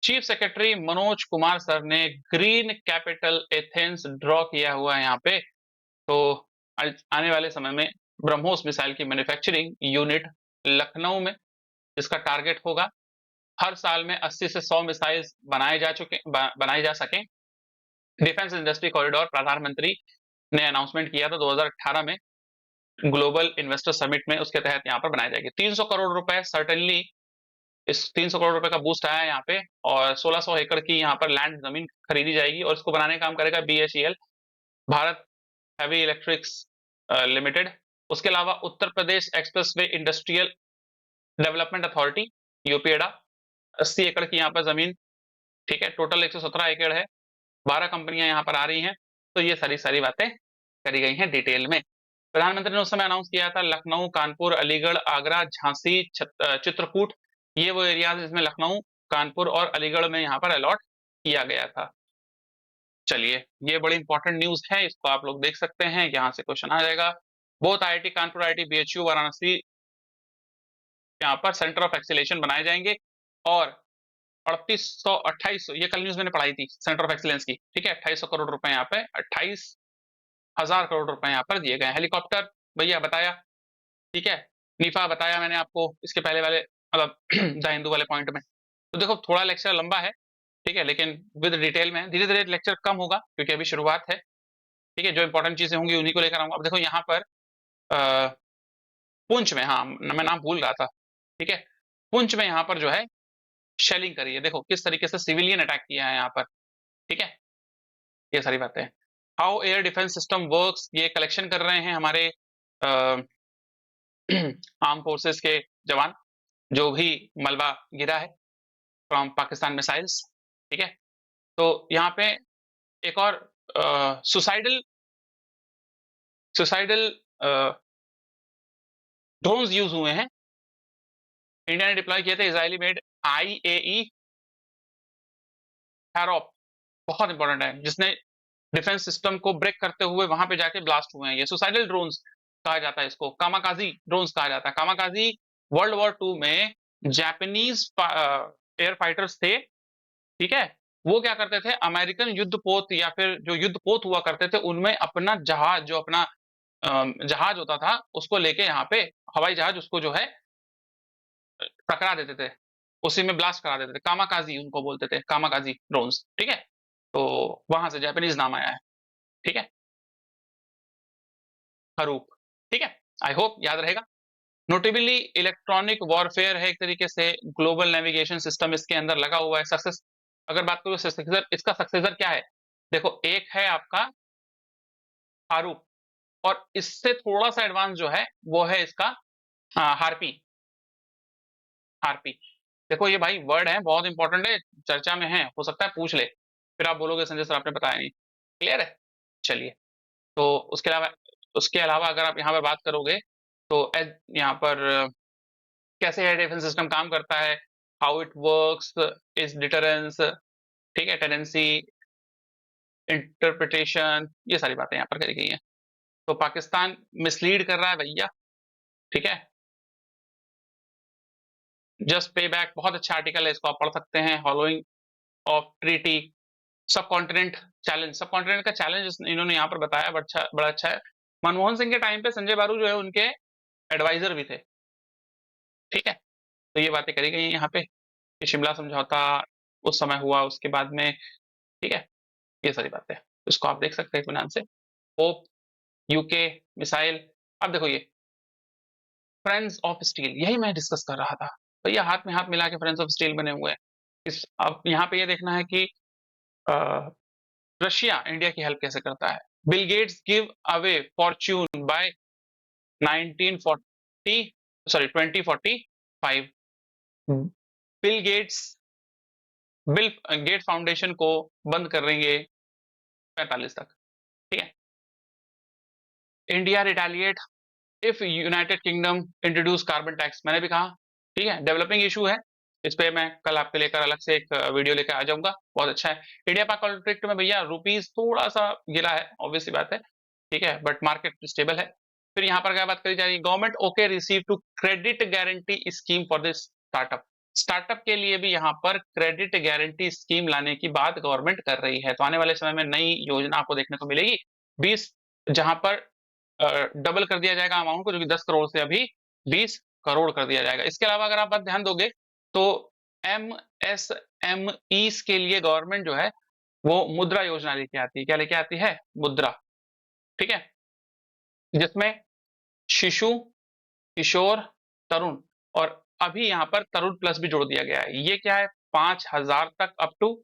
Chief secretary Manoj Kumar sir ने ग्रीन कैपिटल एथेंस ड्रॉ किया हुआ है यहाँ पे। तो आने वाले समय में ब्रह्मोस मिसाइल की मैन्युफैक्चरिंग यूनिट लखनऊ में, इसका टारगेट होगा हर साल में 80 से 100 मिसाइल्स बनाए जा सकें। डिफेंस इंडस्ट्री कॉरिडोर प्रधानमंत्री ने अनाउंसमेंट किया था 2018 में ग्लोबल इन्वेस्टर समिट में, उसके तहत यहाँ पर बनाई जाएगी। 300 करोड़ रुपए सर्टेनली, इस 300 करोड़ रुपए का बूस्ट आया है यहाँ पे, और 1600 एकड़ की यहाँ पर लैंड जमीन खरीदी जाएगी और इसको बनाने का काम करेगा BHEL, Bharat heavy electrics limited. उसके अलावा Uttar Pradesh expressway industrial development authority यूपीएडा, 80 एकड़ की यहाँ पर जमीन, ठीक है, टोटल 117 एकड़ है, 12 कंपनियां यहाँ पर आ रही हैं। तो ये सारी सारी बातें करी गई हैं डिटेल में। प्रधानमंत्री ने उस समय अनाउंस किया था लखनऊ, कानपुर, अलीगढ़, आगरा, झांसी, चित्रकूट, ये वो एरियाज जिसमें लखनऊ, कानपुर और अलीगढ़ में यहाँ पर अलॉट किया गया था। चलिए, ये बड़ी इंपॉर्टेंट न्यूज है, इसको आप लोग देख सकते हैं, यहाँ से क्वेश्चन आ जाएगा। Both IIT Kanpur, IIT BHU Varanasi यहाँ पर सेंटर ऑफ एक्सीलेशन बनाए जाएंगे, और 3800 2800, ये कल न्यूज मैंने पढ़ाई थी सेंटर ऑफ एक्सीलेंस की, ठीक है, 2800 करोड़ रुपए यहाँ पे, 28,000 करोड़ रुपए यहाँ पर दिए गए। हेलीकॉप्टर भैया बताया, ठीक है, नीफा बताया मैंने आपको इसके पहले वाले मतलब द हिंदू वाले पॉइंट में। तो देखो थोड़ा लेक्चर लंबा है, ठीक है, लेकिन विद डिटेल में धीरे धीरे लेक्चर कम होगा क्योंकि अभी शुरुआत है, ठीक है। जो इंपॉर्टेंट चीजें होंगी उन्हीं को लेकर आऊंगा। अब देखो यहाँ पर पुंछ में, हाँ मैं नाम भूल रहा था, ठीक है, पुंछ में यहाँ पर जो है शेलिंग करी है, देखो किस तरीके से सिविलियन अटैक किया है यहाँ पर, ठीक है, ये सारी बातें। How air defence system works, ये कलेक्शन कर रहे हैं हमारे आर्म फोर्सेस के जवान, जो भी मलबा गिरा है फ्रॉम पाकिस्तान मिसाइल्स, ठीक है। तो यहाँ पे एक और सुसाइडल ड्रोन्स यूज हुए हैं, इंडिया ने डिप्लॉय किए थे, इजरायली मेड IAE हैरोप, बहुत इंपॉर्टेंट है, जिसने डिफेंस सिस्टम को ब्रेक करते हुए वहां पे जाके ब्लास्ट हुए हैं। ये सुसाइडल ड्रोन्स कहा जाता है, इसको कामाकाजी ड्रोन्स कहा जाता है। कामाकाजी वर्ल्ड वॉर 2 में जापानीज एयर फाइटर्स थे, ठीक है, वो क्या करते थे, अमेरिकन युद्धपोत या फिर जो युद्धपोत हुआ करते थे उनमें अपना जहाज, जो अपना जहाज होता था उसको लेके यहाँ पे, हवाई जहाज, उसको जो है टकरा देते थे, उसी में ब्लास्ट करा देते थे। कामाकाजी उनको बोलते थे, कामाकाजी ड्रोन्स, ठीक है। तो वहां से जापानीज नाम आया है, ठीक है, हरूप, ठीक है, आई होप याद रहेगा। नोटेबली इलेक्ट्रॉनिक वॉरफेयर है एक तरीके से, ग्लोबल नेविगेशन सिस्टम इसके अंदर लगा हुआ है। सक्सेस अगर बात करूं सक्सेसर, इसका सक्सेसर क्या है, देखो एक है आपका हारूप, और इससे थोड़ा सा एडवांस जो है वो है इसका हार्पी। हार्पी, देखो ये भाई वर्ड है, बहुत इंपॉर्टेंट है, चर्चा में है, हो सकता है पूछ ले, फिर आप बोलोगे संजय सर आपने बताया नहीं। क्लियर है, चलिए। तो उसके अलावा अगर आप यहाँ पर बात करोगे तो यहाँ पर कैसे एयर डिफेंस सिस्टम काम करता है, how it works, is deterrence, ठीक है, टेंडेंसी, इंटरप्रिटेशन, ये सारी बातें यहाँ पर करी गई हैं। तो पाकिस्तान मिसलीड कर रहा है भैया, ठीक है, जस्ट पे बैक, बहुत अच्छा आर्टिकल है, इसको आप पढ़ सकते हैं। फॉलोइंग ऑफ ट्रीटी, सब कॉन्टिनेंट चैलेंज, सब कॉन्टिनेंट का चैलेंज इन्होंने यहाँ पर बताया, बड़ा अच्छा है। मनमोहन सिंह के टाइम पे संजय बारू जो है उनके एडवाइजर भी थे, ठीक है। तो ये बातें करी गई हैं यहाँ पे, शिमला समझौता उस समय हुआ, उसके बाद में, ठीक है, ये सारी बातें इसको आप देख सकते हैं इत्मीनान से। होप, यूके मिसाइल, अब देखो ये फ्रेंड्स ऑफ स्टील, यही मैं डिस्कस कर रहा था भैया, हाथ में हाथ मिला के फ्रेंड्स ऑफ स्टील बने हुए हैं। अब यहाँ पे ये देखना है कि रशिया इंडिया की हेल्प कैसे करता है। Bill Gates give away fortune by 1940 sorry 2045, Bill Gates Foundation को बंद करेंगे 45 तक, ठीक है। India retaliate if United Kingdom introduce carbon tax, मैंने भी कहा, ठीक है, डेवलपिंग इशू है, इस पे मैं कल आपके लेकर अलग से एक वीडियो लेकर आ जाऊंगा, बहुत अच्छा है। इंडिया पाक कॉन्फ्लिक्ट में भैया रुपीस थोड़ा सा गिरा है, ऑब्वियस सी बात है, ठीक है, बट मार्केट स्टेबल है। फिर यहाँ पर क्या बात करी जा रही है, government okay receive to credit guarantee scheme for this startup. Startup के लिए भी यहाँ पर क्रेडिट गारंटी स्कीम लाने की बात गवर्नमेंट कर रही है, तो आने वाले समय में नई योजना आपको देखने को मिलेगी। 20 जहां पर डबल कर दिया जाएगा अमाउंट को, जो कि 10 करोड़ से अभी 20 करोड़ कर दिया जाएगा। इसके अलावा अगर आप बात ध्यान दोगे तो एमएसएमईस के लिए गवर्नमेंट जो है वो मुद्रा योजना लेके आती है। क्या लेके आती है? मुद्रा, ठीक है, जिसमें शिशु, किशोर, तरुण और अभी यहाँ पर तरुण प्लस भी जोड़ दिया गया है। ये क्या है? 5,000 तक अप टू,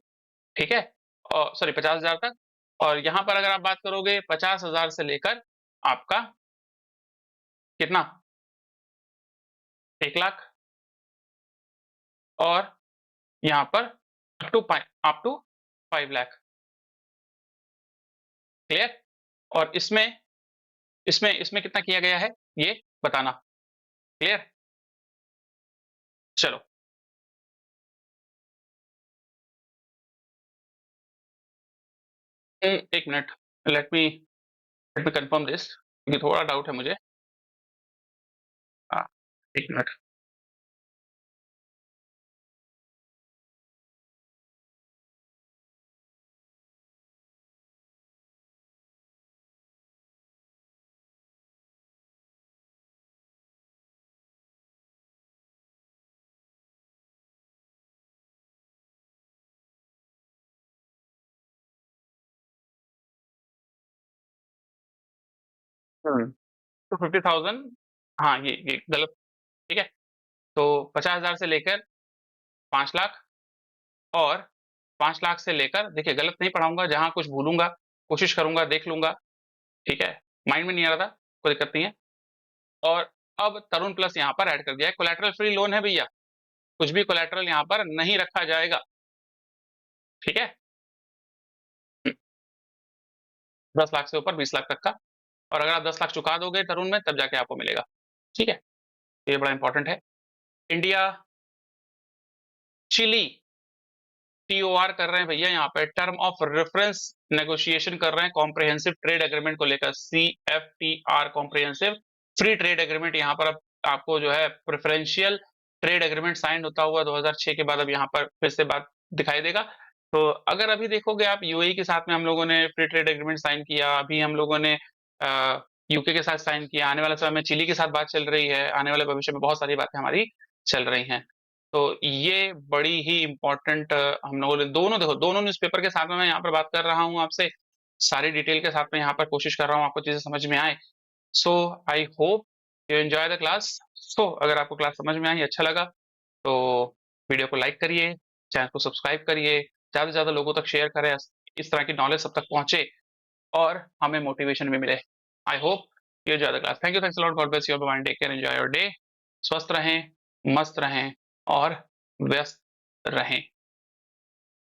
ठीक है, और सॉरी 50,000 तक। और यहाँ पर अगर आप बात करोगे 50,000 से लेकर आपका कितना, 1 लाख, और यहाँ पर अप टू 5 लाख। क्लियर? और इसमें इसमें इसमें कितना किया गया है ये बताना। क्लियर? चलो, एक minute, let me confirm this, क्योंकि थोड़ा डाउट है मुझे। हाँ, एक मिनट। तो 50,000, हाँ ये गलत, ठीक है। तो 50,000 से लेकर 5 लाख, और 5 लाख से लेकर, देखिए गलत नहीं पढ़ाऊंगा, जहां कुछ भूलूंगा कोशिश करूंगा देख लूंगा, ठीक है, माइंड में नहीं आ रहा था, कोई दिक्कत नहीं है। और अब तरुण प्लस यहाँ पर ऐड कर दिया है। कोलेटरल फ्री लोन है भैया, कुछ भी कोलेटरल यहाँ पर नहीं रखा जाएगा, ठीक है। 10 लाख से ऊपर 20 लाख तक का, और अगर आप 10 लाख चुका दोगे तरुण में तब जाके आपको मिलेगा, ठीक है। ये बड़ा इंपॉर्टेंट है। इंडिया चिली टीओआर कर रहे हैं भैया, यहाँ पे टर्म ऑफ रेफरेंस नेगोशिएशन कर रहे हैं कॉम्प्रिहेंसिव ट्रेड एग्रीमेंट को लेकर, CFTR comprehensive free trade agreement. यहाँ पर अब आपको जो है प्रेफरेंशियल ट्रेड एग्रीमेंट साइन होता हुआ 2006 के बाद अब यहाँ पर फिर से बात दिखाई देगा। तो अगर अभी देखोगे आप, यूएई के साथ में हम लोगों ने फ्री ट्रेड एग्रीमेंट साइन किया, अभी हम लोगों ने यूके के साथ साइन किया, आने वाले समय में चिली के साथ बात चल रही है, आने वाले भविष्य में बहुत सारी बातें हमारी चल रही हैं। तो ये बड़ी ही इम्पोर्टेंट हम लोगों ने दोनों, देखो दोनों न्यूज़पेपर के साथ में मैं यहाँ पर बात कर रहा हूँ आपसे, सारी डिटेल के साथ में यहाँ पर कोशिश कर रहा हूँ आपको चीजें समझ में आए। So I hope you enjoy the class. So अगर आपको क्लास समझ में आई, अच्छा लगा, तो वीडियो को लाइक करिए, चैनल को सब्सक्राइब करिए, ज्यादा से ज्यादा लोगों तक शेयर करें, इस तरह की नॉलेज सब तक पहुंचे और हमें मोटिवेशन भी मिले। I hope you enjoy the class. Thank you, thanks a lot, God bless you, bye, take care, enjoy your day. स्वस्थ रहें, मस्त रहें और व्यस्त रहें।